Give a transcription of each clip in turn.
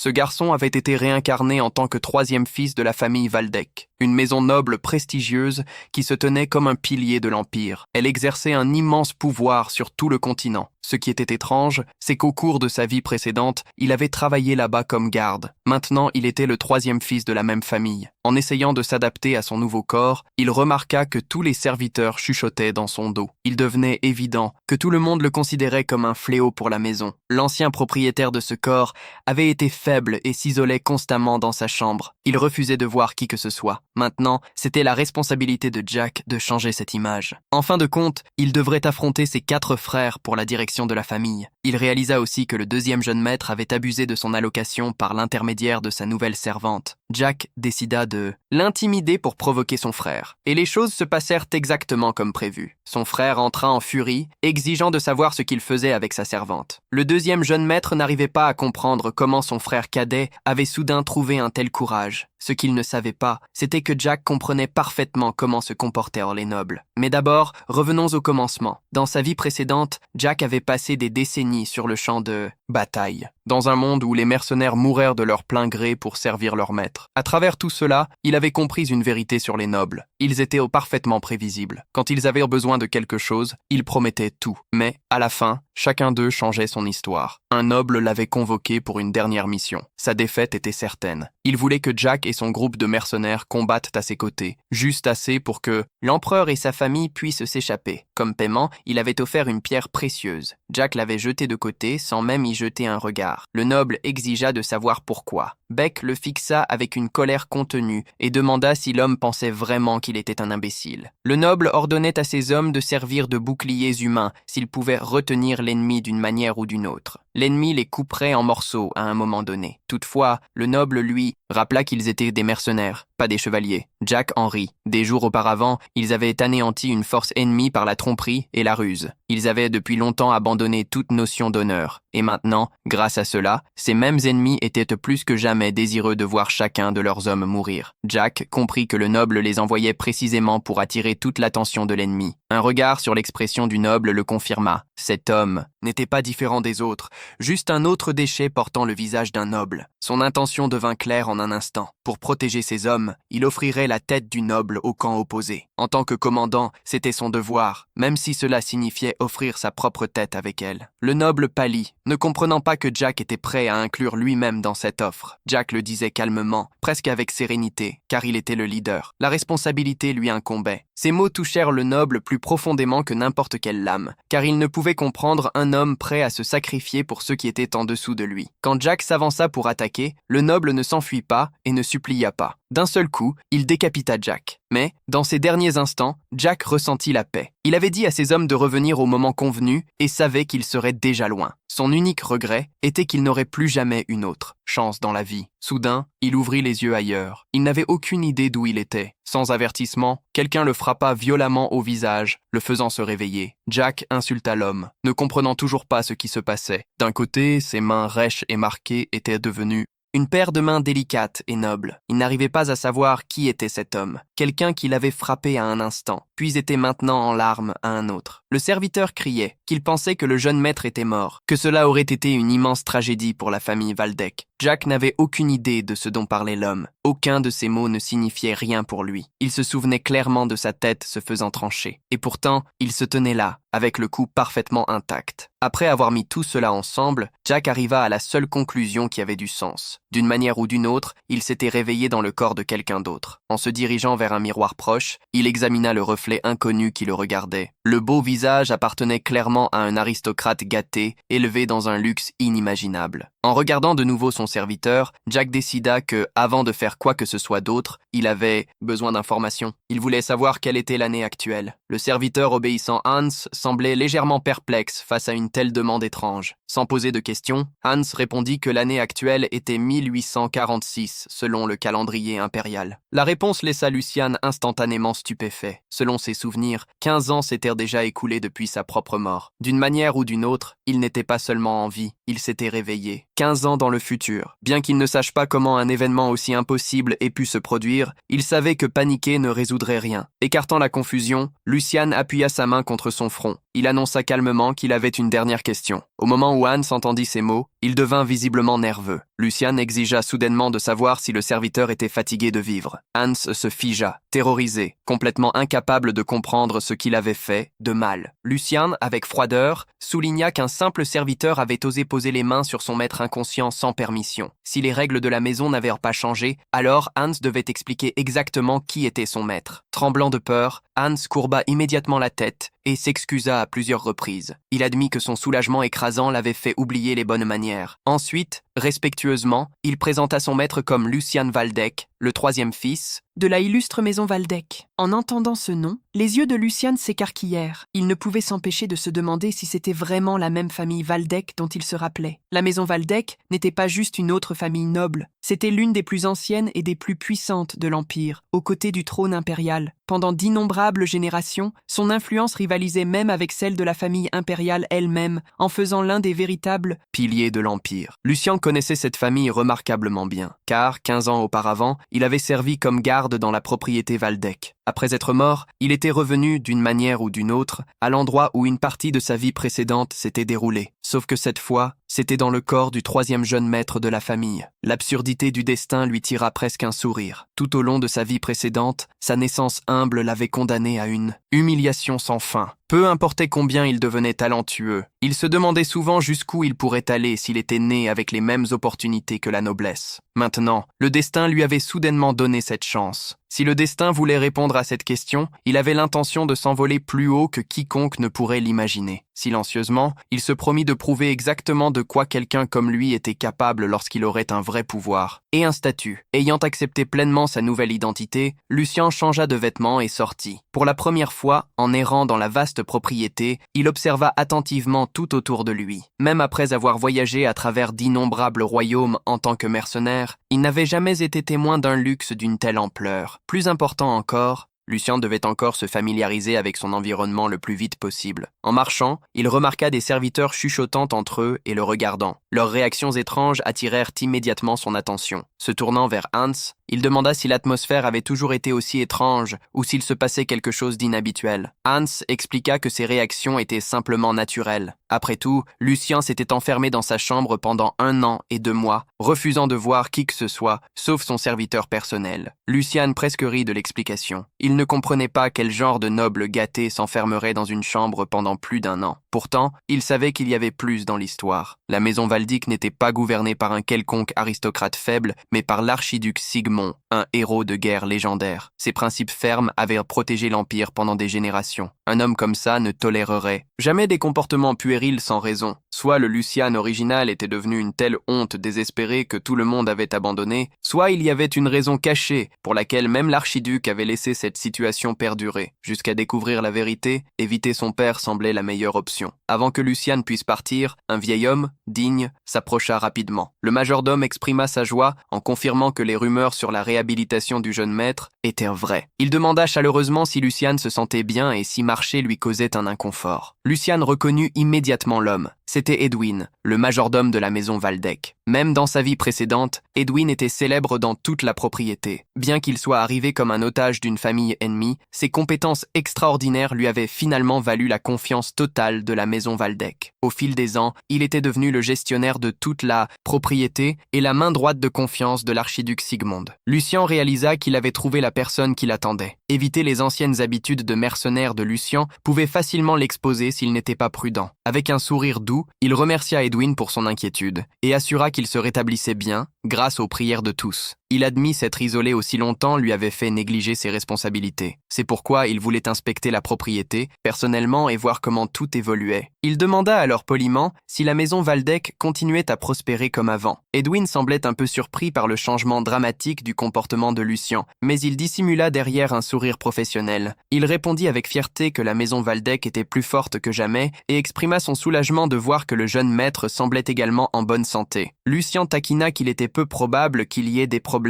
Ce garçon avait été réincarné en tant que troisième fils de la famille Waldeck, une maison noble prestigieuse qui se tenait comme un pilier de l'Empire. Elle exerçait un immense pouvoir sur tout le continent. Ce qui était étrange, c'est qu'au cours de sa vie précédente, il avait travaillé là-bas comme garde. Maintenant, il était le troisième fils de la même famille. En essayant de s'adapter à son nouveau corps, il remarqua que tous les serviteurs chuchotaient dans son dos. Il devenait évident que tout le monde le considérait comme un fléau pour la maison. L'ancien propriétaire de ce corps avait été faible et s'isolait constamment dans sa chambre. Il refusait de voir qui que ce soit. Maintenant, c'était la responsabilité de Jack de changer cette image. En fin de compte, il devrait affronter ses 4 frères pour la direction de la famille. Il réalisa aussi que le deuxième jeune maître avait abusé de son allocation par l'intermédiaire de sa nouvelle servante. Jack décida de l'intimider pour provoquer son frère. Et les choses se passèrent exactement comme prévu. Son frère entra en furie, exigeant de savoir ce qu'il faisait avec sa servante. Le deuxième jeune maître n'arrivait pas à comprendre comment son frère cadet avait soudain trouvé un tel courage. Ce qu'il ne savait pas, c'était que Jack comprenait parfaitement comment se comportèrent les nobles. Mais d'abord, revenons au commencement. Dans sa vie précédente, Jack avait passé des décennies sur le champ de bataille, dans un monde où les mercenaires mourèrent de leur plein gré pour servir leur maître. À travers tout cela, il avait compris une vérité sur les nobles. Ils étaient parfaitement prévisibles. Quand ils avaient besoin de quelque chose, ils promettaient tout. Mais, à la fin, chacun d'eux changeait son histoire. Un noble l'avait convoqué pour une dernière mission. Sa défaite était certaine. Il voulait que Jack et son groupe de mercenaires combattent à ses côtés, juste assez pour que l'empereur et sa famille puissent s'échapper. Comme paiement, il avait offert une pierre précieuse. Jack l'avait jetée de côté sans même y jeter un regard. Le noble exigea de savoir pourquoi. Beck le fixa avec une colère contenue et demanda si l'homme pensait vraiment qu'il était un imbécile. Le noble ordonnait à ses hommes de servir de boucliers humains s'ils pouvaient retenir l'ennemi d'une manière ou d'une autre. L'ennemi les couperait en morceaux à un moment donné. Toutefois, le noble, lui, rappela qu'ils étaient des mercenaires, pas des chevaliers. Jack en rit. Des jours auparavant, ils avaient anéanti une force ennemie par la tromperie et la ruse. Ils avaient depuis longtemps abandonné toute notion d'honneur. Et maintenant, grâce à cela, ces mêmes ennemis étaient plus que jamais désireux de voir chacun de leurs hommes mourir. Jack comprit que le noble les envoyait précisément pour attirer toute l'attention de l'ennemi. Un regard sur l'expression du noble le confirma. Cet homme n'était pas différent des autres, juste un autre déchet portant le visage d'un noble. Son intention devint claire en un instant. Pour protéger ses hommes, il offrirait la tête du noble au camp opposé. En tant que commandant, c'était son devoir, même si cela signifiait offrir sa propre tête avec elle. Le noble pâlit, ne comprenant pas que Jack était prêt à inclure lui-même dans cette offre. Jack le disait calmement, presque avec sérénité, car il était le leader. La responsabilité lui incombait. Ces mots touchèrent le noble plus profondément que n'importe quelle lame, car il ne pouvait comprendre un homme prêt à se sacrifier pour ceux qui étaient en dessous de lui. Quand Jack s'avança pour attaquer, le noble ne s'enfuit pas et ne supplia pas. D'un seul coup, il décapita Jack. Mais, dans ces derniers instants, Jack ressentit la paix. Il avait dit à ses hommes de revenir au moment convenu et savait qu'il serait déjà loin. Son unique regret était qu'il n'aurait plus jamais une autre chance dans la vie. Soudain, il ouvrit les yeux ailleurs. Il n'avait aucune idée d'où il était. Sans avertissement, quelqu'un le frappa violemment au visage, le faisant se réveiller. Jack insulta l'homme, ne comprenant toujours pas ce qui se passait. D'un côté, ses mains rêches et marquées étaient devenues une paire de mains délicates et nobles. Il n'arrivait pas à savoir qui était cet homme. Quelqu'un qui l'avait frappé à un instant, puis était maintenant en larmes à un autre. Le serviteur criait qu'il pensait que le jeune maître était mort, que cela aurait été une immense tragédie pour la famille Waldeck. Jack n'avait aucune idée de ce dont parlait l'homme. Aucun de ces mots ne signifiait rien pour lui. Il se souvenait clairement de sa tête se faisant trancher. Et pourtant, il se tenait là, avec le cou parfaitement intact. Après avoir mis tout cela ensemble, Jack arriva à la seule conclusion qui avait du sens. D'une manière ou d'une autre, il s'était réveillé dans le corps de quelqu'un d'autre. En se dirigeant vers un miroir proche, il examina le reflet inconnu qui le regardait. Le beau visage appartenait clairement à un aristocrate gâté, élevé dans un luxe inimaginable. En regardant de nouveau son serviteur, Jack décida que, avant de faire quoi que ce soit d'autre, il avait besoin d'informations. Il voulait savoir quelle était l'année actuelle. Le serviteur obéissant Hans semblait légèrement perplexe face à une telle demande étrange. Sans poser de questions, Hans répondit que l'année actuelle était 1846 selon le calendrier impérial. La réponse laissa Lucian instantanément stupéfait. Selon ses souvenirs, 15 ans s'étaient déjà écoulés depuis sa propre mort. D'une manière ou d'une autre, il n'était pas seulement en vie, il s'était réveillé. 15 ans dans le futur. Bien qu'il ne sache pas comment un événement aussi impossible ait pu se produire, il savait que paniquer ne résoudrait rien. Écartant la confusion, Lucian appuya sa main contre son front. Il annonça calmement qu'il avait une dernière question. Au moment où Hans entendit ces mots, Il devint visiblement nerveux. Lucian exigea soudainement de savoir si le serviteur était fatigué de vivre. Hans se figea, terrorisé, complètement incapable de comprendre ce qu'il avait fait de mal. Lucian, avec froideur, souligna qu'un simple serviteur avait osé poser les mains sur son maître inconscient sans permission. Si les règles de la maison n'avaient pas changé, alors Hans devait expliquer exactement qui était son maître. Tremblant de peur, Hans courba immédiatement la tête et s'excusa à plusieurs reprises. Il admit que son soulagement écrasant l'avait fait oublier les bonnes manières. Ensuite, respectueusement, il présenta son maître comme Lucian Waldeck, le troisième fils de la illustre maison Waldeck. En entendant ce nom, les yeux de Lucian s'écarquillèrent. Il ne pouvait s'empêcher de se demander si c'était vraiment la même famille Waldeck dont il se rappelait. La maison Waldeck n'était pas juste une autre famille noble, c'était l'une des plus anciennes et des plus puissantes de l'Empire, aux côtés du trône impérial. Pendant d'innombrables générations, son influence rivalisait même avec celle de la famille impériale elle-même, en faisant l'un des véritables piliers de l'Empire. Lucian connaissait cette famille remarquablement bien, car, 15 ans auparavant, il avait servi comme garde dans la propriété Waldeck. Après être mort, il était revenu, d'une manière ou d'une autre, à l'endroit où une partie de sa vie précédente s'était déroulée. Sauf que cette fois, c'était dans le corps du troisième jeune maître de la famille. L'absurdité du destin lui tira presque un sourire. Tout au long de sa vie précédente, sa naissance humble l'avait condamné à une humiliation sans fin. Peu importait combien il devenait talentueux, il se demandait souvent jusqu'où il pourrait aller s'il était né avec les mêmes opportunités que la noblesse. Maintenant, le destin lui avait soudainement donné cette chance. Si le destin voulait répondre à cette question, il avait l'intention de s'envoler plus haut que quiconque ne pourrait l'imaginer. Silencieusement, il se promit de prouver exactement de quoi quelqu'un comme lui était capable lorsqu'il aurait un vrai pouvoir et un statut. Ayant accepté pleinement sa nouvelle identité, Lucian changea de vêtements et sortit. Pour la première fois, en errant dans la vaste propriété, il observa attentivement tout autour de lui. Même après avoir voyagé à travers d'innombrables royaumes en tant que mercenaire, il n'avait jamais été témoin d'un luxe d'une telle ampleur. Plus important encore, Lucian devait encore se familiariser avec son environnement le plus vite possible. En marchant, il remarqua des serviteurs chuchotant entre eux et le regardant. Leurs réactions étranges attirèrent immédiatement son attention. Se tournant vers Hans, il demanda si l'atmosphère avait toujours été aussi étrange ou s'il se passait quelque chose d'inhabituel. Hans expliqua que ces réactions étaient simplement naturelles. Après tout, Lucian s'était enfermé dans sa chambre pendant 1 an et 2 mois, refusant de voir qui que ce soit, sauf son serviteur personnel. Lucian presque rit de l'explication. Il ne comprenait pas quel genre de noble gâté s'enfermerait dans une chambre pendant plus d'1 an. Pourtant, il savait qu'il y avait plus dans l'histoire. La maison Waldeck n'était pas gouvernée par un quelconque aristocrate faible, mais par l'archiduc Sigmund, un héros de guerre légendaire. Ses principes fermes avaient protégé l'Empire pendant des générations. Un homme comme ça ne tolérerait jamais des comportements puérils sans raison. Soit le Lucian original était devenu une telle honte désespérée que tout le monde avait abandonné, soit il y avait une raison cachée pour laquelle même l'archiduc avait laissé cette situation perdurer. Jusqu'à découvrir la vérité, éviter son père semblait la meilleure option. Avant que Lucian puisse partir, un vieil homme, digne, s'approcha rapidement. Le majordome exprima sa joie en confirmant que les rumeurs sur la réhabilitation du jeune maître étaient vraies. Il demanda chaleureusement si Lucian se sentait bien et si marcher lui causait un inconfort. Lucian reconnut immédiatement l'homme. C'était Edwin, le majordome de la maison Waldeck. Même dans sa vie précédente, Edwin était célèbre dans toute la propriété. Bien qu'il soit arrivé comme un otage d'une famille ennemie, ses compétences extraordinaires lui avaient finalement valu la confiance totale de la maison Waldeck. Au fil des ans, il était devenu le gestionnaire de toute la propriété et la main droite de confiance de l'archiduc Sigmund. Lucian réalisa qu'il avait trouvé la personne qu'il attendait. Éviter les anciennes habitudes de mercenaire de Lucian pouvait facilement l'exposer s'il n'était pas prudent. Avec un sourire doux, il remercia Edwin pour son inquiétude et assura qu'il se rétablissait bien grâce aux prières de tous. Il admit s'être isolé aussi longtemps lui avait fait négliger ses responsabilités. C'est pourquoi il voulait inspecter la propriété, personnellement, et voir comment tout évoluait. Il demanda alors poliment si la maison Waldeck continuait à prospérer comme avant. Edwin semblait un peu surpris par le changement dramatique du comportement de Lucian, mais il dissimula derrière un sourire professionnel. Il répondit avec fierté que la maison Waldeck était plus forte que jamais et exprima son soulagement de voir que le jeune maître semblait également en bonne santé. Lucian taquina qu'il était peu probable qu'il y ait des problèmes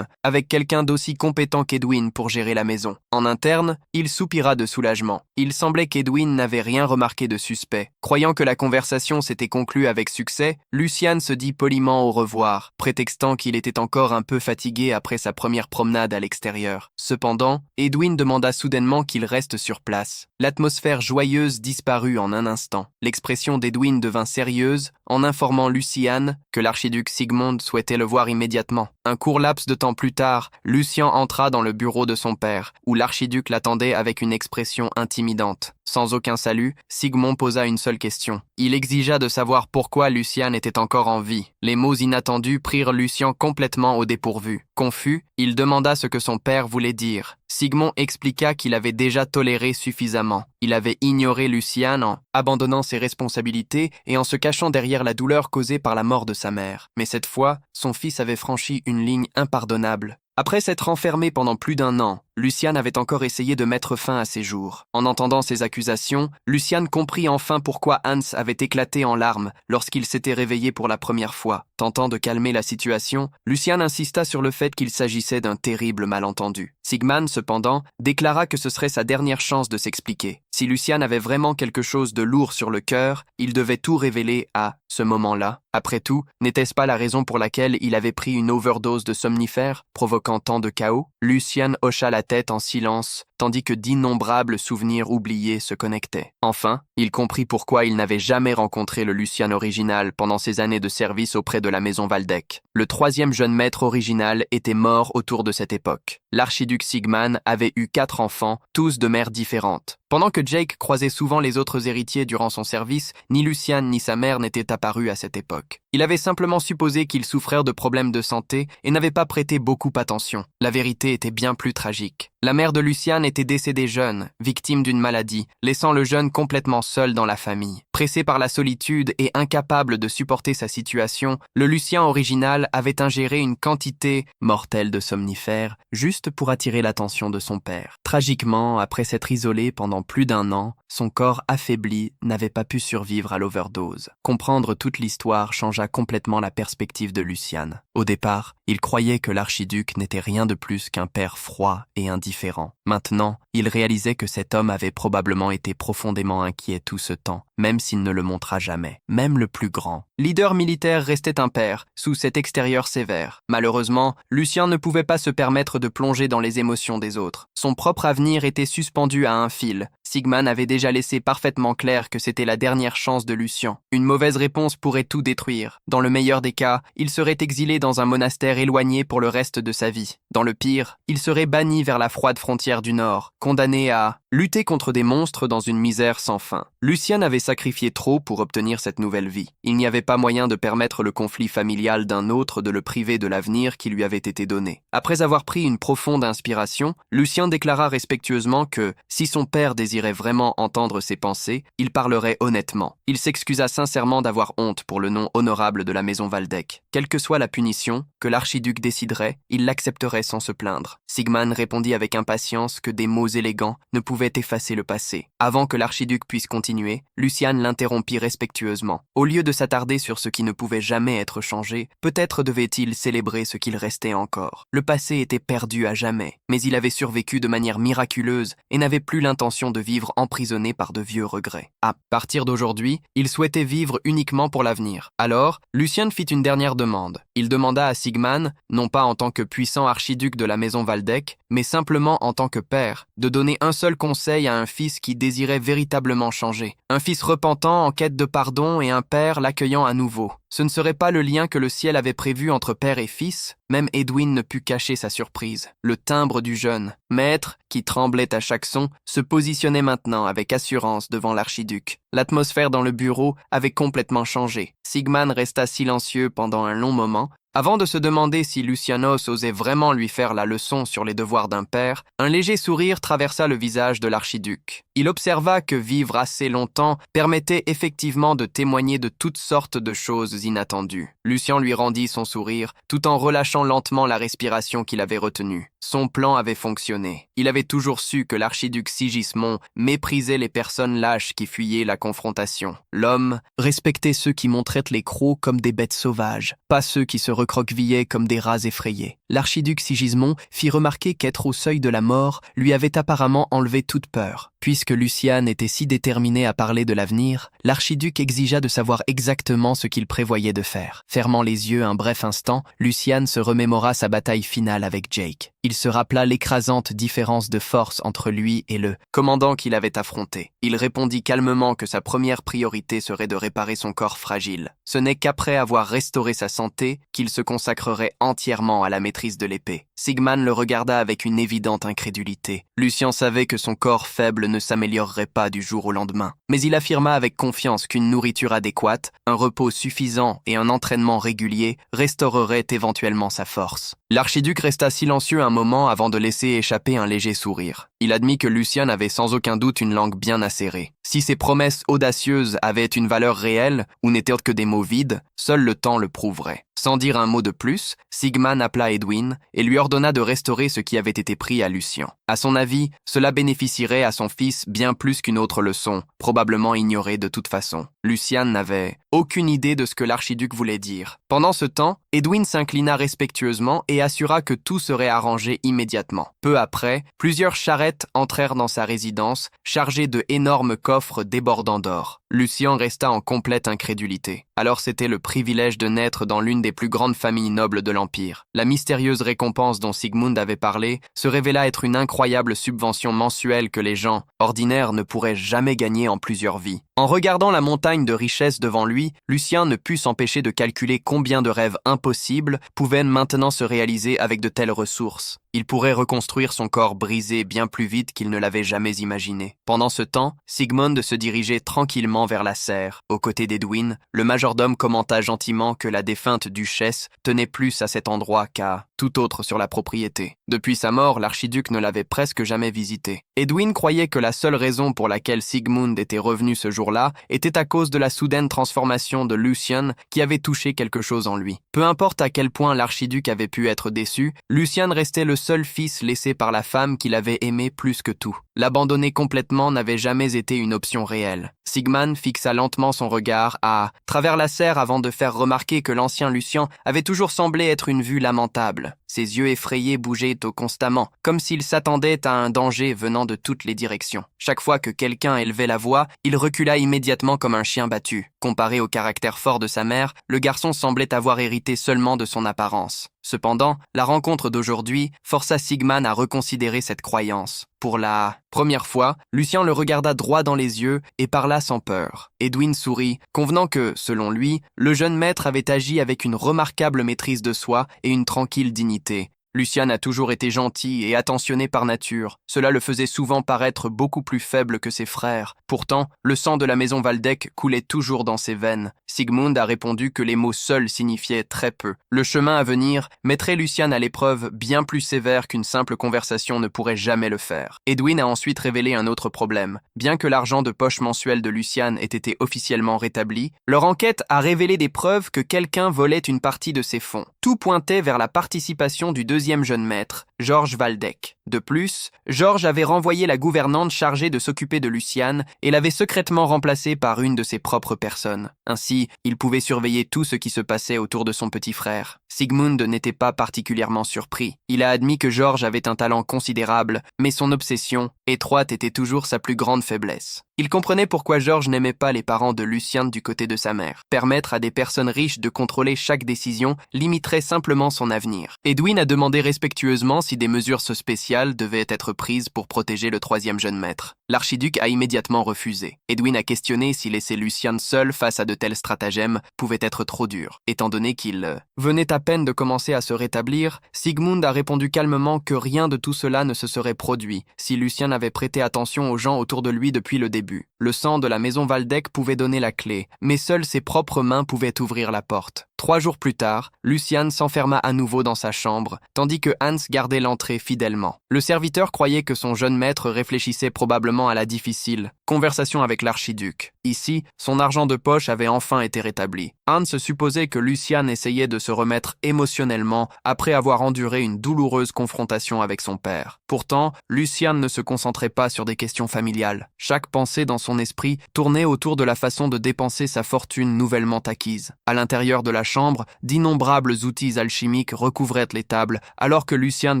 avec quelqu'un d'aussi compétent qu'Edwin pour gérer la maison. En interne, il soupira de soulagement. Il semblait qu'Edwin n'avait rien remarqué de suspect. Croyant que la conversation s'était conclue avec succès, Lucian se dit poliment au revoir, prétextant qu'il était encore un peu fatigué après sa première promenade à l'extérieur. Cependant, Edwin demanda soudainement qu'il reste sur place. L'atmosphère joyeuse disparut en un instant. L'expression d'Edwin devint sérieuse en informant Lucian que l'archiduc Sigmund souhaitait le voir immédiatement. Un court laps de temps plus tard, Lucien entra dans le bureau de son père, où l'archiduc l'attendait avec une expression intimidante. Sans aucun salut, Sigmund posa une seule question. Il exigea de savoir pourquoi Lucien était encore en vie. Les mots inattendus prirent Lucien complètement au dépourvu. Confus, il demanda ce que son père voulait dire. Sigmund expliqua qu'il avait déjà toléré suffisamment. Il avait ignoré Lucien en abandonnant ses responsabilités et en se cachant derrière la douleur causée par la mort de sa mère. Mais cette fois, son fils avait franchi une ligne impardonnable. Après s'être enfermé pendant plus d'1 an, Lucien avait encore essayé de mettre fin à ses jours. En entendant ces accusations, Lucien comprit enfin pourquoi Hans avait éclaté en larmes lorsqu'il s'était réveillé pour la première fois. Tentant de calmer la situation, Lucien insista sur le fait qu'il s'agissait d'un terrible malentendu. Sigmund, cependant, déclara que ce serait sa dernière chance de s'expliquer. Si Lucien avait vraiment quelque chose de lourd sur le cœur, il devait tout révéler à ce moment-là. Après tout, n'était-ce pas la raison pour laquelle il avait pris une overdose de somnifères, provoquant tant de chaos? Lucien hocha la tête en silence, tandis que d'innombrables souvenirs oubliés se connectaient. Enfin, il comprit pourquoi il n'avait jamais rencontré le Lucien original pendant ses années de service auprès de la maison Waldeck. Le 3e jeune maître original était mort autour de cette époque. L'archiduc Sigmund avait eu 4 enfants, tous de mères différentes. Pendant que Jake croisait souvent les autres héritiers durant son service, ni Lucien ni sa mère n'étaient apparus à cette époque. Il avait simplement supposé qu'ils souffraient de problèmes de santé et n'avait pas prêté beaucoup attention. La vérité était bien plus tragique. La mère de Lucien était décédée jeune, victime d'une maladie, laissant le jeune complètement seul dans la famille. Pressé par la solitude et incapable de supporter sa situation, le Lucien original avait ingéré une quantité mortelle de somnifères, juste pour attirer l'attention de son père. Tragiquement, après s'être isolé pendant plus d'1 an, son corps affaibli n'avait pas pu survivre à l'overdose. Comprendre toute l'histoire changea complètement la perspective de Lucien. Au départ, il croyait que l'archiduc n'était rien de plus qu'un père froid et indifférent. Maintenant, il réalisait que cet homme avait probablement été profondément inquiet tout ce temps, même s'il ne le montra jamais. Même le plus grand leader militaire restait un père, sous cet extérieur sévère. Malheureusement, Lucien ne pouvait pas se permettre de plonger dans les émotions des autres. Son propre avenir était suspendu à un fil. Sigmund avait déjà laissé parfaitement clair que c'était la dernière chance de Lucien. Une mauvaise réponse pourrait tout détruire. Dans le meilleur des cas, il serait exilé dans un monastère éloigné pour le reste de sa vie. Dans le pire, il serait banni vers la froide frontière du Nord, condamné à lutter contre des monstres dans une misère sans fin. Lucien avait sacrifié trop pour obtenir cette nouvelle vie. Il n'y avait pas moyen de permettre le conflit familial d'un autre de le priver de l'avenir qui lui avait été donné. Après avoir pris une profonde inspiration, Lucien déclara respectueusement que, si son père désirait vraiment entendre ses pensées, il parlerait honnêtement. Il s'excusa sincèrement d'avoir honte pour le nom honorable de la maison Waldeck. Quelle que soit la punition que l'archiduc déciderait, il l'accepterait sans se plaindre. Sigmund répondit avec impatience que des mots élégants ne pouvaient effacer le passé. Avant que l'archiduc puisse continuer, Lucien l'interrompit respectueusement. Au lieu de s'attarder sur ce qui ne pouvait jamais être changé, peut-être devait-il célébrer ce qu'il restait encore. Le passé était perdu à jamais, mais il avait survécu de manière miraculeuse et n'avait plus l'intention de vivre emprisonné par de vieux regrets. À partir d'aujourd'hui, il souhaitait vivre uniquement pour l'avenir. Alors, Lucien fit une dernière demande. Il demanda à Sigmund, non pas en tant que puissant archiduc de la maison Waldeck, mais simplement en tant que père, de donner un seul conseil à un fils qui désirait véritablement changer. Un fils repentant en quête de pardon et un père l'accueillant à nouveau. Ce ne serait pas le lien que le ciel avait prévu entre père et fils. Même Edwin ne put cacher sa surprise. Le timbre du jeune maître, qui tremblait à chaque son, se positionnait maintenant avec assurance devant l'archiduc. L'atmosphère dans le bureau avait complètement changé. Sigmund resta silencieux pendant un long moment, avant de se demander si Lucianos osait vraiment lui faire la leçon sur les devoirs d'un père. Un léger sourire traversa le visage de l'archiduc. Il observa que vivre assez longtemps permettait effectivement de témoigner de toutes sortes de choses inattendues. Lucien lui rendit son sourire, tout en relâchant lentement la respiration qu'il avait retenue. Son plan avait fonctionné. Il avait toujours su que l'archiduc Sigismond méprisait les personnes lâches qui fuyaient la confrontation. L'homme respectait ceux qui montraient les crocs comme des bêtes sauvages, pas ceux qui se recroquevillaient comme des rats effrayés. L'archiduc Sigismond fit remarquer qu'être au seuil de la mort lui avait apparemment enlevé toute peur. Puisque Luciane était si déterminée à parler de l'avenir, l'archiduc exigea de savoir exactement ce qu'il prévoyait de faire. Fermant les yeux un bref instant, Luciane se remémora sa bataille finale avec Jake. Il se rappela l'écrasante différence de force entre lui et le commandant qu'il avait affronté. Il répondit calmement que sa première priorité serait de réparer son corps fragile. Ce n'est qu'après avoir restauré sa santé qu'il se consacrerait entièrement à la maîtrise de l'épée. Sigmund le regarda avec une évidente incrédulité. Lucien savait que son corps faible ne s'améliorerait pas du jour au lendemain. Mais il affirma avec confiance qu'une nourriture adéquate, un repos suffisant et un entraînement régulier restaureraient éventuellement sa force. L'archiduc resta silencieux un moment avant de laisser échapper un léger sourire. Il admit que Lucien avait sans aucun doute une langue bien acérée. Si ses promesses audacieuses avaient une valeur réelle ou n'étaient que des mots vides, seul le temps le prouverait. Sans dire un mot de plus, Sigmund appela Edwin et lui ordonna de restaurer ce qui avait été pris à Lucien. À son avis, cela bénéficierait à son fils bien plus qu'une autre leçon, probablement ignorée de toute façon. Lucien n'avait aucune idée de ce que l'archiduc voulait dire. Pendant ce temps, Edwin s'inclina respectueusement et assura que tout serait arrangé immédiatement. Peu après, plusieurs charrettes entrèrent dans sa résidence, chargées de énormes coffres débordant d'or. Lucien resta en complète incrédulité. Alors c'était le privilège de naître dans l'une des plus grandes familles nobles de l'Empire. La mystérieuse récompense dont Sigmund avait parlé se révéla être une incroyable subvention mensuelle que les gens ordinaires ne pourraient jamais gagner en plusieurs vies. En regardant la montagne de richesses devant lui, Lucien ne put s'empêcher de calculer combien de rêves impossibles pouvaient maintenant se réaliser avec de telles ressources. Il pourrait reconstruire son corps brisé bien plus vite qu'il ne l'avait jamais imaginé. Pendant ce temps, Sigmund se dirigeait tranquillement vers la serre. Aux côtés d'Edwin, le majordome commenta gentiment que la défunte duchesse tenait plus à cet endroit qu'à tout autre sur la propriété. Depuis sa mort, l'archiduc ne l'avait presque jamais visité. Edwin croyait que la seule raison pour laquelle Sigmund était revenu ce jour-là était à cause de la soudaine transformation de Lucien qui avait touché quelque chose en lui. Peu importe à quel point l'archiduc avait pu être déçu, Lucien restait le seul fils laissé par la femme qu'il avait aimé plus que tout. L'abandonner complètement n'avait jamais été une option réelle. Sigmund fixa lentement son regard à travers la serre avant de faire remarquer que l'ancien Lucien avait toujours semblé être une vue lamentable. Ses yeux effrayés bougeaient constamment, comme s'il s'attendait à un danger venant de toutes les directions. Chaque fois que quelqu'un élevait la voix, il recula immédiatement comme un chien battu. Comparé au caractère fort de sa mère, le garçon semblait avoir hérité seulement de son apparence. Cependant, la rencontre d'aujourd'hui força Sigmund à reconsidérer cette croyance. Pour la première fois, Lucien le regarda droit dans les yeux et parla sans peur. Edwin sourit, convenant que, selon lui, le jeune maître avait agi avec une remarquable maîtrise de soi et une tranquille dignité. Lucien a toujours été gentil et attentionné par nature. Cela le faisait souvent paraître beaucoup plus faible que ses frères. Pourtant, le sang de la maison Waldeck coulait toujours dans ses veines. Sigmund a répondu que les mots seuls signifiaient très peu. Le chemin à venir mettrait Lucien à l'épreuve bien plus sévère qu'une simple conversation ne pourrait jamais le faire. Edwin a ensuite révélé un autre problème. Bien que l'argent de poche mensuel de Lucien ait été officiellement rétabli, leur enquête a révélé des preuves que quelqu'un volait une partie de ses fonds. Tout pointait vers la participation du deuxième jeune maître, Georges Waldeck. De plus, Georges avait renvoyé la gouvernante chargée de s'occuper de Lucien et l'avait secrètement remplacée par une de ses propres personnes. Ainsi, il pouvait surveiller tout ce qui se passait autour de son petit frère. Sigmund n'était pas particulièrement surpris. Il a admis que Georges avait un talent considérable, mais son obsession, étroite, était toujours sa plus grande faiblesse. Il comprenait pourquoi Georges n'aimait pas les parents de Lucien du côté de sa mère. Permettre à des personnes riches de contrôler chaque décision limiterait simplement son avenir. Edwin a demandé respectueusement si des mesures spéciales devaient être prises pour protéger le troisième jeune maître. L'archiduc a immédiatement refusé. Edwin a questionné si laisser Lucien seul face à de tels stratagèmes pouvait être trop dur. Étant donné qu'il venait à peine de commencer à se rétablir, Sigmund a répondu calmement que rien de tout cela ne se serait produit si Lucien avait prêté attention aux gens autour de lui depuis le début. Le sang de la maison Waldeck pouvait donner la clé, mais seules ses propres mains pouvaient ouvrir la porte. 3 jours plus tard, Lucien s'enferma à nouveau dans sa chambre, tandis que Hans gardait l'entrée fidèlement. Le serviteur croyait que son jeune maître réfléchissait probablement à la difficile conversation avec l'archiduc. Ici, son argent de poche avait enfin été rétabli. Hans supposait que Lucien essayait de se remettre émotionnellement après avoir enduré une douloureuse confrontation avec son père. Pourtant, Lucien ne se concentrait pas sur des questions familiales. Chaque pensée dans son esprit tournait autour de la façon de dépenser sa fortune nouvellement acquise. À l'intérieur de la chambre, d'innombrables outils alchimiques recouvraient les tables, alors que Lucien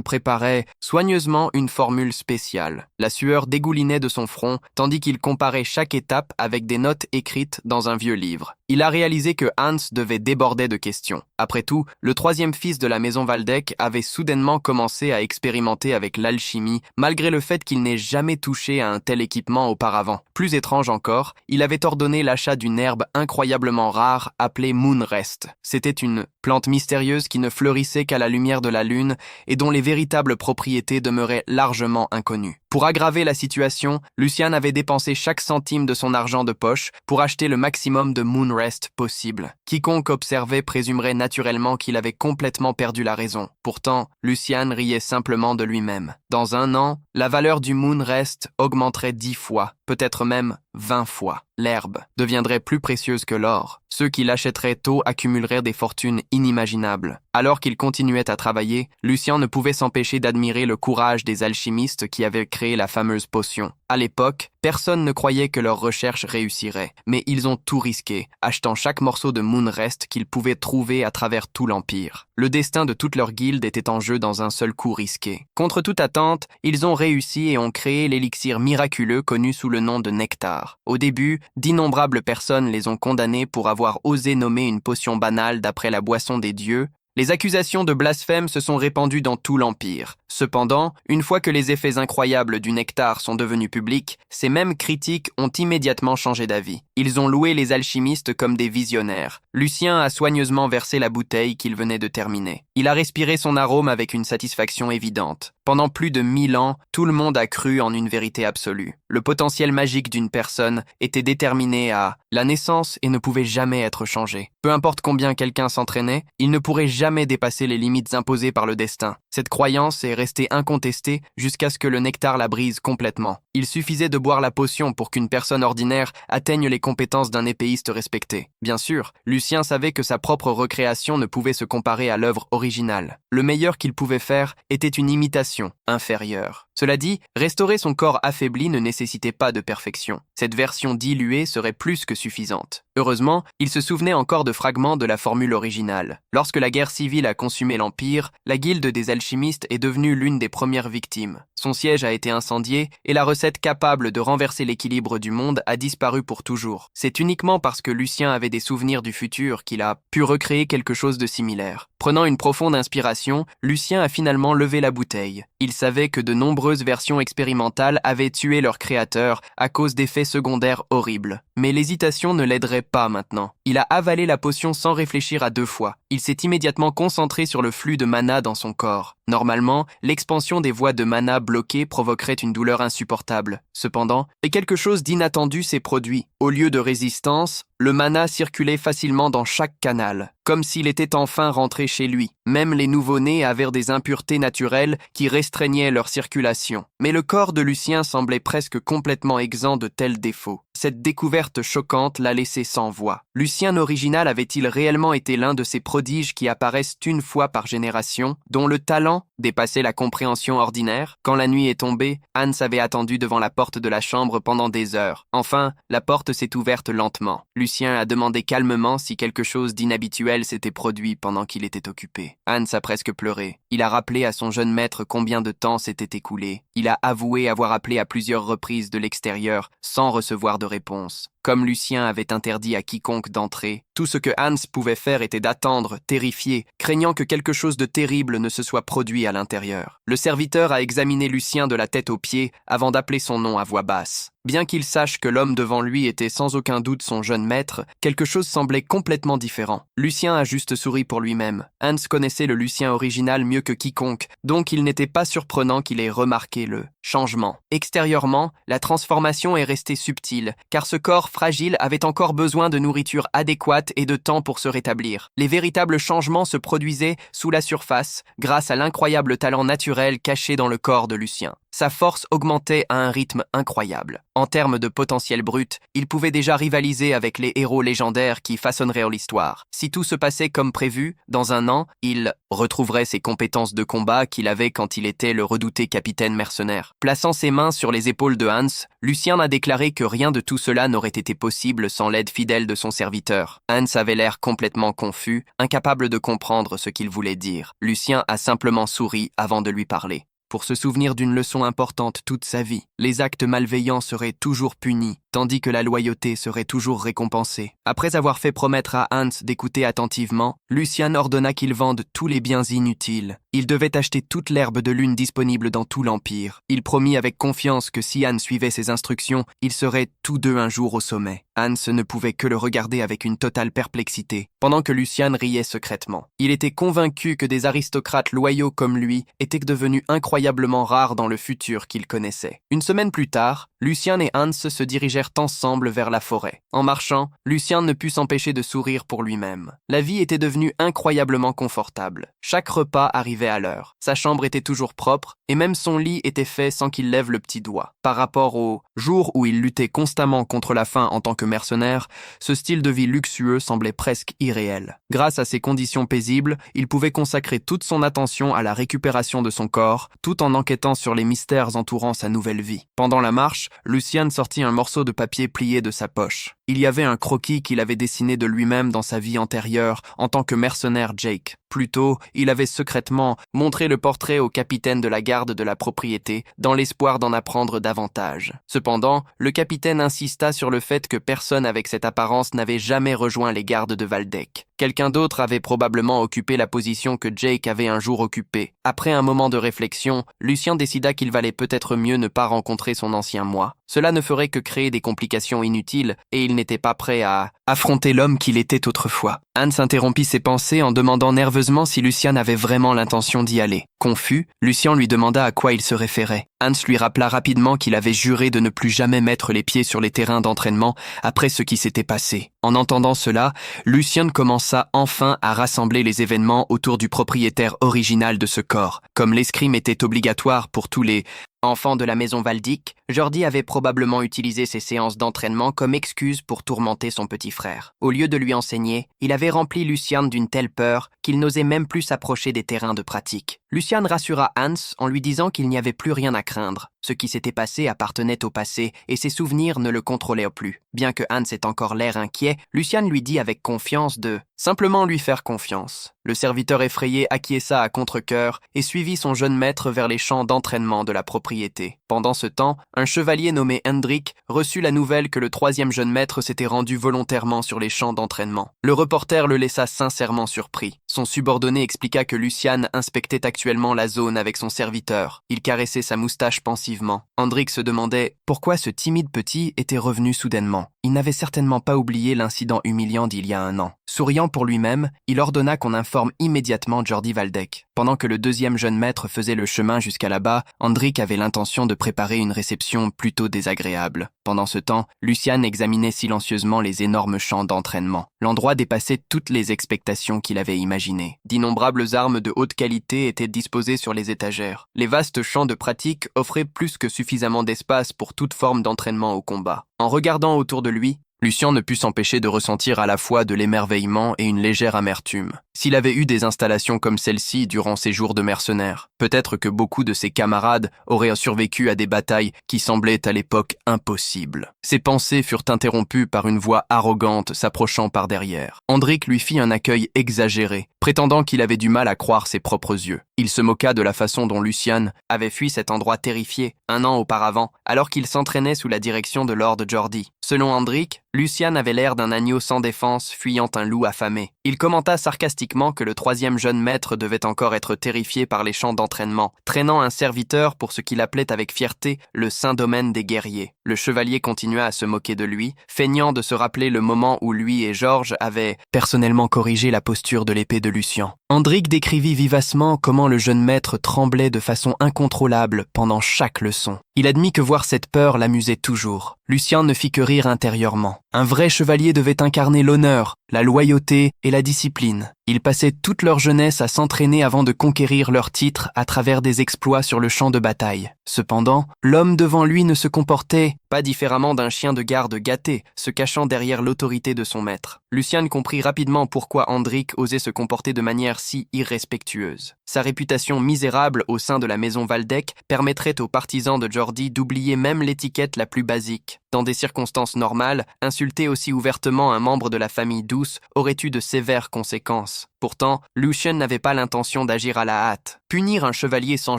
préparait soigneusement une formule spéciale. La sueur dégoulinait de son front, tandis qu'il comparait chaque étape avec des notes écrites dans un vieux livre. Il a réalisé que Hans devait déborder de questions. Après tout, le troisième fils de la maison Waldeck avait soudainement commencé à expérimenter avec l'alchimie, malgré le fait qu'il n'ait jamais touché à un tel équipement auparavant. Plus étrange encore, il avait ordonné l'achat d'une herbe incroyablement rare appelée Moonrest. C'était une plante mystérieuse qui ne fleurissait qu'à la lumière de la lune et dont les véritables propriétés demeuraient largement inconnues. Pour aggraver la situation, Lucien avait dépensé chaque centime de son argent de poche pour acheter le maximum de Moonrest possible. Quiconque observait présumerait naturellement qu'il avait complètement perdu la raison. Pourtant, Lucien riait simplement de lui-même. Dans un an, la valeur du Moonrest augmenterait 10 fois, peut-être même 20 fois. L'herbe deviendrait plus précieuse que l'or. Ceux qui l'achèteraient tôt accumuleraient des fortunes inimaginables. Alors qu'il continuait à travailler, Lucien ne pouvait s'empêcher d'admirer le courage des alchimistes qui avaient créé la fameuse potion. À l'époque, personne ne croyait que leurs recherches réussiraient, mais ils ont tout risqué, achetant chaque morceau de Moonrest qu'ils pouvaient trouver à travers tout l'Empire. Le destin de toute leur guilde était en jeu dans un seul coup risqué. Contre toute attente, ils ont réussi et ont créé l'élixir miraculeux connu sous le nom de nectar. Au début, d'innombrables personnes les ont condamnés pour avoir osé nommer une potion banale d'après la boisson des dieux. Les accusations de blasphème se sont répandues dans tout l'Empire. Cependant, une fois que les effets incroyables du nectar sont devenus publics, ces mêmes critiques ont immédiatement changé d'avis. Ils ont loué les alchimistes comme des visionnaires. Lucien a soigneusement versé la bouteille qu'il venait de terminer. Il a respiré son arôme avec une satisfaction évidente. Pendant plus de 1000 ans, tout le monde a cru en une vérité absolue. Le potentiel magique d'une personne était déterminé à la naissance et ne pouvait jamais être changé. Peu importe combien quelqu'un s'entraînait, il ne pourrait jamais dépasser les limites imposées par le destin. Cette croyance est restée incontestée jusqu'à ce que le nectar la brise complètement. Il suffisait de boire la potion pour qu'une personne ordinaire atteigne les compétences d'un épéiste respecté. Bien sûr, Lucien savait que sa propre recréation ne pouvait se comparer à l'œuvre originale. Le meilleur qu'il pouvait faire était une imitation inférieure. Cela dit, restaurer son corps affaibli ne nécessitait pas de perfection. Cette version diluée serait plus que suffisante. Heureusement, il se souvenait encore de fragments de la formule originale. Lorsque la guerre civile a consumé l'Empire, la guilde des alchimistes est devenue l'une des premières victimes. Son siège a été incendié et la recette capable de renverser l'équilibre du monde a disparu pour toujours. C'est uniquement parce que Lucien avait des souvenirs du futur qu'il a pu recréer quelque chose de similaire. Prenant une profonde inspiration, Lucien a finalement levé la bouteille. Il savait que de nombreuses versions expérimentales avaient tué leur créateur à cause d'effets secondaires horribles. Mais l'hésitation ne l'aiderait pas maintenant. Il a avalé la potion sans réfléchir à 2 fois. Il s'est immédiatement concentré sur le flux de mana dans son corps. Normalement, l'expansion des voies de mana bloquées provoquerait une douleur insupportable. Cependant, quelque chose d'inattendu s'est produit. Au lieu de résistance, le mana circulait facilement dans chaque canal, comme s'il était enfin rentré chez lui. Même les nouveau-nés avaient des impuretés naturelles qui restreignaient leur circulation. Mais le corps de Lucien semblait presque complètement exempt de tels défauts. Cette découverte choquante l'a laissé sans voix. Lucien original avait-il réellement été l'un de ces prodiges qui apparaissent une fois par génération, dont le talent dépassait la compréhension ordinaire? Quand la nuit est tombée, Hans avait attendu devant la porte de la chambre pendant des heures. Enfin, la porte s'est ouverte lentement. Lucien a demandé calmement si quelque chose d'inhabituel s'était produit pendant qu'il était occupé. Hans a presque pleuré. Il a rappelé à son jeune maître combien de temps s'était écoulé. Il a avoué avoir appelé à plusieurs reprises de l'extérieur sans recevoir de réponse. Comme Lucien avait interdit à quiconque d'entrer, tout ce que Hans pouvait faire était d'attendre, terrifié, craignant que quelque chose de terrible ne se soit produit à l'intérieur. Le serviteur a examiné Lucien de la tête aux pieds avant d'appeler son nom à voix basse. Bien qu'il sache que l'homme devant lui était sans aucun doute son jeune maître, quelque chose semblait complètement différent. Lucien a juste souri pour lui-même. Hans connaissait le Lucien original mieux que quiconque, donc il n'était pas surprenant qu'il ait remarqué le changement. Extérieurement, la transformation est restée subtile, car ce corps fragile avait encore besoin de nourriture adéquate et de temps pour se rétablir. Les véritables changements se produisaient sous la surface, grâce à l'incroyable talent naturel caché dans le corps de Lucien. Sa force augmentait à un rythme incroyable. En termes de potentiel brut, il pouvait déjà rivaliser avec les héros légendaires qui façonneraient l'histoire. Si tout se passait comme prévu, dans un an, il retrouverait ses compétences de combat qu'il avait quand il était le redouté capitaine mercenaire. Plaçant ses mains sur les épaules de Hans, Lucien a déclaré que rien de tout cela n'aurait été possible sans l'aide fidèle de son serviteur. Hans avait l'air complètement confus, incapable de comprendre ce qu'il voulait dire. Lucien a simplement souri avant de lui parler. Pour se souvenir d'une leçon importante toute sa vie, les actes malveillants seraient toujours punis, tandis que la loyauté serait toujours récompensée. Après avoir fait promettre à Hans d'écouter attentivement, Lucien ordonna qu'il vende tous les biens inutiles. Il devait acheter toute l'herbe de lune disponible dans tout l'Empire. Il promit avec confiance que si Hans suivait ses instructions, ils seraient tous deux un jour au sommet. Hans ne pouvait que le regarder avec une totale perplexité, pendant que Lucien riait secrètement. Il était convaincu que des aristocrates loyaux comme lui étaient devenus incroyablement rares dans le futur qu'il connaissait. Une semaine plus tard, Lucien et Hans se dirigèrent ensemble vers la forêt. En marchant, Lucien ne put s'empêcher de sourire pour lui-même. La vie était devenue incroyablement confortable. Chaque repas arrivait à l'heure. Sa chambre était toujours propre, et même son lit était fait sans qu'il lève le petit doigt. Par rapport aux jours où il luttait constamment contre la faim en tant que mercenaire, ce style de vie luxueux semblait presque irréel. Grâce à ces conditions paisibles, il pouvait consacrer toute son attention à la récupération de son corps, tout en enquêtant sur les mystères entourant sa nouvelle vie. Pendant la marche, Lucien sortit un morceau de papier plié de sa poche. Il y avait un croquis qu'il avait dessiné de lui-même dans sa vie antérieure en tant que mercenaire Jake. Plus tôt, il avait secrètement montré le portrait au capitaine de la garde de la propriété dans l'espoir d'en apprendre davantage. Cependant, le capitaine insista sur le fait que personne avec cette apparence n'avait jamais rejoint les gardes de Waldeck. Quelqu'un d'autre avait probablement occupé la position que Jake avait un jour occupée. Après un moment de réflexion, Lucien décida qu'il valait peut-être mieux ne pas rencontrer son ancien moi. Cela ne ferait que créer des complications inutiles et il n'était pas prêt à affronter l'homme qu'il était autrefois. Hans interrompit ses pensées en demandant nerveusement si Lucien avait vraiment l'intention d'y aller. Confus, Lucien lui demanda à quoi il se référait. Hans lui rappela rapidement qu'il avait juré de ne plus jamais mettre les pieds sur les terrains d'entraînement après ce qui s'était passé. En entendant cela, Lucien commença enfin à rassembler les événements autour du propriétaire original de ce corps. Comme l'escrime était obligatoire pour tous les enfants de la maison Waldeck, Jordi avait probablement utilisé ces séances d'entraînement comme excuse pour tourmenter son petit frère. Au lieu de lui enseigner, il avait rempli Lucien d'une telle peur qu'il n'osait même plus s'approcher des terrains de pratique. Lucien rassura Hans en lui disant qu'il n'y avait plus rien à craindre. Ce qui s'était passé appartenait au passé et ses souvenirs ne le contrôlaient plus. Bien que Hans ait encore l'air inquiet, Lucien lui dit avec confiance de simplement lui faire confiance. Le serviteur effrayé acquiesça à contre-cœur et suivit son jeune maître vers les champs d'entraînement de la propriété. Pendant ce temps, un chevalier nommé Hendrik reçut la nouvelle que le troisième jeune maître s'était rendu volontairement sur les champs d'entraînement. Le reporter le laissa sincèrement surpris. Son subordonné expliqua que Lucien inspectait actuellement la zone avec son serviteur. Il caressait sa moustache pensivement. Hendrik se demandait pourquoi ce timide petit était revenu soudainement. Il n'avait certainement pas oublié l'incident humiliant d'il y a un an. Souriant pour lui-même, il ordonna qu'on informe immédiatement Jordi Waldeck. Pendant que le deuxième jeune maître faisait le chemin jusqu'à là-bas, Hendrik avait l'intention de préparer une réception plutôt désagréable. Pendant ce temps, Lucien examinait silencieusement les énormes champs d'entraînement. L'endroit dépassait toutes les expectations qu'il avait imaginées. D'innombrables armes de haute qualité étaient disposées sur les étagères. Les vastes champs de pratique offraient plus que suffisamment d'espace pour toute forme d'entraînement au combat. En regardant autour de lui, Lucien ne put s'empêcher de ressentir à la fois de l'émerveillement et une légère amertume. S'il avait eu des installations comme celle-ci durant ses jours de mercenaire, peut-être que beaucoup de ses camarades auraient survécu à des batailles qui semblaient à l'époque impossibles. Ses pensées furent interrompues par une voix arrogante s'approchant par derrière. Hendrik lui fit un accueil exagéré, prétendant qu'il avait du mal à croire ses propres yeux. Il se moqua de la façon dont Lucien avait fui cet endroit terrifié un an auparavant, alors qu'il s'entraînait sous la direction de Lord Jordi. Selon Hendrik, Lucien avait l'air d'un agneau sans défense fuyant un loup affamé. Il commenta sarcastiquement que le troisième jeune maître devait encore être terrifié par les champs d'entraînement, traînant un serviteur pour ce qu'il appelait avec fierté le saint domaine des guerriers. Le chevalier continua à se moquer de lui, feignant de se rappeler le moment où lui et Georges avaient personnellement corrigé la posture de l'épée de Lucien. Hendrik décrivit vivacement comment le jeune maître tremblait de façon incontrôlable pendant chaque leçon. Il admit que voir cette peur l'amusait toujours. Lucien ne fit que rire intérieurement. Un vrai chevalier devait incarner l'honneur, la loyauté et la discipline. Ils passaient toute leur jeunesse à s'entraîner avant de conquérir leur titre à travers des exploits sur le champ de bataille. Cependant, l'homme devant lui ne se comportait pas différemment d'un chien de garde gâté, se cachant derrière l'autorité de son maître. Lucien comprit rapidement pourquoi Hendrik osait se comporter de manière si irrespectueuse. Sa réputation misérable au sein de la maison Waldeck permettrait aux partisans de Jordi d'oublier même l'étiquette la plus basique. Dans des circonstances normales, insulter aussi ouvertement un membre de la famille douce aurait eu de sévères conséquences. Pourtant, Lucien n'avait pas l'intention d'agir à la hâte. Punir un chevalier sans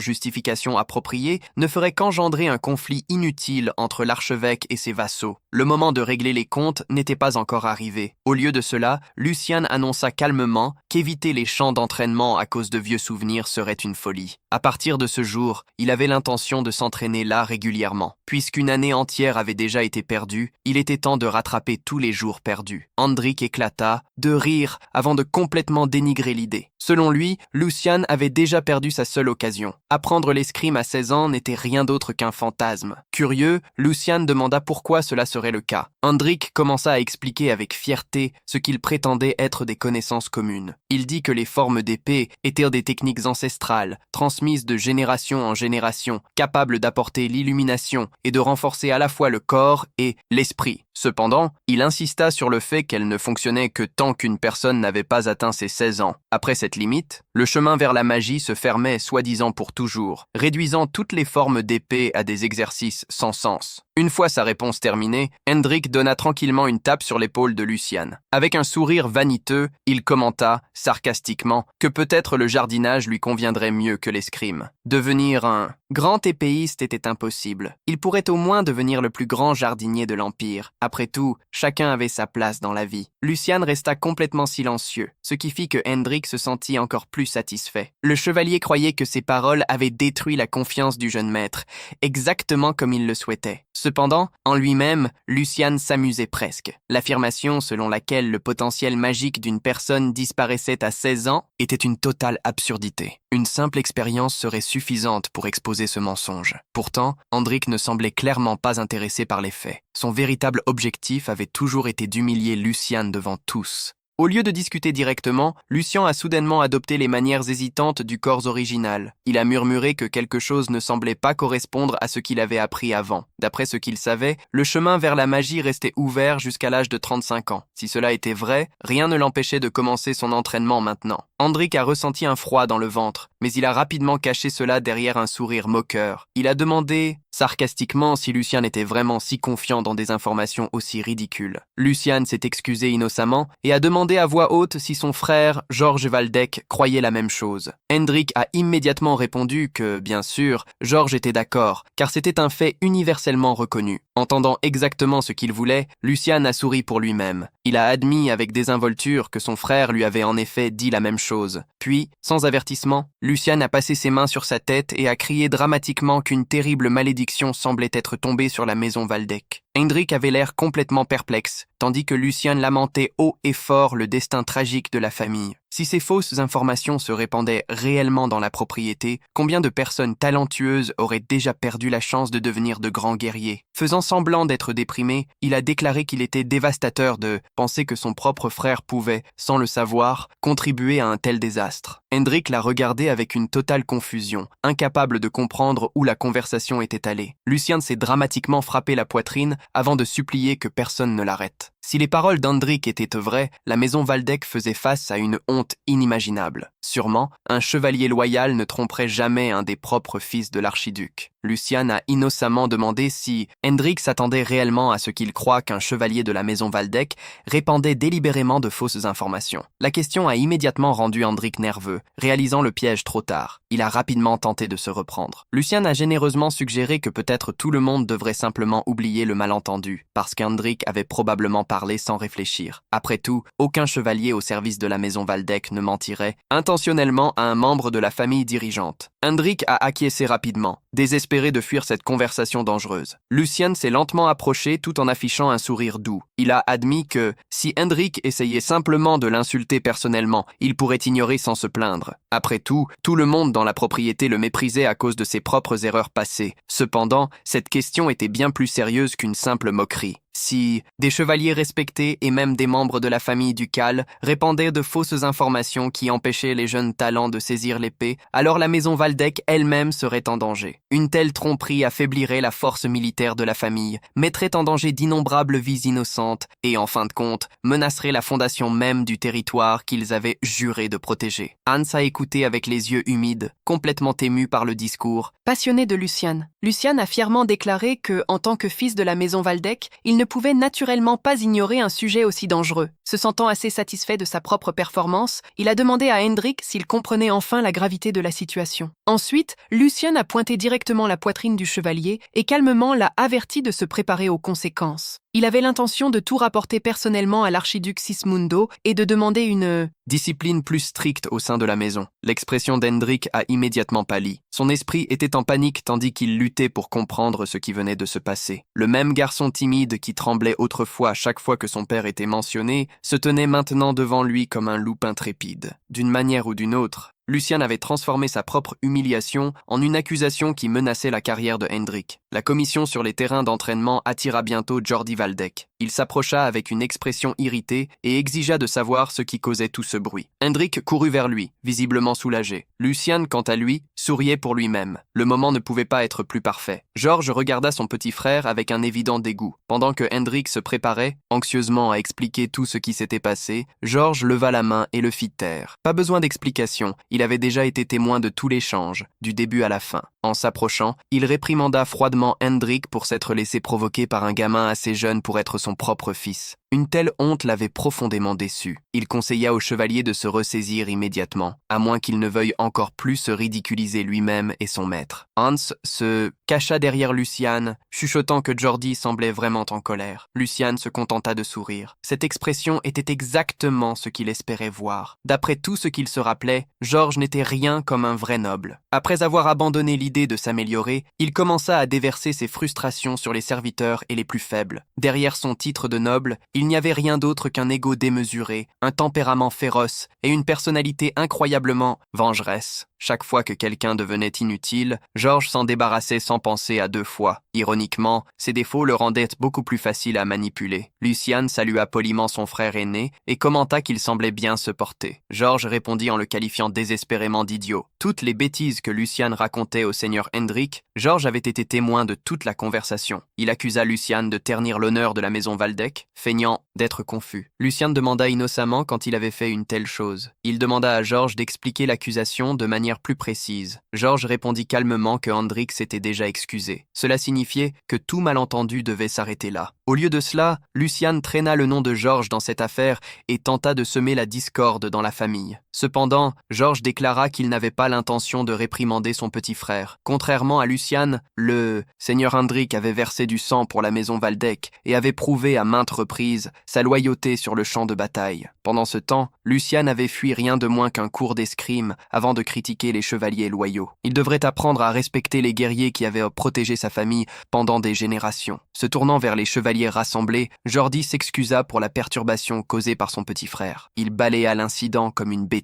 justification appropriée ne ferait qu'engendrer un conflit inutile entre l'archevêque et ses vassaux. Le moment de régler les comptes n'était pas encore arrivé. Au lieu de cela, Lucien annonça calmement qu'éviter les champs d'entraînement à cause de vieux souvenirs serait une folie. À partir de ce jour, il avait l'intention de s'entraîner là régulièrement. Puisqu'une année entière avait déjà été perdue, il était temps de rattraper tous les jours perdus. Hendrik éclata de rire avant de complètement dénigrer l'idée. Selon lui, Lucien avait déjà perdu sa seule occasion. Apprendre l'escrime à 16 ans n'était rien d'autre qu'un fantasme. Curieux, Lucien demanda pourquoi cela serait le cas. Hendrik commença à expliquer avec fierté ce qu'il prétendait être des connaissances communes. Il dit que les formes d'épée étaient des techniques ancestrales, transmises de génération en génération, capables d'apporter l'illumination et de renforcer à la fois le corps et l'esprit. Cependant, il insista sur le fait qu'elle ne fonctionnait que tant qu'une personne n'avait pas atteint ses 16 ans. Après cette limite, le chemin vers la magie se fermait soi-disant pour toujours, réduisant toutes les formes d'épée à des exercices sans sens. Une fois sa réponse terminée, Hendrik donna tranquillement une tape sur l'épaule de Lucien. Avec un sourire vaniteux, il commenta, sarcastiquement, que peut-être le jardinage lui conviendrait mieux que l'escrime. Devenir un grand épéiste était impossible. Il pourrait au moins devenir le plus grand jardinier de l'Empire. Après tout, chacun avait sa place dans la vie. Lucien resta complètement silencieux, ce qui fit que Hendrik se sentit encore plus satisfait. Le chevalier croyait que ses paroles avaient détruit la confiance du jeune maître, exactement comme il le souhaitait. Cependant, en lui-même, Lucien s'amusait presque. L'affirmation selon laquelle le potentiel magique d'une personne disparaissait à 16 ans était une totale absurdité. Une simple expérience serait suffisante pour exposer ce mensonge. Pourtant, Hendrik ne semblait clairement pas intéressé par les faits. Son véritable objectif avait toujours été d'humilier Lucien devant tous. Au lieu de discuter directement, Lucien a soudainement adopté les manières hésitantes du corps original. Il a murmuré que quelque chose ne semblait pas correspondre à ce qu'il avait appris avant. D'après ce qu'il savait, le chemin vers la magie restait ouvert jusqu'à l'âge de 35 ans. Si cela était vrai, rien ne l'empêchait de commencer son entraînement maintenant. Hendrik a ressenti un froid dans le ventre, mais il a rapidement caché cela derrière un sourire moqueur. Il a demandé sarcastiquement si Lucien était vraiment si confiant dans des informations aussi ridicules. Lucien s'est excusé innocemment et a demandé à voix haute si son frère, Georges Waldeck, croyait la même chose. Hendrik a immédiatement répondu que, bien sûr, Georges était d'accord, car c'était un fait universellement reconnu. Entendant exactement ce qu'il voulait, Lucien a souri pour lui-même. Il a admis avec désinvolture que son frère lui avait en effet dit la même chose. Puis, sans avertissement, Lucien a passé ses mains sur sa tête et a crié dramatiquement qu'une terrible malédiction semblait être tombée sur la maison Waldeck. Hendrik avait l'air complètement perplexe, tandis que Lucien lamentait haut et fort le destin tragique de la famille. Si ces fausses informations se répandaient réellement dans la propriété, combien de personnes talentueuses auraient déjà perdu la chance de devenir de grands guerriers? Faisant semblant d'être déprimé, il a déclaré qu'il était dévastateur de penser que son propre frère pouvait, sans le savoir, contribuer à un tel désastre. Hendrik l'a regardé avec une totale confusion, incapable de comprendre où la conversation était allée. Lucien s'est dramatiquement frappé la poitrine avant de supplier que personne ne l'arrête. Si les paroles d'Hendrik étaient vraies, la maison Waldeck faisait face à une honte inimaginable. Sûrement, un chevalier loyal ne tromperait jamais un des propres fils de l'archiduc. Lucien a innocemment demandé si Hendrik s'attendait réellement à ce qu'il croie qu'un chevalier de la maison Waldeck répandait délibérément de fausses informations. La question a immédiatement rendu Hendrik nerveux, réalisant le piège trop tard. Il a rapidement tenté de se reprendre. Lucien a généreusement suggéré que peut-être tout le monde devrait simplement oublier le malentendu, parce qu'Hendrik avait probablement parlé sans réfléchir. Après tout, aucun chevalier au service de la maison Waldeck ne mentirait intentionnellement à un membre de la famille dirigeante. Hendrik a acquiescé rapidement. Désespéré désespéré de fuir cette conversation dangereuse. Lucien s'est lentement approché tout en affichant un sourire doux. Il a admis que, si Hendrik essayait simplement de l'insulter personnellement, il pourrait ignorer sans se plaindre. Après tout le monde dans la propriété le méprisait à cause de ses propres erreurs passées. Cependant, cette question était bien plus sérieuse qu'une simple moquerie. Si des chevaliers respectés et même des membres de la famille ducale répandaient de fausses informations qui empêchaient les jeunes talents de saisir l'épée, alors la maison Waldeck elle-même serait en danger. Une telle tromperie affaiblirait la force militaire de la famille, mettrait en danger d'innombrables vies innocentes et, en fin de compte, menacerait la fondation même du territoire qu'ils avaient juré de protéger. Hans a écouté avec les yeux humides, complètement ému par le discours. Passionné de Lucien, Lucien a fièrement déclaré que, en tant que fils de la maison Waldeck, il ne pouvait naturellement pas ignorer un sujet aussi dangereux. Se sentant assez satisfait de sa propre performance, il a demandé à Hendrik s'il comprenait enfin la gravité de la situation. Ensuite, Lucien a pointé directement la poitrine du chevalier et calmement l'a averti de se préparer aux conséquences. Il avait l'intention de tout rapporter personnellement à l'archiduc Sismundo et de demander une discipline plus stricte au sein de la maison. L'expression d'Hendrik a immédiatement pâli. Son esprit était en panique tandis qu'il luttait pour comprendre ce qui venait de se passer. Le même garçon timide qui tremblait autrefois à chaque fois que son père était mentionné se tenait maintenant devant lui comme un loup intrépide. D'une manière ou d'une autre, Lucien avait transformé sa propre humiliation en une accusation qui menaçait la carrière de Hendrik. La commission sur les terrains d'entraînement attira bientôt Jordi Waldeck. Il s'approcha avec une expression irritée et exigea de savoir ce qui causait tout ce bruit. Hendrik courut vers lui, visiblement soulagé. Lucien, quant à lui, souriait pour lui-même. Le moment ne pouvait pas être plus parfait. Georges regarda son petit frère avec un évident dégoût. Pendant que Hendrik se préparait, anxieusement à expliquer tout ce qui s'était passé, Georges leva la main et le fit taire. Pas besoin d'explication, il avait déjà été témoin de tout l'échange, du début à la fin. En s'approchant, il réprimanda froidement Hendrik pour s'être laissé provoquer par un gamin assez jeune pour être son propre fils. Une telle honte l'avait profondément déçu. Il conseilla au chevalier de se ressaisir immédiatement, à moins qu'il ne veuille encore plus se ridiculiser lui-même et son maître. Hans se cacha derrière Lucien, chuchotant que Jordi semblait vraiment en colère. Lucien se contenta de sourire. Cette expression était exactement ce qu'il espérait voir. D'après tout ce qu'il se rappelait, Georges n'était rien comme un vrai noble. Après avoir abandonné l'idée de s'améliorer, il commença à déverser ses frustrations sur les serviteurs et les plus faibles. Derrière son titre de noble, il n'y avait rien d'autre qu'un ego démesuré, un tempérament féroce et une personnalité incroyablement vengeresse. Chaque fois que quelqu'un devenait inutile, Georges s'en débarrassait sans penser à deux fois. Ironiquement, ses défauts le rendaient beaucoup plus facile à manipuler. Lucien salua poliment son frère aîné et commenta qu'il semblait bien se porter. Georges répondit en le qualifiant désespérément d'idiot. Toutes les bêtises que Lucien racontait au seigneur Hendrik, Georges avait été témoin de toute la conversation. Il accusa Lucien de ternir l'honneur de la maison Waldeck, feignant d'être confus. Lucien demanda innocemment quand il avait fait une telle chose. Il demanda à Georges d'expliquer l'accusation de manière plus précise. Georges répondit calmement que Hendrik s'était déjà excusé. Cela signifiait que tout malentendu devait s'arrêter là. Au lieu de cela, Lucien traîna le nom de Georges dans cette affaire et tenta de semer la discorde dans la famille. Cependant, Georges déclara qu'il n'avait pas l'intention de réprimander son petit frère. Contrairement à Lucien, le seigneur Hendrik avait versé du sang pour la maison Waldeck et avait prouvé à maintes reprises sa loyauté sur le champ de bataille. Pendant ce temps, Lucien avait fui rien de moins qu'un cours d'escrime avant de critiquer les chevaliers loyaux. Il devrait apprendre à respecter les guerriers qui avaient protégé sa famille pendant des générations. Se tournant vers les chevaliers rassemblés, Jordi s'excusa pour la perturbation causée par son petit frère. Il balaya l'incident comme une bêtise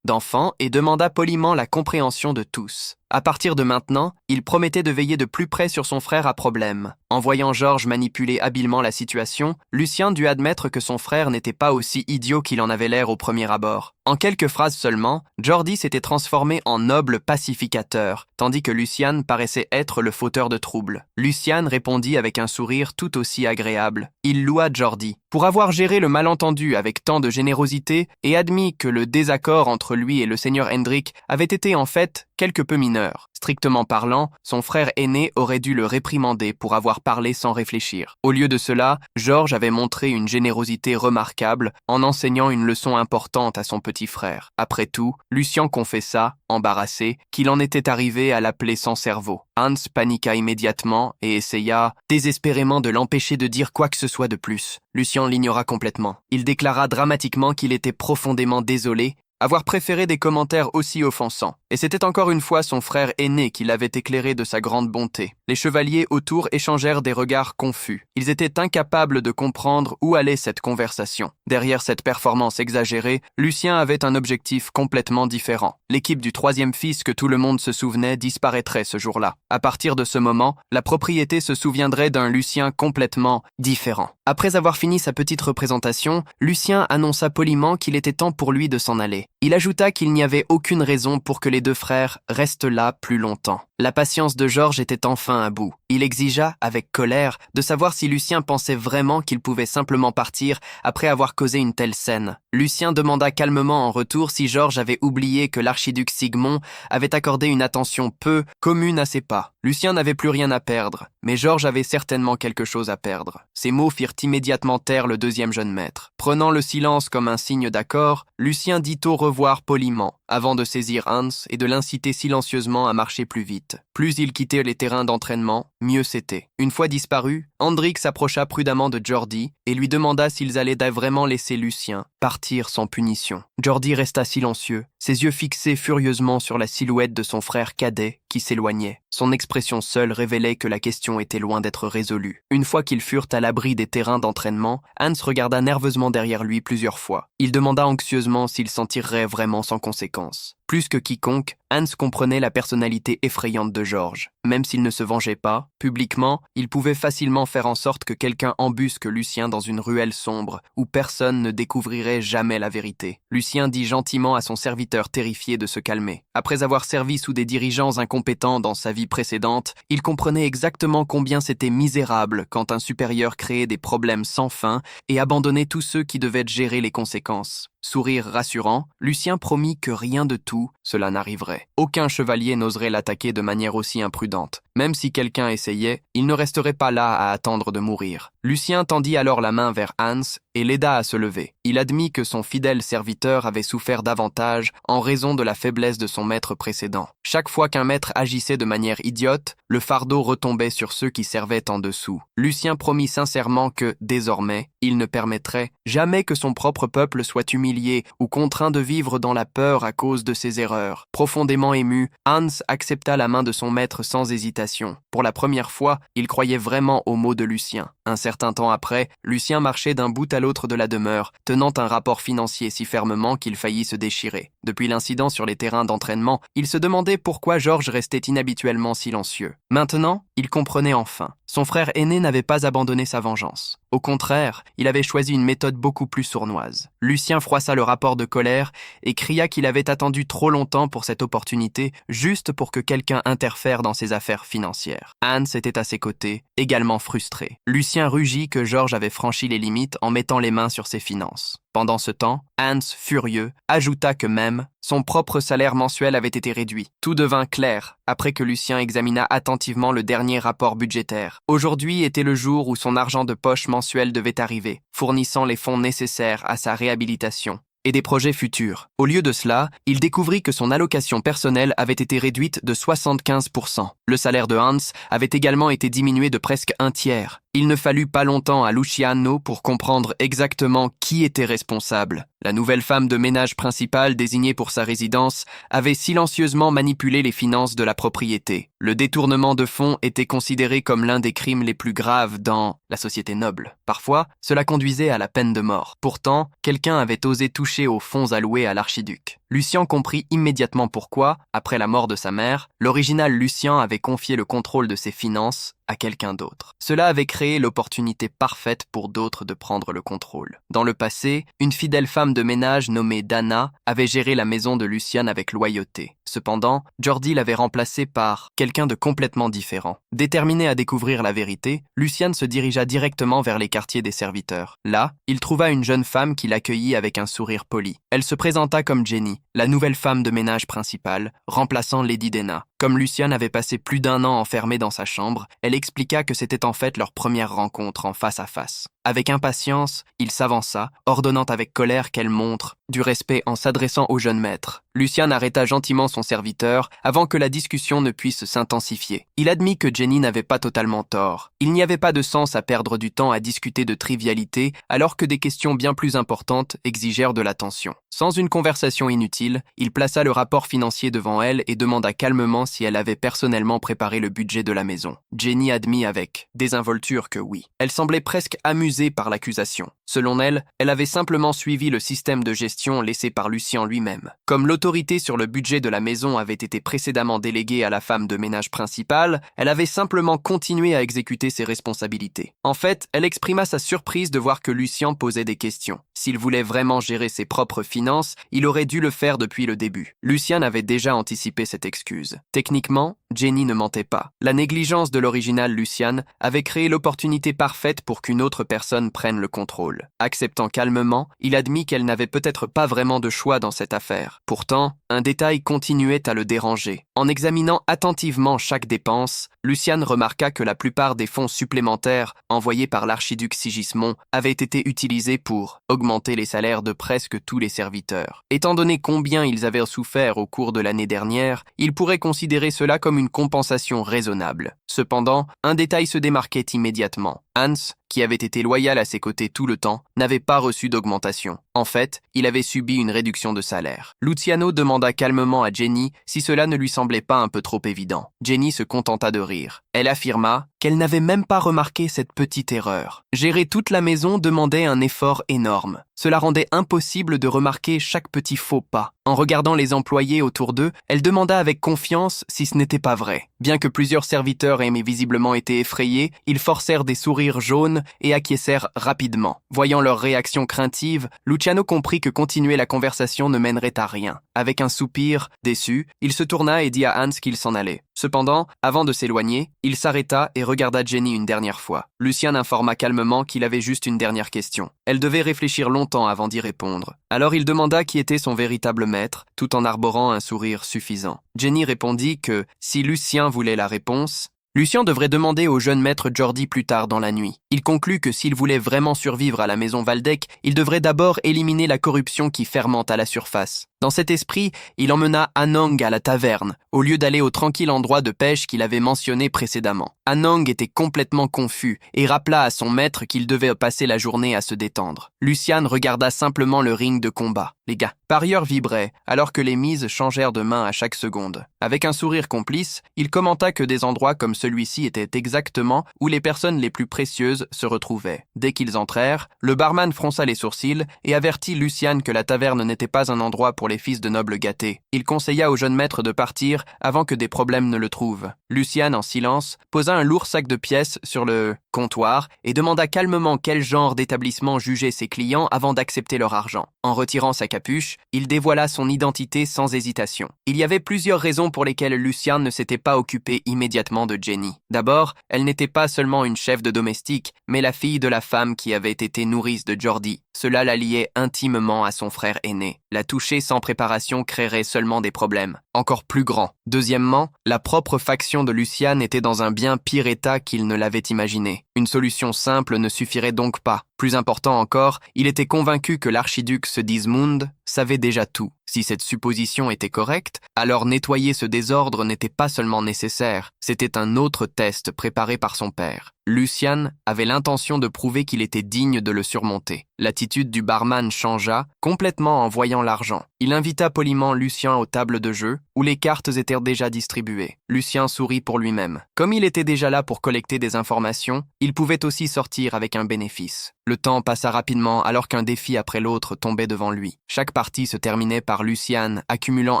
d'enfant et demanda poliment la compréhension de tous. À partir de maintenant, il promettait de veiller de plus près sur son frère à problème. En voyant Georges manipuler habilement la situation, Lucien dut admettre que son frère n'était pas aussi idiot qu'il en avait l'air au premier abord. En quelques phrases seulement, Jordi s'était transformé en noble pacificateur, tandis que Lucien paraissait être le fauteur de troubles. Lucien répondit avec un sourire tout aussi agréable. Il loua Jordi pour avoir géré le malentendu avec tant de générosité et admis que le désaccord entre lui et le seigneur Hendrik avait été en fait quelque peu mineur. Strictement parlant, son frère aîné aurait dû le réprimander pour avoir parlé sans réfléchir. Au lieu de cela, Georges avait montré une générosité remarquable en enseignant une leçon importante à son petit frère. Après tout, Lucien confessa, embarrassé, qu'il en était arrivé à l'appeler sans cerveau. Hans paniqua immédiatement et essaya désespérément de l'empêcher de dire quoi que ce soit de plus. Lucien l'ignora complètement. Il déclara dramatiquement qu'il était profondément désolé avoir préféré des commentaires aussi offensants. Et c'était encore une fois son frère aîné qui l'avait éclairé de sa grande bonté. Les chevaliers autour échangèrent des regards confus. Ils étaient incapables de comprendre où allait cette conversation. Derrière cette performance exagérée, Lucien avait un objectif complètement différent. L'équipe du troisième fils que tout le monde se souvenait disparaîtrait ce jour-là. À partir de ce moment, la propriété se souviendrait d'un Lucien complètement différent. Après avoir fini sa petite représentation, Lucien annonça poliment qu'il était temps pour lui de s'en aller. Il ajouta qu'il n'y avait aucune raison pour que les deux frères restent là plus longtemps. La patience de Georges était enfin à bout. Il exigea, avec colère, de savoir si Lucien pensait vraiment qu'il pouvait simplement partir après avoir causé une telle scène. Lucien demanda calmement en retour si Georges avait oublié que l'archiduc Sigmond avait accordé une attention peu commune à ses pas. Lucien n'avait plus rien à perdre, mais Georges avait certainement quelque chose à perdre. Ces mots firent immédiatement taire le deuxième jeune maître. Prenant le silence comme un signe d'accord, Lucien dit au revoir poliment, avant de saisir Hans et de l'inciter silencieusement à marcher plus vite. Plus il quittait les terrains d'entraînement, mieux c'était. Une fois disparu, Hendrik s'approcha prudemment de Jordi et lui demanda s'ils allaient vraiment laisser Lucien partir sans punition. Jordi resta silencieux, ses yeux fixés furieusement sur la silhouette de son frère cadet qui s'éloignait. Son expression seule révélait que la question était loin d'être résolue. Une fois qu'ils furent à l'abri des terrains d'entraînement, Hans regarda nerveusement derrière lui plusieurs fois. Il demanda anxieusement s'il s'en tirerait vraiment sans conséquence. Plus que quiconque, Hans comprenait la personnalité effrayante de Georges. Même s'il ne se vengeait pas, publiquement, il pouvait facilement faire en sorte que quelqu'un embusque Lucien dans une ruelle sombre où personne ne découvrirait jamais la vérité. Lucien dit gentiment à son serviteur terrifié de se calmer. Après avoir servi sous des dirigeants incompétents dans sa vie précédente, il comprenait exactement combien c'était misérable quand un supérieur créait des problèmes sans fin et abandonnait tous ceux qui devaient gérer les conséquences. Sourire rassurant, Lucien promit que rien de tout cela n'arriverait. Aucun chevalier n'oserait l'attaquer de manière aussi imprudente. Même si quelqu'un essayait, il ne resterait pas là à attendre de mourir. Lucien tendit alors la main vers Hans et l'aida à se lever. Il admit que son fidèle serviteur avait souffert davantage en raison de la faiblesse de son maître précédent. Chaque fois qu'un maître agissait de manière idiote, le fardeau retombait sur ceux qui servaient en dessous. Lucien promit sincèrement que, désormais, il ne permettrait jamais que son propre peuple soit humilié ou contraint de vivre dans la peur à cause de ses erreurs. Profondément ému, Hans accepta la main de son maître sans hésitation. Pour la première fois, il croyait vraiment aux mots de Lucien. Un certain temps après, Lucien marchait d'un bout à l'autre de la demeure, tenant un rapport financier si fermement qu'il faillit se déchirer. Depuis l'incident sur les terrains d'entraînement, il se demandait pourquoi Georges restait inhabituellement silencieux. Maintenant, il comprenait enfin. Son frère aîné n'avait pas abandonné sa vengeance. Au contraire, il avait choisi une méthode beaucoup plus sournoise. Lucien froissa le rapport de colère et cria qu'il avait attendu trop longtemps pour cette opportunité, juste pour que quelqu'un interfère dans ses affaires financières. Hans était à ses côtés, également frustré. Lucien rugit que Georges avait franchi les limites en mettant les mains sur ses finances. Pendant ce temps, Hans, furieux, ajouta que même son propre salaire mensuel avait été réduit. Tout devint clair après que Lucien examina attentivement le dernier rapport budgétaire. Aujourd'hui était le jour où son argent de poche mensuel devait arriver, fournissant les fonds nécessaires à sa réhabilitation et des projets futurs. Au lieu de cela, il découvrit que son allocation personnelle avait été réduite de 75%. Le salaire de Hans avait également été diminué de presque un tiers. Il ne fallut pas longtemps à Luciano pour comprendre exactement qui était responsable. La nouvelle femme de ménage principale désignée pour sa résidence avait silencieusement manipulé les finances de la propriété. Le détournement de fonds était considéré comme l'un des crimes les plus graves dans la société noble. Parfois, cela conduisait à la peine de mort. Pourtant, quelqu'un avait osé toucher aux fonds alloués à l'archiduc. Lucien comprit immédiatement pourquoi, après la mort de sa mère, l'original Lucien avait confié le contrôle de ses finances à quelqu'un d'autre. Cela avait créé l'opportunité parfaite pour d'autres de prendre le contrôle. Dans le passé, une fidèle femme de ménage nommée Dana avait géré la maison de Lucien avec loyauté. Cependant, Jordi l'avait remplacée par quelqu'un de complètement différent. Déterminé à découvrir la vérité, Lucien se dirigea directement vers les quartiers des serviteurs. Là, il trouva une jeune femme qui l'accueillit avec un sourire poli. Elle se présenta comme Jenny, la nouvelle femme de ménage principale, remplaçant Lady Dana. Comme Lucien avait passé plus d'1 an enfermé dans sa chambre, elle expliqua que c'était en fait leur première rencontre en face à face. Avec impatience, il s'avança, ordonnant avec colère qu'elle montre du respect en s'adressant au jeune maître. Lucien arrêta gentiment son serviteur avant que la discussion ne puisse s'intensifier. Il admit que Jenny n'avait pas totalement tort. Il n'y avait pas de sens à perdre du temps à discuter de trivialités alors que des questions bien plus importantes exigèrent de l'attention. Sans une conversation inutile, il plaça le rapport financier devant elle et demanda calmement si elle avait personnellement préparé le budget de la maison. Jenny admit avec désinvolture que oui. Elle semblait presque amusée par l'accusation. Selon elle, elle avait simplement suivi le système de gestion laissé par Lucien lui-même. Comme l'autorité sur le budget de la maison avait été précédemment déléguée à la femme de ménage principale, elle avait simplement continué à exécuter ses responsabilités. En fait, elle exprima sa surprise de voir que Lucien posait des questions. S'il voulait vraiment gérer ses propres finances, il aurait dû le faire depuis le début. Lucien avait déjà anticipé cette excuse. Techniquement, Jenny ne mentait pas. La négligence de l'original Lucien avait créé l'opportunité parfaite pour qu'une autre personne prenne le contrôle. Acceptant calmement, il admit qu'elle n'avait peut-être pas vraiment de choix dans cette affaire. Pourtant, un détail continuait à le déranger. En examinant attentivement chaque dépense, Lucien remarqua que la plupart des fonds supplémentaires envoyés par l'archiduc Sigismond avaient été utilisés pour augmenter les salaires de presque tous les serviteurs. Étant donné combien ils avaient souffert au cours de l'année dernière, il pourrait considérer cela comme une compensation raisonnable. Cependant, un détail se démarquait immédiatement. Hans, qui avait été loyal à ses côtés tout le temps, n'avait pas reçu d'augmentation. En fait, il avait subi une réduction de salaire. Luciano demanda calmement à Jenny si cela ne lui semblait pas un peu trop évident. Jenny se contenta de rire. Elle affirma qu'elle n'avait même pas remarqué cette petite erreur. Gérer toute la maison demandait un effort énorme. Cela rendait impossible de remarquer chaque petit faux pas. En regardant les employés autour d'eux, elle demanda avec confiance si ce n'était pas vrai. Bien que plusieurs serviteurs aient visiblement été effrayés, ils forcèrent des sourires jaunes et acquiescèrent rapidement. Voyant leur réaction craintive, Luciano comprit que continuer la conversation ne mènerait à rien. Avec un soupir, déçu, il se tourna et dit à Hans qu'il s'en allait. Cependant, avant de s'éloigner, il s'arrêta et regarda Jenny une dernière fois. Lucien informa calmement qu'il avait juste une dernière question. Elle devait réfléchir longtemps avant d'y répondre. Alors il demanda qui était son véritable maître, tout en arborant un sourire suffisant. Jenny répondit que, si Lucien voulait la réponse, Lucien devrait demander au jeune maître Jordi plus tard dans la nuit. Il conclut que s'il voulait vraiment survivre à la maison Waldeck, il devrait d'abord éliminer la corruption qui fermente à la surface. Dans cet esprit, il emmena Anong à la taverne, au lieu d'aller au tranquille endroit de pêche qu'il avait mentionné précédemment. Anong était complètement confus et rappela à son maître qu'il devait passer la journée à se détendre. Lucien regarda simplement le ring de combat. Les gars, parieurs vibraient, alors que les mises changèrent de main à chaque seconde. Avec un sourire complice, il commenta que des endroits comme celui-ci étaient exactement où les personnes les plus précieuses se retrouvaient. Dès qu'ils entrèrent, le barman fronça les sourcils et avertit Lucien que la taverne n'était pas un endroit pour les fils de nobles gâtés. Il conseilla au jeune maître de partir avant que des problèmes ne le trouvent. Lucien, en silence, posa un lourd sac de pièces sur le comptoir et demanda calmement quel genre d'établissement jugeait ses clients avant d'accepter leur argent. En retirant sa capuche, il dévoila son identité sans hésitation. Il y avait plusieurs raisons pour lesquelles Lucien ne s'était pas occupé immédiatement de Jenny. D'abord, elle n'était pas seulement une chef de domestique, mais la fille de la femme qui avait été nourrice de Jordi. Cela la liait intimement à son frère aîné. La toucher sans préparation créerait seulement des problèmes, encore plus grands. Deuxièmement, la propre faction de Lucien était dans un bien pire état qu'il ne l'avait imaginé. Une solution simple ne suffirait donc pas. Plus important encore, il était convaincu que l'archiduc Sigismund savait déjà tout. Si cette supposition était correcte, alors nettoyer ce désordre n'était pas seulement nécessaire, c'était un autre test préparé par son père. Lucien avait l'intention de prouver qu'il était digne de le surmonter. L'attitude du barman changea complètement en voyant l'argent. Il invita poliment Lucien aux tables de jeu, où les cartes étaient déjà distribuées. Lucien sourit pour lui-même. Comme il était déjà là pour collecter des informations, il pouvait aussi sortir avec un bénéfice. Le temps passa rapidement alors qu'un défi après l'autre tombait devant lui. Chaque partie se terminait par Lucien accumulant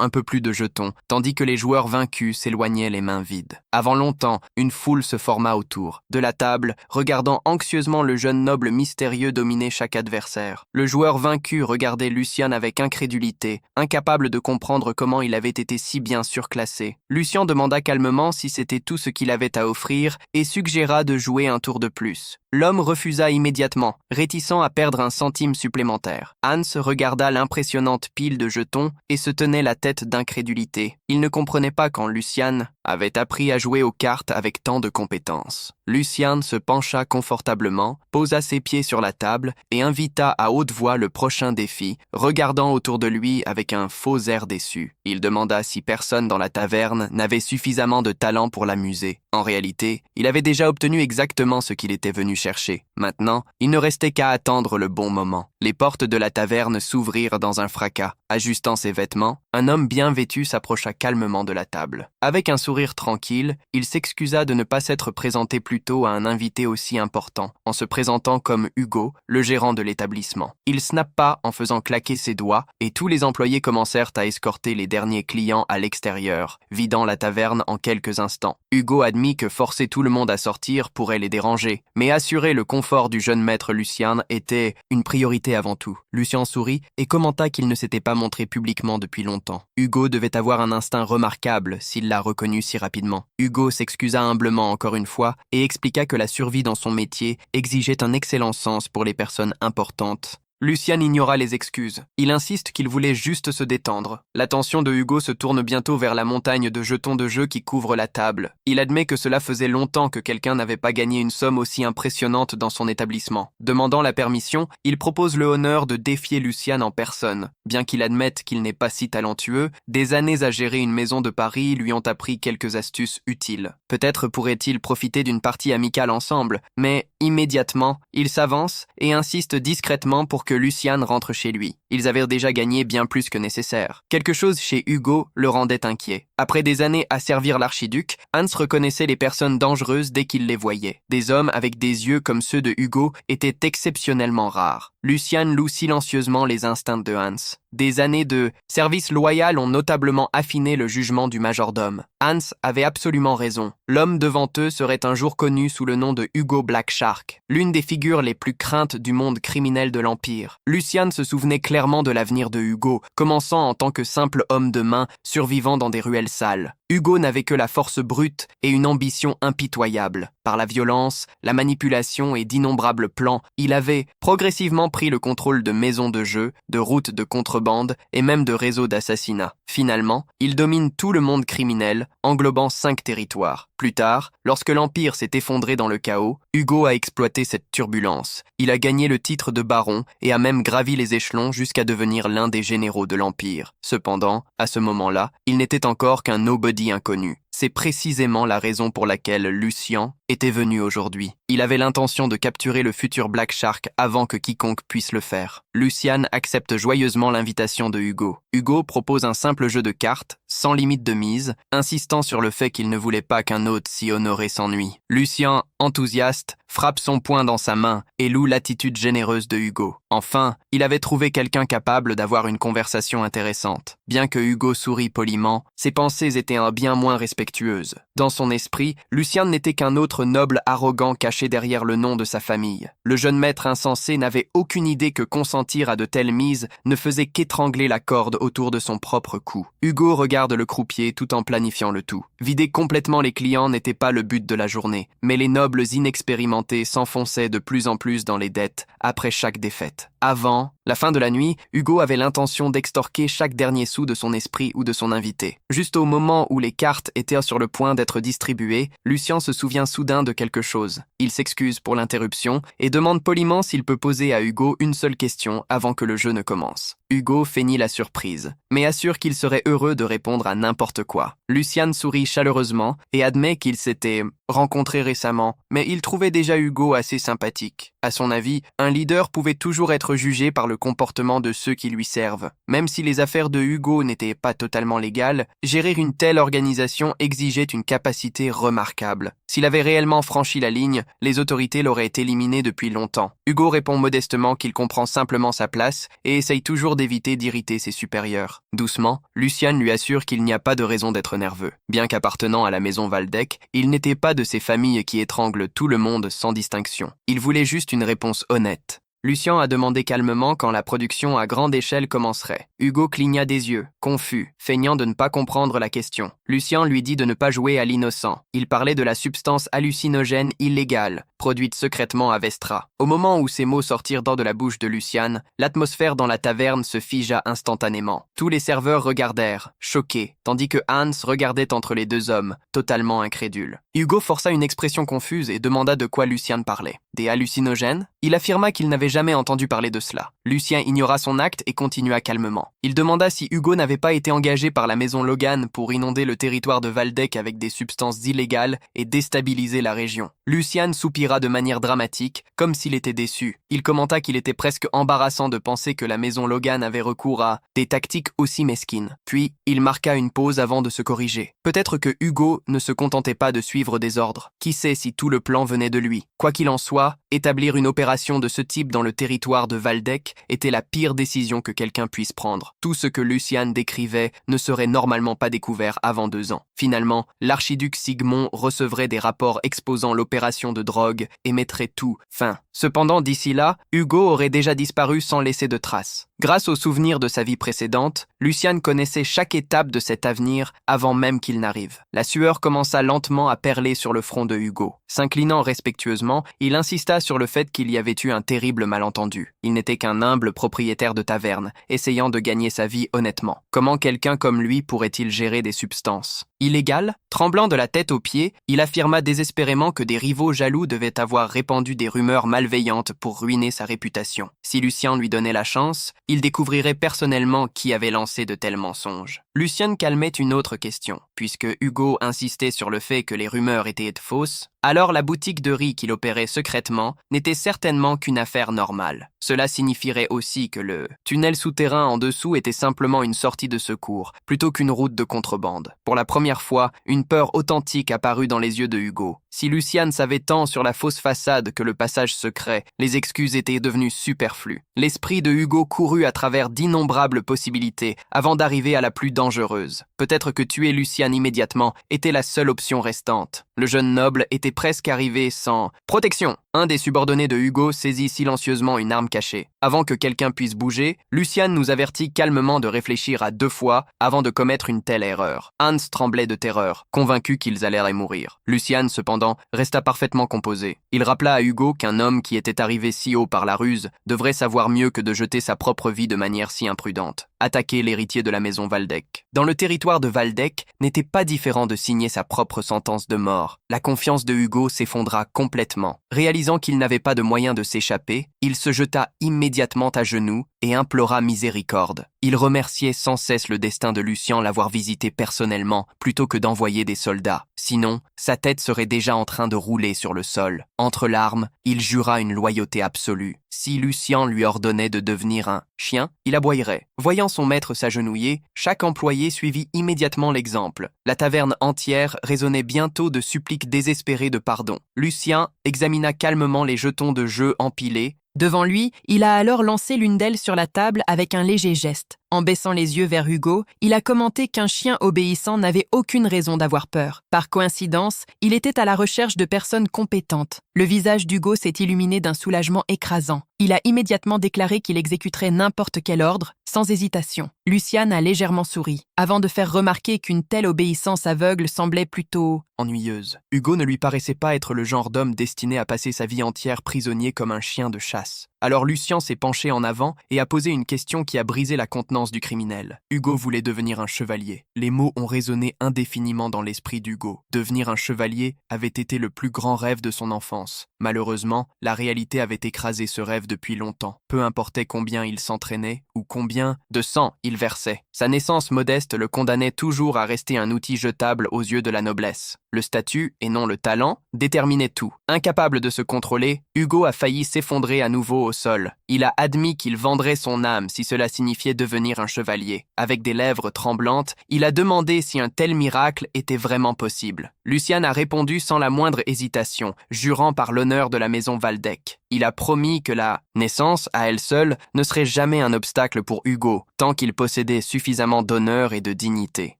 un peu plus de jetons, tandis que les joueurs vaincus s'éloignaient les mains vides. Avant longtemps, une foule se forma autour de la table, regardant anxieusement le jeune noble mystérieux dominer chaque adversaire. Le joueur vaincu regardait Lucien avec incrédulité, incapable de comprendre comment il avait été si bien surclassé. Lucien demanda calmement si c'était tout ce qu'il avait à offrir et suggéra de jouer un tour de plus. L'homme refusa immédiatement, réticent à perdre un centime supplémentaire. Hans regarda l'impressionnante pile de jetons et se tenait la tête d'incrédulité. Il ne comprenait pas quand Lucian avait appris à jouer aux cartes avec tant de compétence. Lucian se pencha confortablement, posa ses pieds sur la table et invita à haute voix le prochain défi, regardant autour de lui avec un faux air déçu. Il demanda si personne dans la taverne n'avait suffisamment de talent pour l'amuser. En réalité, il avait déjà obtenu exactement ce qu'il était venu chercher. Maintenant, il ne restait qu'à attendre le bon moment. Les portes de la taverne s'ouvrirent dans un fracas. Ajustant ses vêtements, un homme bien vêtu s'approcha calmement de la table. Avec un sourire tranquille, il s'excusa de ne pas s'être présenté plus tôt à un invité aussi important, en se présentant comme Hugo, le gérant de l'établissement. Il snappa en faisant claquer ses doigts, et tous les employés commencèrent à escorter les derniers clients à l'extérieur, vidant la taverne en quelques instants. Hugo admit que forcer tout le monde à sortir pourrait les déranger, mais assurer le confort du jeune maître Lucian était une priorité avant tout. Lucian sourit et commenta qu'il ne s'était pas montré publiquement depuis longtemps. Hugo devait avoir un instinct remarquable s'il l'a reconnu si rapidement. Hugo s'excusa humblement encore une fois et expliqua que la survie dans son métier exigeait un excellent sens pour les personnes importantes. Lucian ignora les excuses. Il insiste qu'il voulait juste se détendre. L'attention de Hugo se tourne bientôt vers la montagne de jetons de jeu qui couvre la table. Il admet que cela faisait longtemps que quelqu'un n'avait pas gagné une somme aussi impressionnante dans son établissement. Demandant la permission, il propose le honneur de défier Lucian en personne. Bien qu'il admette qu'il n'est pas si talentueux, des années à gérer une maison de Paris lui ont appris quelques astuces utiles. Peut-être pourrait-il profiter d'une partie amicale ensemble, mais immédiatement, il s'avance et insiste discrètement pour que Lucian rentre chez lui. Ils avaient déjà gagné bien plus que nécessaire. Quelque chose chez Hugo le rendait inquiet. Après des années à servir l'archiduc, Hans reconnaissait les personnes dangereuses dès qu'il les voyait. Des hommes avec des yeux comme ceux de Hugo étaient exceptionnellement rares. Lucian loue silencieusement les instincts de Hans. Des années de service loyal ont notablement affiné le jugement du majordome. Hans avait absolument raison. L'homme devant eux serait un jour connu sous le nom de Hugo Black Shark, l'une des figures les plus craintes du monde criminel de l'Empire. Lucian se souvenait clairement de l'avenir de Hugo, commençant en tant que simple homme de main survivant dans des ruelles sales. Hugo n'avait que la force brute et une ambition impitoyable. Par la violence, la manipulation et d'innombrables plans, il avait progressivement pris le contrôle de maisons de jeu, de routes de contrebande et même de réseaux d'assassinats. Finalement, il domine tout le monde criminel, englobant 5 territoires. Plus tard, lorsque l'Empire s'est effondré dans le chaos, Hugo a exploité cette turbulence. Il a gagné le titre de baron et a même gravi les échelons jusqu'à devenir l'un des généraux de l'Empire. Cependant, à ce moment-là, il n'était encore qu'un nobody inconnu. C'est précisément la raison pour laquelle Lucian était venu aujourd'hui. Il avait l'intention de capturer le futur Black Shark avant que quiconque puisse le faire. Lucian accepte joyeusement l'invitation de Hugo. Hugo propose un simple jeu de cartes, sans limite de mise, insistant sur le fait qu'il ne voulait pas qu'un hôte si honoré s'ennuie. Lucian, enthousiaste, frappe son poing dans sa main et loue l'attitude généreuse de Hugo. Enfin, il avait trouvé quelqu'un capable d'avoir une conversation intéressante. Bien que Hugo sourit poliment, ses pensées étaient bien moins respectueuses. Dans son esprit, Lucian n'était qu'un autre noble arrogant caché derrière le nom de sa famille. Le jeune maître insensé n'avait aucune idée que consentir à de telles mises ne faisait qu'étrangler la corde autour de son propre cou. Hugo regarde le croupier tout en planifiant le tout. Vider complètement les clients n'était pas le but de la journée, mais les nobles inexpérimentés s'enfonçaient de plus en plus dans les dettes après chaque défaite. Avant la fin de la nuit, Hugo avait l'intention d'extorquer chaque dernier sou de son esprit ou de son invité. Juste au moment où les cartes étaient sur le point d'être distribuées, Lucian se souvient soudain de quelque chose. Il s'excuse pour l'interruption et demande poliment s'il peut poser à Hugo une seule question avant que le jeu ne commence. Hugo feignit la surprise, mais assure qu'il serait heureux de répondre à n'importe quoi. Lucian sourit chaleureusement et admet qu'il s'était rencontré récemment, mais il trouvait déjà Hugo assez sympathique. À son avis, un leader pouvait toujours être jugé par le comportement de ceux qui lui servent. Même si les affaires de Hugo n'étaient pas totalement légales, gérer une telle organisation exigeait une capacité remarquable. S'il avait réellement franchi la ligne, les autorités l'auraient éliminé depuis longtemps. Hugo répond modestement qu'il comprend simplement sa place et essaye toujours d'éviter d'irriter ses supérieurs. Doucement, Lucian lui assure qu'il n'y a pas de raison d'être nerveux. Bien qu'appartenant à la maison Waldeck, il n'était pas de ces familles qui étranglent tout le monde sans distinction. Il voulait juste une réponse honnête. Lucian a demandé calmement quand la production à grande échelle commencerait. Hugo cligna des yeux, confus, feignant de ne pas comprendre la question. Lucian lui dit de ne pas jouer à l'innocent. Il parlait de la substance hallucinogène illégale, produite secrètement à Vestra. Au moment où ces mots sortirent de la bouche de Lucian, l'atmosphère dans la taverne se figea instantanément. Tous les serveurs regardèrent, choqués, tandis que Hans regardait entre les deux hommes, totalement incrédule. Hugo força une expression confuse et demanda de quoi Lucian parlait. Des hallucinogènes? Il affirma qu'il n'avait jamais entendu parler de cela. Lucien ignora son acte et continua calmement. Il demanda si Hugo n'avait pas été engagé par la maison Logan pour inonder le territoire de Waldeck avec des substances illégales et déstabiliser la région. Lucien soupira de manière dramatique, comme s'il était déçu. Il commenta qu'il était presque embarrassant de penser que la maison Logan avait recours à des tactiques aussi mesquines. Puis, il marqua une pause avant de se corriger. Peut-être que Hugo ne se contentait pas de suivre des ordres. Qui sait si tout le plan venait de lui? Quoi qu'il en soit, établir une opération de ce type dans le territoire de Waldeck était la pire décision que quelqu'un puisse prendre. Tout ce que Lucian décrivait ne serait normalement pas découvert avant 2 ans. Finalement, l'archiduc Sigmond recevrait des rapports exposant l'opération de drogue et mettrait tout fin. Cependant, d'ici là, Hugo aurait déjà disparu sans laisser de traces. Grâce aux souvenirs de sa vie précédente, Lucian connaissait chaque étape de cet avenir avant même qu'il n'arrive. La sueur commença lentement à perler sur le front de Hugo. S'inclinant respectueusement, il insista sur le fait qu'il y avait eu un terrible malentendu. Il n'était qu'un humble propriétaire de taverne, essayant de gagner sa vie honnêtement. Comment quelqu'un comme lui pourrait-il gérer des substances illégales? Tremblant de la tête aux pieds, il affirma désespérément que des rivaux jaloux devaient avoir répandu des rumeurs malveillantes pour ruiner sa réputation. Si Lucien lui donnait la chance, il découvrirait personnellement qui avait lancé de tels mensonges. Lucien calmait une autre question. Puisque Hugo insistait sur le fait que les rumeurs étaient fausses, alors la boutique de riz qu'il opérait secrètement n'était certainement qu'une affaire normale. Cela signifierait aussi que le tunnel souterrain en dessous était simplement une sortie de secours, plutôt qu'une route de contrebande. Pour la première fois, une peur authentique apparut dans les yeux de Hugo. Si Lucian savait tant sur la fausse façade que le passage secret, les excuses étaient devenues superflues. L'esprit de Hugo courut à travers d'innombrables possibilités avant d'arriver à la plus dangereuse. Peut-être que tuer Lucian immédiatement était la seule option restante. Le jeune noble était presque arrivé sans protection. Un des subordonnés de Hugo saisit silencieusement une arme cachée. Avant que quelqu'un puisse bouger, Lucian nous avertit calmement de réfléchir à 2 fois avant de commettre une telle erreur. Hans tremblait de terreur, convaincu qu'ils allaient mourir. Lucian, cependant, resta parfaitement composé. Il rappela à Hugo qu'un homme qui était arrivé si haut par la ruse devrait savoir mieux que de jeter sa propre vie de manière si imprudente. Attaquer l'héritier de la maison Waldeck. Dans le territoire de Waldeck, n'était pas différent de signer sa propre sentence de mort. La confiance de Hugo s'effondra complètement. Réalisant qu'il n'avait pas de moyen de s'échapper, il se jeta immédiatement à genoux et implora miséricorde. Il remerciait sans cesse le destin de Lucien l'avoir visité personnellement plutôt que d'envoyer des soldats. Sinon, sa tête serait déjà en train de rouler sur le sol. Entre larmes, il jura une loyauté absolue. Si Lucien lui ordonnait de devenir un chien, il aboyerait. Voyant son maître s'agenouiller, chaque employé suivit immédiatement l'exemple. La taverne entière résonnait bientôt de suppliques désespérées de pardon. Lucien examina calmement les jetons de jeu empilés. Devant lui, il a alors lancé l'une d'elles sur la table avec un léger geste. En baissant les yeux vers Hugo, il a commenté qu'un chien obéissant n'avait aucune raison d'avoir peur. Par coïncidence, il était à la recherche de personnes compétentes. Le visage d'Hugo s'est illuminé d'un soulagement écrasant. Il a immédiatement déclaré qu'il exécuterait n'importe quel ordre, sans hésitation. Lucian a légèrement souri, avant de faire remarquer qu'une telle obéissance aveugle semblait plutôt ennuyeuse. Hugo ne lui paraissait pas être le genre d'homme destiné à passer sa vie entière prisonnier comme un chien de chasse. Alors Lucien s'est penché en avant et a posé une question qui a brisé la contenance du criminel. Hugo voulait devenir un chevalier. Les mots ont résonné indéfiniment dans l'esprit d'Hugo. Devenir un chevalier avait été le plus grand rêve de son enfance. Malheureusement, la réalité avait écrasé ce rêve depuis longtemps. Peu importait combien il s'entraînait ou combien de sang il versait. Sa naissance modeste le condamnait toujours à rester un outil jetable aux yeux de la noblesse. Le statut, et non le talent, déterminait tout. Incapable de se contrôler, Hugo a failli s'effondrer à nouveau au sol. Il a admis qu'il vendrait son âme si cela signifiait devenir un chevalier. Avec des lèvres tremblantes, il a demandé si un tel miracle était vraiment possible. Lucian a répondu sans la moindre hésitation, jurant par l'honneur de la maison Waldeck. Il a promis que la naissance, à elle seule, ne serait jamais un obstacle pour Hugo, tant qu'il possédait suffisamment d'honneur et de dignité.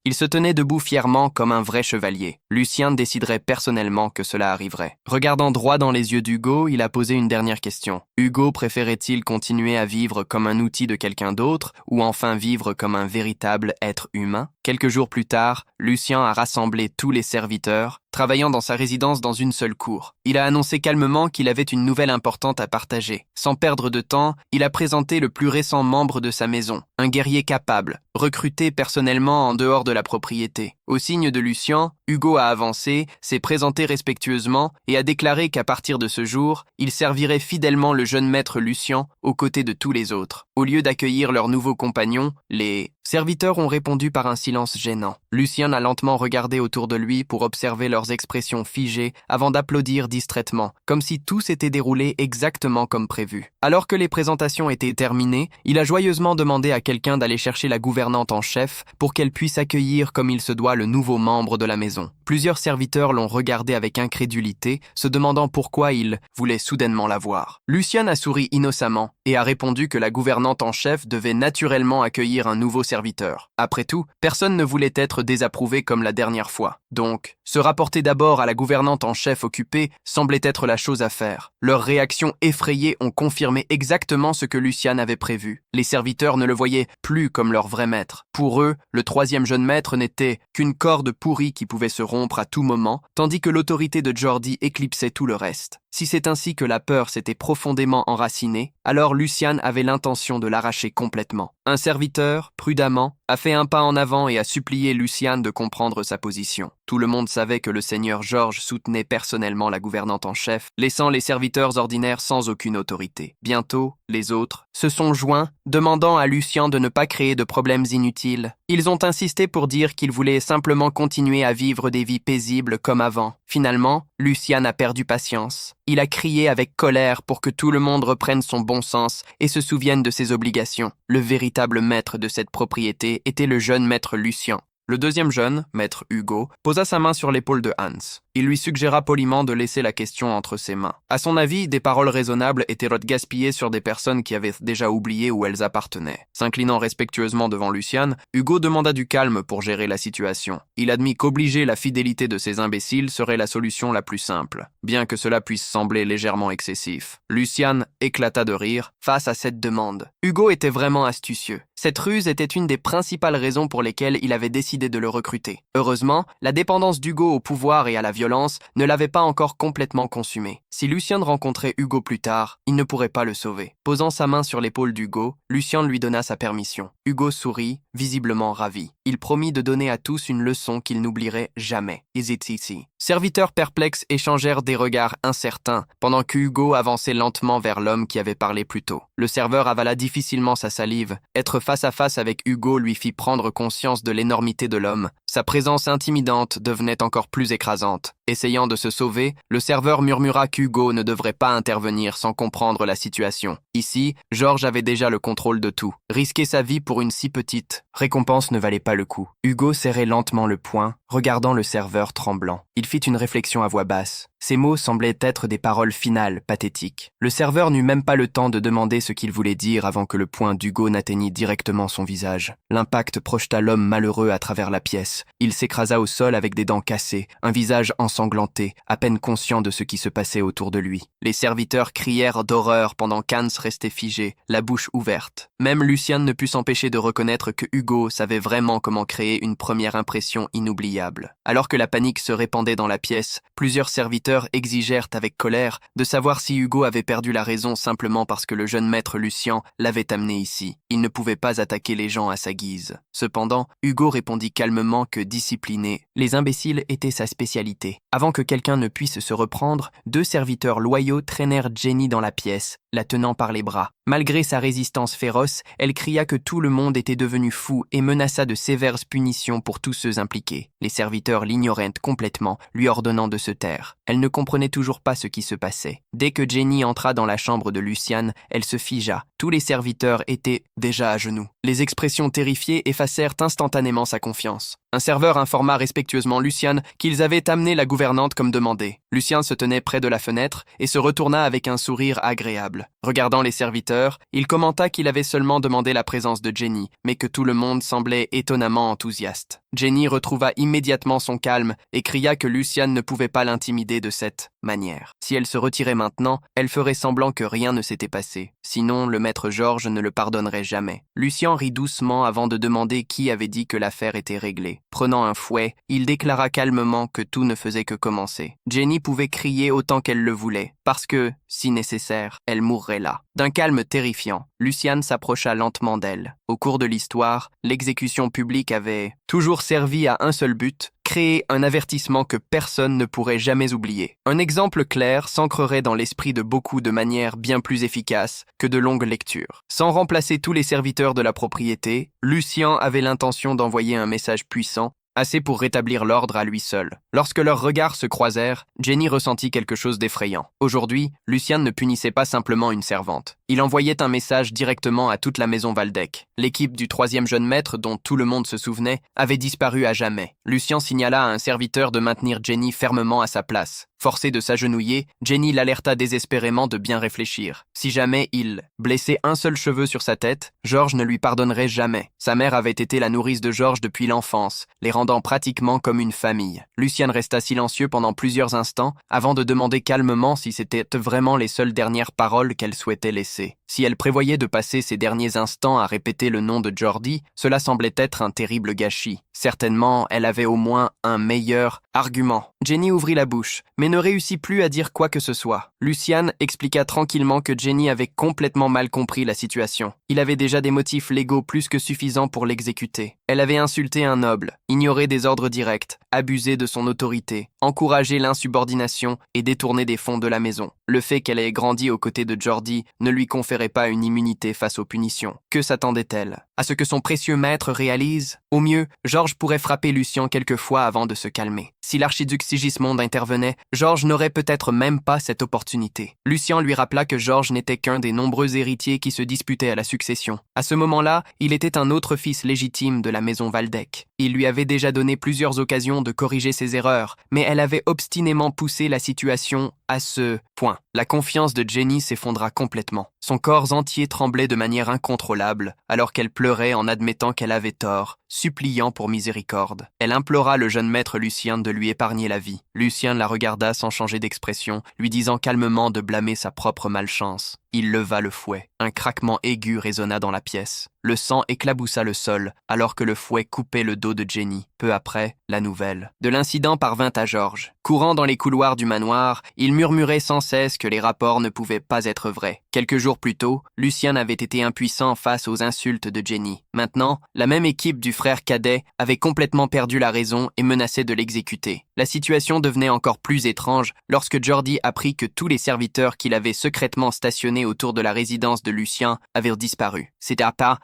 Il se tenait debout fièrement comme un vrai chevalier. Lucien déciderait personnellement que cela arriverait. Regardant droit dans les yeux d'Hugo, il a posé une dernière question. Hugo préférait-il continuer à vivre comme un outil de quelqu'un d'autre ou enfin vivre comme un véritable être humain? Quelques jours plus tard, Lucien a rassemblé tous les serviteurs, travaillant dans sa résidence dans une seule cour. Il a annoncé calmement qu'il avait une nouvelle importante à partager. Sans perdre de temps, il a présenté le plus récent membre de sa maison, un guerrier capable, recruté personnellement en dehors de la propriété. Au signe de Lucien, Hugo a avancé, s'est présenté respectueusement et a déclaré qu'à partir de ce jour, il servirait fidèlement le jeune maître Lucien aux côtés de tous les autres. Au lieu d'accueillir leurs nouveaux compagnons, les serviteurs ont répondu par un silence gênant. Lucien a lentement regardé autour de lui pour observer leurs expressions figées avant d'applaudir distraitement, comme si tout s'était déroulé exactement comme prévu. Alors que les présentations étaient terminées, il a joyeusement demandé à quelqu'un d'aller chercher la gouvernante en chef pour qu'elle puisse accueillir comme il se doit le nouveau membre de la maison. Plusieurs serviteurs l'ont regardé avec incrédulité, se demandant pourquoi il voulait soudainement la voir. Lucien a souri innocemment et a répondu que la gouvernante en chef devait naturellement accueillir un nouveau serviteur. Après tout, personne ne voulait être désapprouvé comme la dernière fois. Donc, se rapporter d'abord à la gouvernante en chef occupée semblait être la chose à faire. Leurs réactions effrayées ont confirmé exactement ce que Lucien avait prévu. Les serviteurs ne le voyaient plus comme leur vrai maître. Pour eux, le troisième jeune maître n'était qu'une corde pourrie qui pouvait se rompre à tout moment, tandis que l'autorité de Jordi éclipsait tout le reste. Si c'est ainsi que la peur s'était profondément enracinée, alors Lucien avait l'intention de l'arracher complètement. Un serviteur, prudemment, a fait un pas en avant et a supplié Lucien de comprendre sa position. Tout le monde savait que le seigneur Georges soutenait personnellement la gouvernante en chef, laissant les serviteurs ordinaires sans aucune autorité. Bientôt, les autres se sont joints, demandant à Lucien de ne pas créer de problèmes inutiles. Ils ont insisté pour dire qu'ils voulaient simplement continuer à vivre des vies paisibles comme avant. Finalement, Lucien a perdu patience. Il a crié avec colère pour que tout le monde reprenne son bon sens et se souvienne de ses obligations. Le véritable maître de cette propriété était le jeune maître Lucien. Le deuxième jeune, maître Hugo, posa sa main sur l'épaule de Hans. Il lui suggéra poliment de laisser la question entre ses mains. À son avis, des paroles raisonnables étaient gaspillées sur des personnes qui avaient déjà oublié où elles appartenaient. S'inclinant respectueusement devant Lucien, Hugo demanda du calme pour gérer la situation. Il admit qu'obliger la fidélité de ces imbéciles serait la solution la plus simple, bien que cela puisse sembler légèrement excessif. Lucien éclata de rire face à cette demande. Hugo était vraiment astucieux. Cette ruse était une des principales raisons pour lesquelles il avait décidé de le recruter. Heureusement, la dépendance d'Hugo au pouvoir et à la violence ne l'avait pas encore complètement consumé. Si Lucien rencontrait Hugo plus tard, il ne pourrait pas le sauver. Posant sa main sur l'épaule d'Hugo, Lucien lui donna sa permission. Hugo sourit, visiblement ravi. Il promit de donner à tous une leçon qu'il n'oublierait jamais. Is it easy? Serviteurs perplexes échangèrent des regards incertains pendant que Hugo avançait lentement vers l'homme qui avait parlé plus tôt. Le serveur avala difficilement sa salive. Être face à face avec Hugo lui fit prendre conscience de l'énormité de l'homme. Sa présence intimidante devenait encore plus écrasante. Essayant de se sauver, le serveur murmura qu'Hugo ne devrait pas intervenir sans comprendre la situation. Ici, Georges avait déjà le contrôle de tout. Risquer sa vie pour une si petite récompense ne valait pas le coup. Hugo serrait lentement le poing, regardant le serveur tremblant. Il fit une réflexion à voix basse. Ces mots semblaient être des paroles finales, pathétiques. Le serveur n'eut même pas le temps de demander ce qu'il voulait dire avant que le poing d'Hugo n'atteignît directement son visage. L'impact projeta l'homme malheureux à travers la pièce. Il s'écrasa au sol avec des dents cassées, un visage ensanglanté, à peine conscient de ce qui se passait autour de lui. Les serviteurs crièrent d'horreur pendant qu'Hans restait figé, la bouche ouverte. Même Lucien ne put s'empêcher de reconnaître que Hugo savait vraiment comment créer une première impression inoubliable. Alors que la panique se répandait dans la pièce, plusieurs serviteurs exigèrent avec colère de savoir si Hugo avait perdu la raison simplement parce que le jeune maître Lucien l'avait amené ici. Il ne pouvait pas attaquer les gens à sa guise. Cependant, Hugo répondit calmement que discipliné, les imbéciles étaient sa spécialité. Avant que quelqu'un ne puisse se reprendre, 2 serviteurs loyaux traînèrent Jenny dans la pièce, la tenant par les bras. Malgré sa résistance féroce, elle cria que tout le monde était devenu fou et menaça de sévères punitions pour tous ceux impliqués. Les serviteurs l'ignoraient complètement, lui ordonnant de se taire. Elle ne comprenait toujours pas ce qui se passait. Dès que Jenny entra dans la chambre de Lucien, elle se figea. Tous les serviteurs étaient déjà à genoux. Les expressions terrifiées effacèrent instantanément sa confiance. Un serveur informa respectueusement Lucien qu'ils avaient amené la gouvernante comme demandé. Lucien se tenait près de la fenêtre et se retourna avec un sourire agréable. Regardant les serviteurs, il commenta qu'il avait seulement demandé la présence de Jenny, mais que tout le monde semblait étonnamment enthousiaste. Jenny retrouva immédiatement son calme et cria que Lucien ne pouvait pas l'intimider de cette manière. Si elle se retirait maintenant, elle ferait semblant que rien ne s'était passé. Sinon, le maître Georges ne le pardonnerait jamais. Lucien rit doucement avant de demander qui avait dit que l'affaire était réglée. Prenant un fouet, il déclara calmement que tout ne faisait que commencer. Jenny pouvait crier autant qu'elle le voulait, parce que, si nécessaire, elle mourrait là. D'un calme terrifiant, Lucien s'approcha lentement d'elle. Au cours de l'histoire, l'exécution publique avait toujours servi à un seul but, créer un avertissement que personne ne pourrait jamais oublier. Un exemple clair s'ancrerait dans l'esprit de beaucoup de manière bien plus efficace que de longues lectures. Sans remplacer tous les serviteurs de la propriété, Lucien avait l'intention d'envoyer un message puissant, assez pour rétablir l'ordre à lui seul. Lorsque leurs regards se croisèrent, Jenny ressentit quelque chose d'effrayant. Aujourd'hui, Lucien ne punissait pas simplement une servante. Il envoyait un message directement à toute la maison Waldeck. L'équipe du 3e jeune maître, dont tout le monde se souvenait, avait disparu à jamais. Lucien signala à un serviteur de maintenir Jenny fermement à sa place. Forcée de s'agenouiller, Jenny l'alerta désespérément de bien réfléchir. Si jamais il blessait un seul cheveu sur sa tête, Georges ne lui pardonnerait jamais. Sa mère avait été la nourrice de Georges depuis l'enfance, les rendant pratiquement comme une famille. Lucien resta silencieux pendant plusieurs instants, avant de demander calmement si c'était vraiment les seules dernières paroles qu'elle souhaitait laisser. Si elle prévoyait de passer ses derniers instants à répéter le nom de Jordi, cela semblait être un terrible gâchis. Certainement, elle avait au moins un meilleur argument. Jenny ouvrit la bouche, mais ne réussit plus à dire quoi que ce soit. Lucien expliqua tranquillement que Jenny avait complètement mal compris la situation. Il avait déjà des motifs légaux plus que suffisants pour l'exécuter. Elle avait insulté un noble, ignoré des ordres directs, abusé de son autorité, encouragé l'insubordination et détourné des fonds de la maison. Le fait qu'elle ait grandi aux côtés de Jordi ne lui conférait pas une immunité face aux punitions. Que s'attendait-elle? À ce que son précieux maître réalise? Au mieux, Georges pourrait frapper Lucien quelquefois avant de se calmer. Si l'archiduc Sigismond intervenait, Georges n'aurait peut-être même pas cette opportunité. Lucien lui rappela que Georges n'était qu'un des nombreux héritiers qui se disputaient à la succession. À ce moment-là, il était un autre fils légitime de la maison Waldeck. Il lui avait déjà donné plusieurs occasions de corriger ses erreurs, mais elle avait obstinément poussé la situation à ce point. La confiance de Jenny s'effondra complètement. Son corps entier tremblait de manière incontrôlable, alors qu'elle pleurait en admettant qu'elle avait tort, suppliant pour miséricorde. Elle implora le jeune maître Lucien de lui épargner la vie. Lucien la regarda sans changer d'expression, lui disant calmement de blâmer sa propre malchance. Il leva le fouet. Un craquement aigu résonna dans la pièce. Le sang éclaboussa le sol, alors que le fouet coupait le dos de Jenny. Peu après, la nouvelle de l'incident parvint à Georges. Courant dans les couloirs du manoir, il murmurait sans cesse que les rapports ne pouvaient pas être vrais. Quelques jours plus tôt, Lucien avait été impuissant face aux insultes de Jenny. Maintenant, la même équipe du frère cadet avait complètement perdu la raison et menaçait de l'exécuter. La situation devenait encore plus étrange lorsque Jordi apprit que tous les serviteurs qu'il avait secrètement stationnés autour de la résidence de Lucien avaient disparu. Ces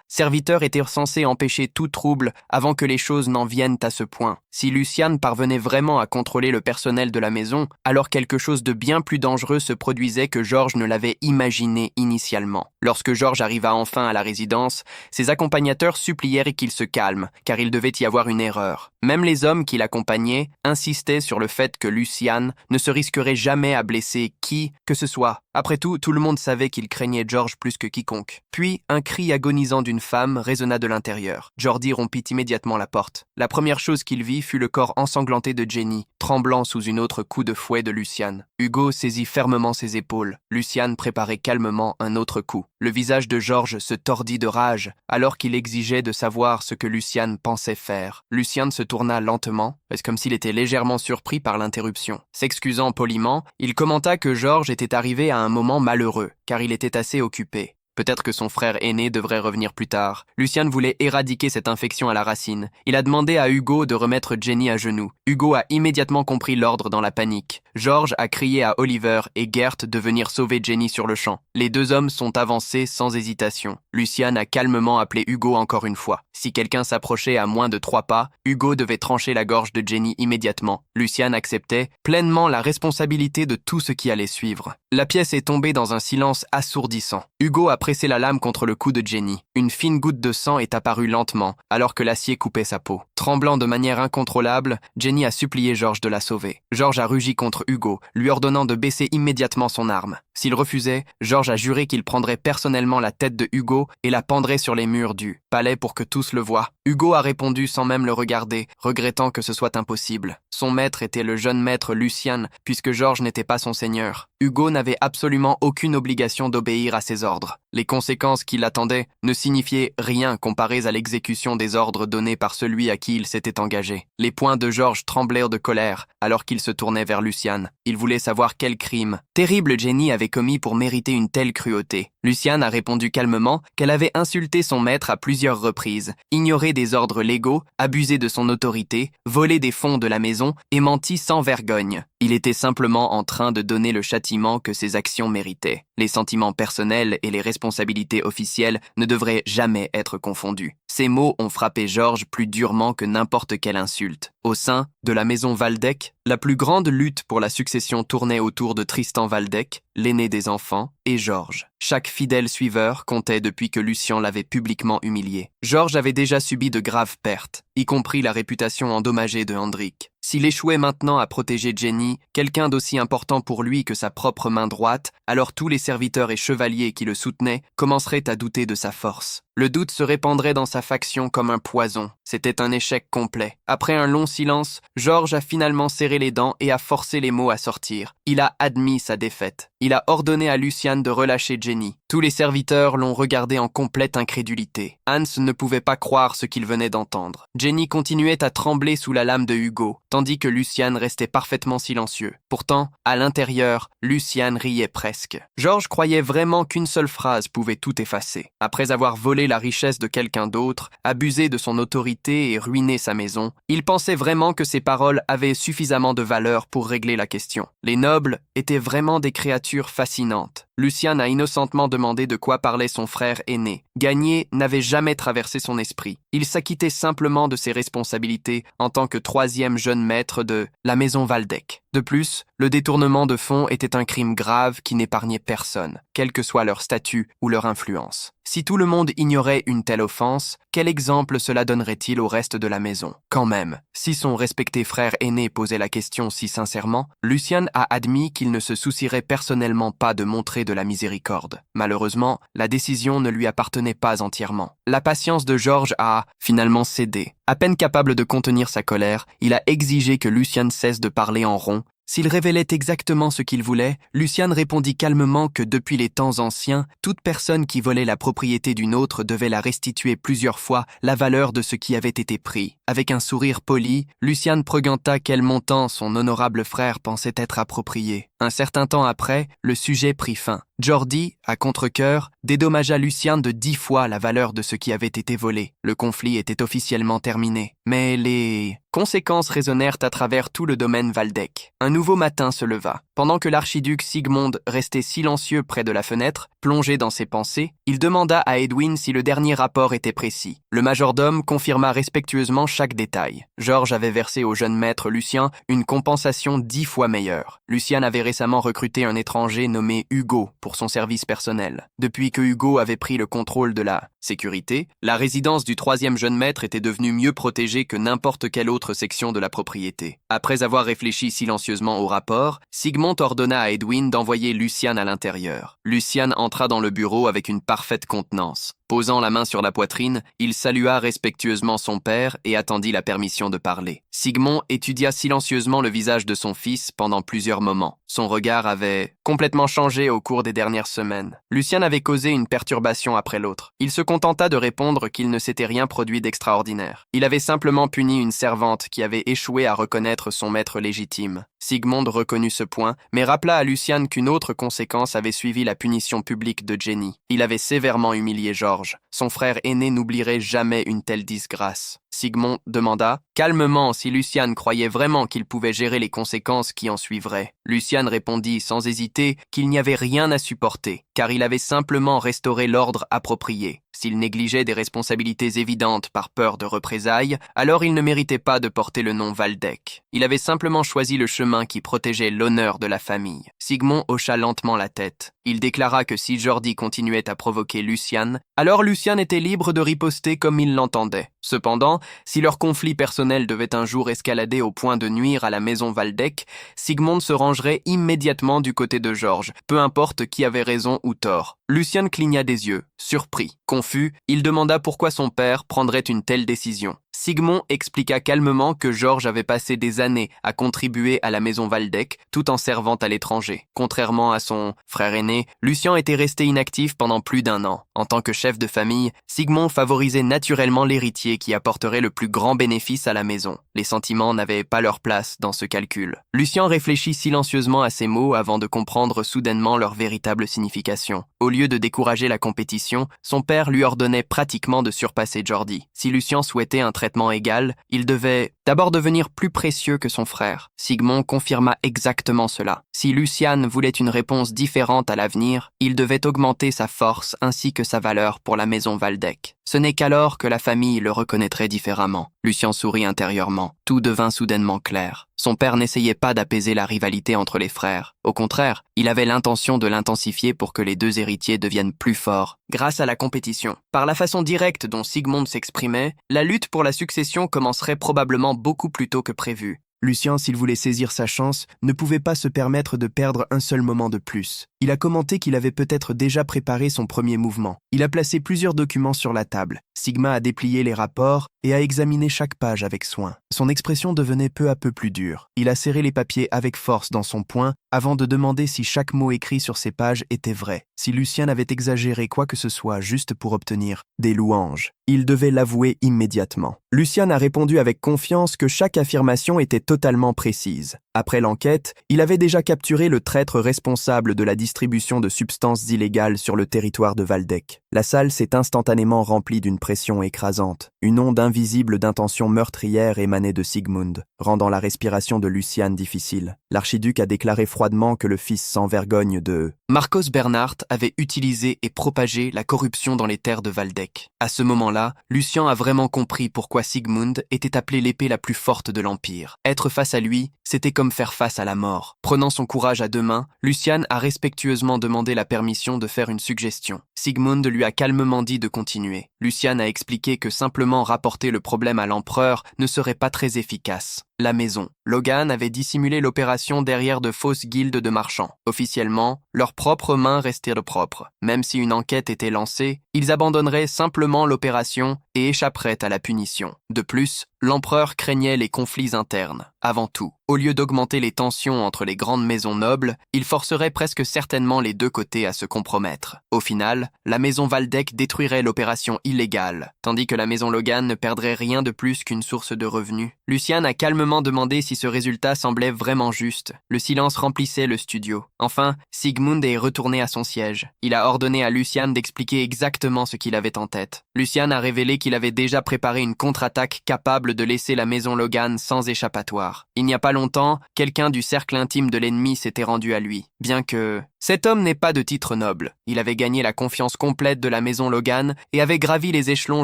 serviteurs étaient censés empêcher tout trouble avant que les choses n'en viennent à ce point. Si Lucien parvenait vraiment à contrôler le personnel de la maison, alors quelque chose de bien plus dangereux se produisait que Georges ne l'avait imaginé initialement. Lorsque Georges arriva enfin à la résidence, ses accompagnateurs supplièrent qu'il se calme, car il devait y avoir une erreur. Même les hommes qui l'accompagnaient insistaient sur le fait que Lucien ne se risquerait jamais à blesser qui que ce soit. Après tout le monde savait qu'il craignait Georges plus que quiconque. Puis, un cri agonisant d'une femme résonna de l'intérieur. Jordi rompit immédiatement la porte. La première chose qu'il vit fut le corps ensanglanté de Jenny, tremblant sous une autre coup de fouet de Lucien. Hugo saisit fermement ses épaules. Lucien préparait calmement un autre coup. Le visage de Georges se tordit de rage, alors qu'il exigeait de savoir ce que Lucien pensait faire. Lucien se tourna lentement, comme s'il était légèrement surpris par l'interruption. S'excusant poliment, il commenta que Georges était arrivé à un moment malheureux, car il était assez occupé. Peut-être que son frère aîné devrait revenir plus tard. Lucien voulait éradiquer cette infection à la racine. Il a demandé à Hugo de remettre Jenny à genoux. Hugo a immédiatement compris l'ordre dans la panique. George a crié à Oliver et Gert de venir sauver Jenny sur le champ. Les deux hommes sont avancés sans hésitation. Lucian a calmement appelé Hugo encore une fois. Si quelqu'un s'approchait à moins de 3 pas, Hugo devait trancher la gorge de Jenny immédiatement. Lucian acceptait pleinement la responsabilité de tout ce qui allait suivre. La pièce est tombée dans un silence assourdissant. Hugo a pressé la lame contre le cou de Jenny. Une fine goutte de sang est apparue lentement, alors que l'acier coupait sa peau. Tremblant de manière incontrôlable, Jenny a supplié George de la sauver. George a rugi contre Hugo, lui ordonnant de baisser immédiatement son arme. S'il refusait, George a juré qu'il prendrait personnellement la tête de Hugo et la pendrait sur les murs du palais pour que tous le voient. Hugo a répondu sans même le regarder, regrettant que ce soit impossible. Son maître était le jeune maître Lucian, puisque George n'était pas son seigneur. Hugo n'avait absolument aucune obligation d'obéir à ses ordres. Les conséquences qui l'attendaient ne signifiaient rien comparées à l'exécution des ordres donnés par celui à qui il s'était engagé. Les poings de George tremblèrent de colère alors qu'il se tournait vers Lucian. Il voulait savoir quel crime terrible Jenny avait commis pour mériter une telle cruauté. Lucian a répondu calmement qu'elle avait insulté son maître à plusieurs reprises, ignoré des ordres légaux, abusé de son autorité, volé des fonds de la maison et menti sans vergogne. Il était simplement en train de donner le châtiment que ses actions méritaient. Les sentiments personnels et les responsabilités officielles ne devraient jamais être confondus. Ces mots ont frappé George plus durement que n'importe quelle insulte. Au sein de la maison Waldeck, la plus grande lutte pour la succession tournait autour de Tristan Waldeck, l'aîné des enfants, et George. Chaque fidèle suiveur comptait depuis que Lucian l'avait publiquement humilié. George avait déjà subi de graves pertes, y compris la réputation endommagée de Hendrik. S'il échouait maintenant à protéger Jenny, quelqu'un d'aussi important pour lui que sa propre main droite, alors tous les serviteurs et chevaliers qui le soutenaient commenceraient à douter de sa force. Le doute se répandrait dans sa faction comme un poison. C'était un échec complet. Après un long silence, George a finalement serré les dents et a forcé les mots à sortir. Il a admis sa défaite. Il a ordonné à Lucian de relâcher Jenny. Tous les serviteurs l'ont regardé en complète incrédulité. Hans ne pouvait pas croire ce qu'il venait d'entendre. Jenny continuait à trembler sous la lame de Hugo, tandis que Lucian restait parfaitement silencieux. Pourtant, à l'intérieur, Lucian riait presque. George croyait vraiment qu'une seule phrase pouvait tout effacer. Après avoir volé la richesse de quelqu'un d'autre, abusé de son autorité et ruiné sa maison, il pensait vraiment que ses paroles avaient suffisamment de valeur pour régler la question. Les nobles étaient vraiment des créatures fascinantes. Lucian a innocentement demandé de quoi parlait son frère aîné. Gagner n'avait jamais traversé son esprit. Il s'acquittait simplement de ses responsabilités en tant que troisième jeune maître de la maison Waldeck. De plus, le détournement de fonds était un crime grave qui n'épargnait personne, quel que soit leur statut ou leur influence. Si tout le monde ignorait une telle offense, quel exemple cela donnerait-il au reste de la maison? Quand même, si son respecté frère aîné posait la question si sincèrement, Lucian a admis qu'il ne se soucierait personnellement pas de montrer de la miséricorde. Malheureusement, la décision ne lui appartenait pas entièrement. La patience de George a finalement cédé. À peine capable de contenir sa colère, il a exigé que Lucian cesse de parler en rond. S'il révélait exactement ce qu'il voulait, Lucian répondit calmement que depuis les temps anciens, toute personne qui volait la propriété d'une autre devait la restituer plusieurs fois la valeur de ce qui avait été pris. Avec un sourire poli, Lucian prégenta quel montant son honorable frère pensait être approprié. Un certain temps après, le sujet prit fin. Jordi, à contre-cœur, dédommagea Lucian de 10 fois la valeur de ce qui avait été volé. Le conflit était officiellement terminé. Mais les conséquences résonnèrent à travers tout le domaine Waldeck. Un nouveau matin se leva. Pendant que l'archiduc Sigmund restait silencieux près de la fenêtre, plongé dans ses pensées, il demanda à Edwin si le dernier rapport était précis. Le majordome confirma respectueusement chaque détail. George avait versé au jeune maître Lucien une compensation 10 fois meilleure. Lucian avait récemment recruté un étranger nommé Hugo pour son service personnel. Depuis que Hugo avait pris le contrôle de la sécurité, la résidence du troisième jeune maître était devenue mieux protégée que n'importe quelle autre section de la propriété. Après avoir réfléchi silencieusement au rapport, Sigmund ordonna à Edwin d'envoyer Lucian à l'intérieur. Lucian entra dans le bureau avec une parfaite contenance. Posant la main sur la poitrine, il salua respectueusement son père et attendit la permission de parler. Sigmund étudia silencieusement le visage de son fils pendant plusieurs moments. Son regard avait complètement changé au cours des dernières semaines. Lucian avait causé une perturbation après l'autre. Il se contenta de répondre qu'il ne s'était rien produit d'extraordinaire. Il avait simplement puni une servante qui avait échoué à reconnaître son maître légitime. Sigmund reconnut ce point, mais rappela à Lucian qu'une autre conséquence avait suivi la punition publique de Jenny. Il avait sévèrement humilié George. Son frère aîné n'oublierait jamais une telle disgrâce. Sigmund demanda calmement si Lucian croyait vraiment qu'il pouvait gérer les conséquences qui en suivraient. Lucian répondit sans hésiter qu'il n'y avait rien à supporter, car il avait simplement restauré l'ordre approprié. S'il négligeait des responsabilités évidentes par peur de représailles, alors il ne méritait pas de porter le nom Waldeck. Il avait simplement choisi le chemin qui protégeait l'honneur de la famille. Sigmund hocha lentement la tête. Il déclara que si Jordi continuait à provoquer Lucian, alors Lucian était libre de riposter comme il l'entendait. Cependant, si leur conflit personnel devait un jour escalader au point de nuire à la maison Waldeck, Sigmund se rangerait immédiatement du côté de George, peu importe qui avait raison ou tort. Lucian cligna des yeux, surpris. Confus, il demanda pourquoi son père prendrait une telle décision. Sigmund expliqua calmement que George avait passé des années à contribuer à la maison Waldeck tout en servant à l'étranger. Contrairement à son frère aîné, Lucian était resté inactif pendant plus d'1 an. En tant que chef de famille, Sigmund favorisait naturellement l'héritier qui apporterait le plus grand bénéfice à la maison. Les sentiments n'avaient pas leur place dans ce calcul. Lucian réfléchit silencieusement à ces mots avant de comprendre soudainement leur véritable signification. Au lieu de décourager la compétition, son père lui ordonnait pratiquement de surpasser Jordi. Si Lucian souhaitait un traitement égal, il devait d'abord devenir plus précieux que son frère. Sigmund confirma exactement cela. Si Lucian voulait une réponse différente à l'avenir, il devait augmenter sa force ainsi que sa valeur pour la maison Waldeck. Ce n'est qu'alors que la famille le reconnaîtrait différemment. Lucian sourit intérieurement. Tout devint soudainement clair. Son père n'essayait pas d'apaiser la rivalité entre les frères. Au contraire, il avait l'intention de l'intensifier pour que les deux héritiers deviennent plus forts, grâce à la compétition. Par la façon directe dont Sigmund s'exprimait, la lutte pour la succession commencerait probablement beaucoup plus tôt que prévu. Lucian, s'il voulait saisir sa chance, ne pouvait pas se permettre de perdre un seul moment de plus. Il a commenté qu'il avait peut-être déjà préparé son premier mouvement. Il a placé plusieurs documents sur la table. Sigma a déplié les rapports et a examiné chaque page avec soin. Son expression devenait peu à peu plus dure. Il a serré les papiers avec force dans son poing avant de demander si chaque mot écrit sur ces pages était vrai, si Lucien avait exagéré quoi que ce soit juste pour obtenir des louanges. Il devait l'avouer immédiatement. Lucien a répondu avec confiance que chaque affirmation était totalement précise. Après l'enquête, il avait déjà capturé le traître responsable de la distribution de substances illégales sur le territoire de Waldeck. La salle s'est instantanément remplie d'une pression écrasante. Une onde invisible d'intention meurtrière émanait de Sigmund, rendant la respiration de Lucian difficile. L'archiduc a déclaré froidement que le fils sans vergogne de Marcos Bernhardt avait utilisé et propagé la corruption dans les terres de Waldeck. À ce moment-là, Lucian a vraiment compris pourquoi Sigmund était appelé l'épée la plus forte de l'Empire. Être face à lui, c'était comme faire face à la mort. Prenant son courage à 2 mains, Lucian a respectueusement demandé la permission de faire une suggestion. Sigmund lui a calmement dit de continuer. Lucian a expliqué que simplement rapporter le problème à l'empereur ne serait pas très efficace. La maison. Logan avait dissimulé l'opération derrière de fausses guildes de marchands. Officiellement, leurs propres mains restaient propres. Même si une enquête était lancée, ils abandonneraient simplement l'opération et échapperaient à la punition. De plus, l'empereur craignait les conflits internes. Avant tout, au lieu d'augmenter les tensions entre les grandes maisons nobles, il forcerait presque certainement les 2 côtés à se compromettre. Au final, la maison Waldeck détruirait l'opération illégale, tandis que la maison Logan ne perdrait rien de plus qu'une source de revenus. Lucian a calmement demandé si ce résultat semblait vraiment juste. Le silence remplissait le studio. Enfin, Sigmund est retourné à son siège. Il a ordonné à Lucian d'expliquer exactement ce qu'il avait en tête. Lucian a révélé qu'il avait déjà préparé une contre-attaque capable de laisser la maison Logan sans échappatoire. Il n'y a pas longtemps, quelqu'un du cercle intime de l'ennemi s'était rendu à lui, bien que... Cet homme n'est pas de titre noble. Il avait gagné la confiance complète de la maison Logan et avait gravi les échelons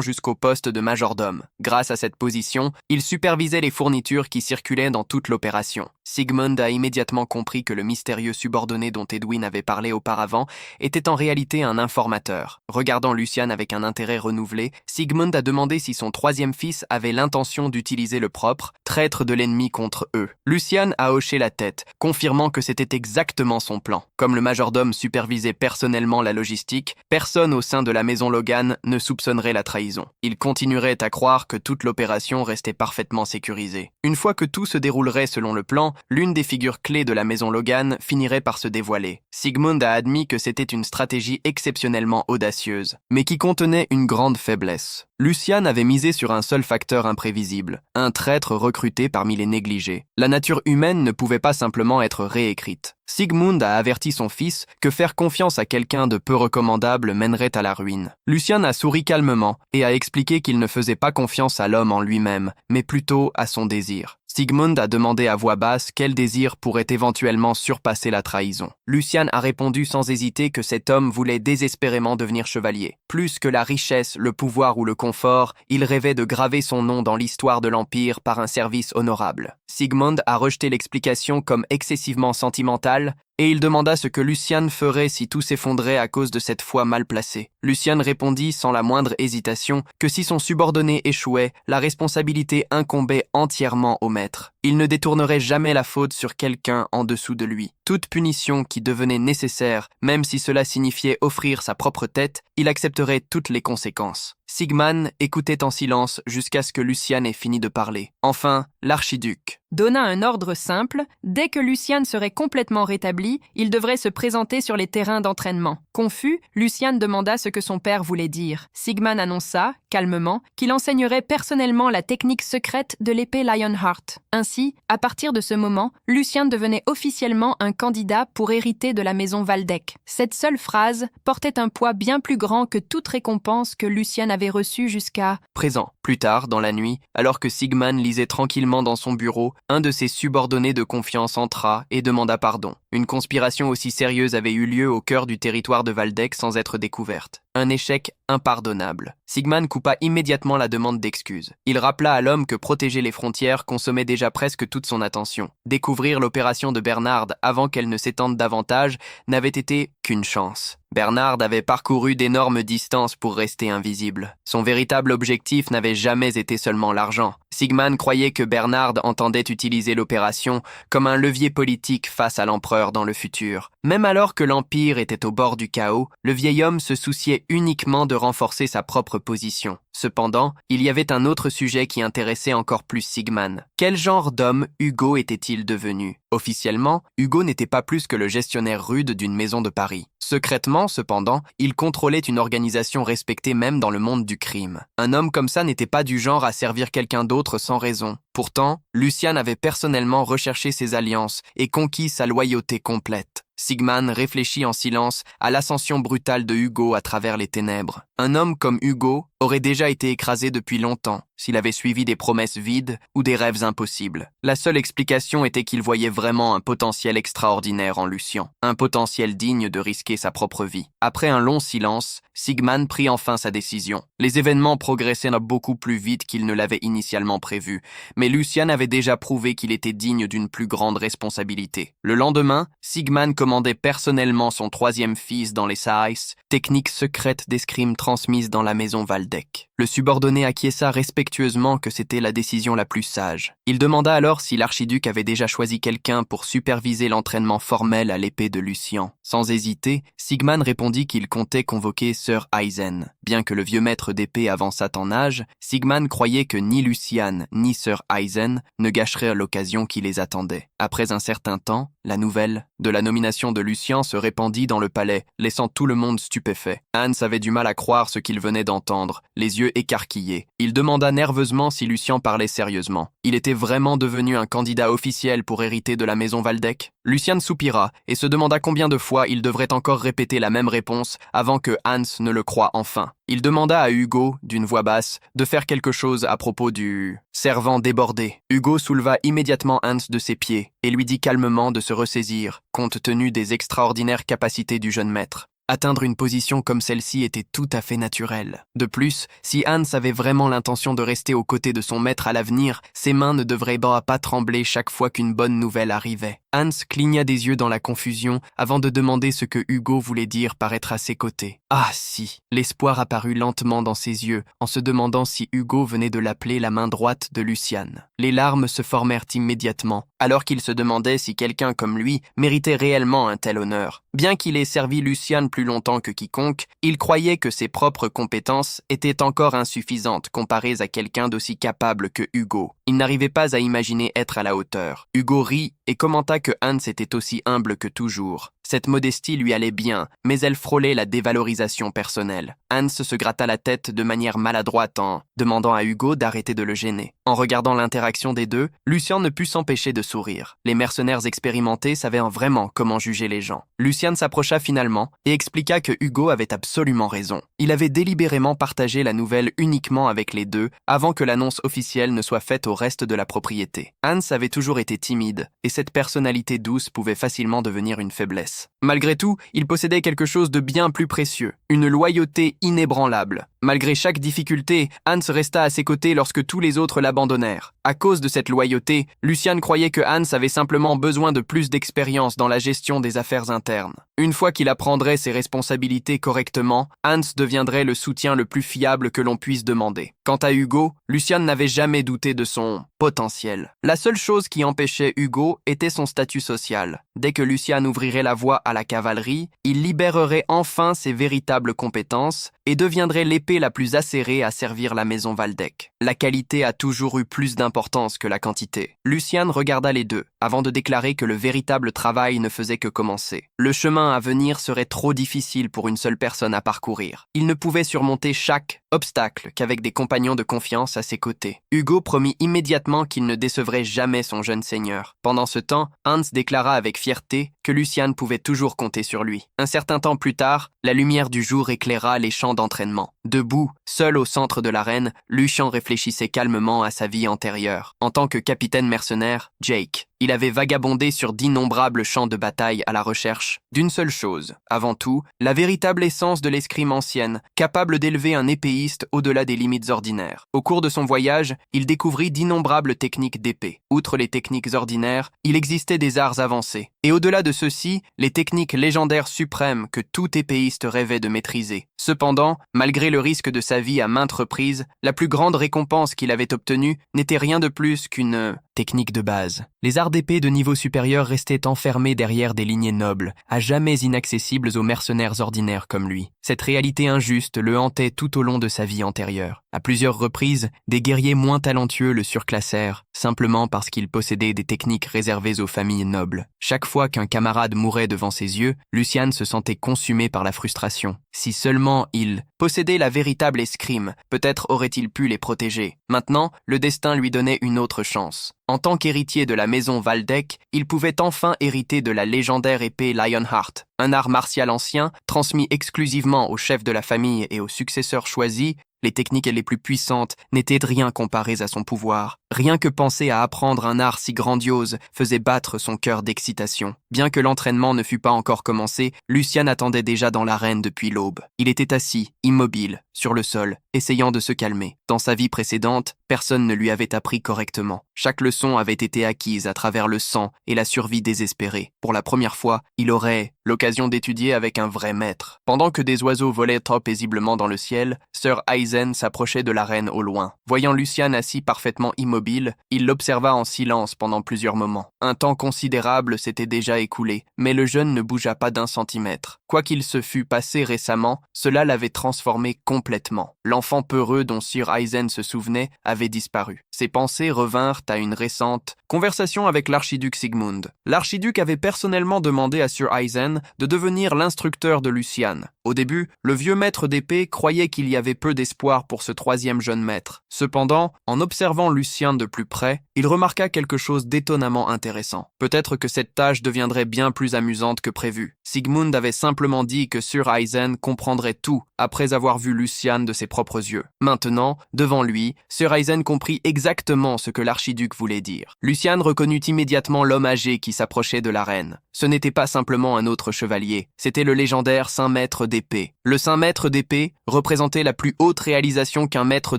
jusqu'au poste de majordome. Grâce à cette position, il supervisait les fournitures qui circulaient dans toute l'opération. Sigmund a immédiatement compris que le mystérieux subordonné dont Edwin avait parlé auparavant était en réalité un informateur. Regardant Lucian avec un intérêt renouvelé, Sigmund a demandé si son 3e fils avait l'intention d'utiliser le propre, traître de l'ennemi contre eux. Lucian a hoché la tête, confirmant que c'était exactement son plan. Comme le majordome supervisait personnellement la logistique, personne au sein de la maison Logan ne soupçonnerait la trahison. Il continuerait à croire que toute l'opération restait parfaitement sécurisée. Une fois que tout se déroulerait selon le plan, l'une des figures clés de la maison Logan finirait par se dévoiler. Sigmund a admis que c'était une stratégie exceptionnellement audacieuse, mais qui contenait une grande faiblesse. Lucian avait misé sur un seul facteur imprévisible, un traître recruté parmi les négligés. La nature humaine ne pouvait pas simplement être réécrite. Sigmund a averti son fils que faire confiance à quelqu'un de peu recommandable mènerait à la ruine. Lucian a souri calmement et a expliqué qu'il ne faisait pas confiance à l'homme en lui-même, mais plutôt à son désir. Sigmund a demandé à voix basse quel désir pourrait éventuellement surpasser la trahison. Lucian a répondu sans hésiter que cet homme voulait désespérément devenir chevalier. Plus que la richesse, le pouvoir ou le confort, il rêvait de graver son nom dans l'histoire de l'Empire par un service honorable. Sigmund a rejeté l'explication comme excessivement sentimentale et il demanda ce que Lucian ferait si tout s'effondrait à cause de cette foi mal placée. Lucian répondit sans la moindre hésitation que si son subordonné échouait, la responsabilité incombait entièrement au maître. Il ne détournerait jamais la faute sur quelqu'un en dessous de lui. Toute punition qui devenait nécessaire, même si cela signifiait offrir sa propre tête, il accepterait toutes les conséquences. Sigmund écoutait en silence jusqu'à ce que Lucian ait fini de parler. Enfin, l'archiduc donna un ordre simple. Dès que Lucian serait complètement rétabli, il devrait se présenter sur les terrains d'entraînement. Confus, Lucian demanda ce que son père voulait dire. Sigmund annonça, calmement, qu'il enseignerait personnellement la technique secrète de l'épée Lionheart. Ainsi, à partir de ce moment, Lucian devenait officiellement un candidat pour hériter de la maison Waldeck. Cette seule phrase portait un poids bien plus grand que toute récompense que Lucian avait reçue jusqu'à présent. Plus tard, dans la nuit, alors que Sigmund lisait tranquillement dans son bureau, un de ses subordonnés de confiance entra et demanda pardon. Une conspiration aussi sérieuse avait eu lieu au cœur du territoire de Waldeck sans être découverte. Un échec impardonnable. Sigmund coupa immédiatement la demande d'excuses. Il rappela à l'homme que protéger les frontières consommait déjà presque toute son attention. Découvrir l'opération de Bernard avant qu'elle ne s'étende davantage n'avait été qu'une chance. Bernard avait parcouru d'énormes distances pour rester invisible. Son véritable objectif n'avait jamais été seulement l'argent. Sigmund croyait que Bernard entendait utiliser l'opération comme un levier politique face à l'empereur dans le futur. Même alors que l'Empire était au bord du chaos, le vieil homme se souciait uniquement de renforcer sa propre position. Cependant, il y avait un autre sujet qui intéressait encore plus Sigmund. Quel genre d'homme Hugo était-il devenu? Officiellement, Hugo n'était pas plus que le gestionnaire rude d'une maison de Paris. Secrètement, cependant, il contrôlait une organisation respectée même dans le monde du crime. Un homme comme ça n'était pas du genre à servir quelqu'un d'autre sans raison. Pourtant, Lucian avait personnellement recherché ses alliances et conquis sa loyauté complète. Sigmund réfléchit en silence à l'ascension brutale de Hugo à travers les ténèbres. Un homme comme Hugo aurait déjà été écrasé depuis longtemps s'il avait suivi des promesses vides ou des rêves impossibles. La seule explication était qu'il voyait vraiment un potentiel extraordinaire en Lucian, un potentiel digne de risquer sa propre vie. Après un long silence, Sigmund prit enfin sa décision. Les événements progressaient beaucoup plus vite qu'il ne l'avait initialement prévu, mais Lucian avait déjà prouvé qu'il était digne d'une plus grande responsabilité. Le lendemain, Sigmund commandait personnellement son troisième fils dans les Sais, technique secrète d'escrime transmise dans la maison Waldeck. Le subordonné acquiesça respectueusement que c'était la décision la plus sage. Il demanda alors si l'archiduc avait déjà choisi quelqu'un pour superviser l'entraînement formel à l'épée de Lucian. Sans hésiter, Sigmund répondit qu'il comptait convoquer Sir Eisen. Bien que le vieux maître d'épée avançât en âge, Sigmund croyait que ni Lucian ni Sir Eisen ne gâcheraient l'occasion qui les attendait. Après un certain temps, la nouvelle de la nomination de Lucian se répandit dans le palais, laissant tout le monde stupéfait. Hans avait du mal à croire ce qu'il venait d'entendre, les yeux écarquillés. Il demanda nerveusement si Lucian parlait sérieusement. Il était vraiment devenu un candidat officiel pour hériter de la maison Waldeck? Lucian soupira et se demanda combien de fois il devrait encore répéter la même réponse avant que Hans ne le croie enfin. Il demanda à Hugo, d'une voix basse, de faire quelque chose à propos du servant débordé. Hugo souleva immédiatement Hans de ses pieds et lui dit calmement de se ressaisir, compte tenu des extraordinaires capacités du jeune maître. Atteindre une position comme celle-ci était tout à fait naturel. De plus, si Hans avait vraiment l'intention de rester aux côtés de son maître à l'avenir, ses mains ne devraient pas trembler chaque fois qu'une bonne nouvelle arrivait. Hans cligna des yeux dans la confusion avant de demander ce que Hugo voulait dire par être à ses côtés. Ah si, l'espoir apparut lentement dans ses yeux en se demandant si Hugo venait de l'appeler la main droite de Luciane. Les larmes se formèrent immédiatement, alors qu'il se demandait si quelqu'un comme lui méritait réellement un tel honneur. Bien qu'il ait servi Luciane plus longtemps que quiconque, il croyait que ses propres compétences étaient encore insuffisantes comparées à quelqu'un d'aussi capable que Hugo. Il n'arrivait pas à imaginer être à la hauteur. Hugo rit et commenta que Hans était aussi humble que toujours. Cette modestie lui allait bien, mais elle frôlait la dévalorisation personnelle. Hans se gratta la tête de manière maladroite en demandant à Hugo d'arrêter de le gêner. En regardant l'interaction des deux, Lucien ne put s'empêcher de sourire. Les mercenaires expérimentés savaient vraiment comment juger les gens. Lucien s'approcha finalement et expliqua que Hugo avait absolument raison. Il avait délibérément partagé la nouvelle uniquement avec les deux avant que l'annonce officielle ne soit faite au reste de la propriété. Hans avait toujours été timide et cette personnalité douce pouvait facilement devenir une faiblesse. Malgré tout, il possédait quelque chose de bien plus précieux, une loyauté inébranlable. Malgré chaque difficulté, Hans resta à ses côtés lorsque tous les autres l'abandonnèrent. À cause de cette loyauté, Luciane croyait que Hans avait simplement besoin de plus d'expérience dans la gestion des affaires internes. Une fois qu'il apprendrait ses responsabilités correctement, Hans deviendrait le soutien le plus fiable que l'on puisse demander. Quant à Hugo, Luciane n'avait jamais douté de son potentiel. La seule chose qui empêchait Hugo était son statut social. Dès que Luciane ouvrirait la voie à la cavalerie, il libérerait enfin ses véritables compétences et deviendrait l'épée la plus acérée à servir la maison Waldeck. La qualité a toujours eu plus d'importance que la quantité. Luciane regarda les deux, avant de déclarer que le véritable travail ne faisait que commencer. Le chemin à venir serait trop difficile pour une seule personne à parcourir. Il ne pouvait surmonter chaque obstacle qu'avec des compagnons de confiance à ses côtés. Hugo promit immédiatement qu'il ne décevrait jamais son jeune seigneur. Pendant ce temps, Hans déclara avec fierté que Luciane pouvait toujours compter sur lui. Un certain temps plus tard, la lumière du jour éclaira les champs d'entraînement. Debout, seul au centre de l'arène, Lucien réfléchissait calmement à sa vie antérieure. En tant que capitaine mercenaire, Jake, il avait vagabondé sur d'innombrables champs de bataille à la recherche d'une seule chose, avant tout, la véritable essence de l'escrime ancienne, capable d'élever un épéiste au-delà des limites ordinaires. Au cours de son voyage, il découvrit d'innombrables techniques d'épée. Outre les techniques ordinaires, il existait des arts avancés. Et au-delà de ceux-ci, les techniques légendaires suprêmes que tout épéiste rêvait de maîtriser. Cependant, malgré le risque de sa vie à maintes reprises, la plus grande récompense qu'il avait obtenue n'était rien de plus qu'une technique de base. Les arts d'épée de niveau supérieur restaient enfermés derrière des lignées nobles, à jamais inaccessibles aux mercenaires ordinaires comme lui. Cette réalité injuste le hantait tout au long de sa vie antérieure. À plusieurs reprises, des guerriers moins talentueux le surclassèrent, simplement parce qu'il possédait des techniques réservées aux familles nobles. Chaque fois qu'un camarade mourait devant ses yeux, Luciane se sentait consumé par la frustration. Si seulement il possédait la véritable escrime, peut-être aurait-il pu les protéger. Maintenant, le destin lui donnait une autre chance. En tant qu'héritier de la maison Waldeck, il pouvait enfin hériter de la légendaire épée Lionheart, un art martial ancien transmis exclusivement au chef de la famille et aux successeurs choisis. Les techniques les plus puissantes n'étaient rien comparées à son pouvoir. Rien que penser à apprendre un art si grandiose faisait battre son cœur d'excitation. Bien que l'entraînement ne fût pas encore commencé, Luciane attendait déjà dans l'arène depuis l'aube. Il était assis, immobile, sur le sol, essayant de se calmer. Dans sa vie précédente, personne ne lui avait appris correctement. Chaque leçon avait été acquise à travers le sang et la survie désespérée. Pour la première fois, il aurait l'occasion d'étudier avec un vrai maître. Pendant que des oiseaux volaient trop paisiblement dans le ciel, Sir Eisen s'approchait de l'arène au loin. Voyant Luciane assis parfaitement immobile, il l'observa en silence pendant plusieurs moments. Un temps considérable s'était déjà écoulé, mais le jeune ne bougea pas d'un centimètre. Quoi qu'il se fût passé récemment, cela l'avait transformé complètement. L'enfant peureux dont Sir Eisen se souvenait avait disparu. Ses pensées revinrent à une récente conversation avec l'archiduc Sigmund. L'archiduc avait personnellement demandé à Sir Eisen de devenir l'instructeur de Luciane. Au début, le vieux maître d'épée croyait qu'il y avait peu d'espoir pour ce troisième jeune maître. Cependant, en observant Lucien de plus près, il remarqua quelque chose d'étonnamment intéressant. Peut-être que cette tâche deviendrait bien plus amusante que prévu. Sigmund avait simplement dit que Sir Eisen comprendrait tout après avoir vu Luciane de ses propres yeux. Maintenant, devant lui, Sir Eisen comprit exactement ce que l'archiduc voulait dire. Luciane reconnut immédiatement l'homme âgé qui s'approchait de l'arène. Ce n'était pas simplement un autre chevalier, c'était le légendaire Saint Maître d'épée. Le Saint Maître d'épée représentait la plus haute réalisation qu'un maître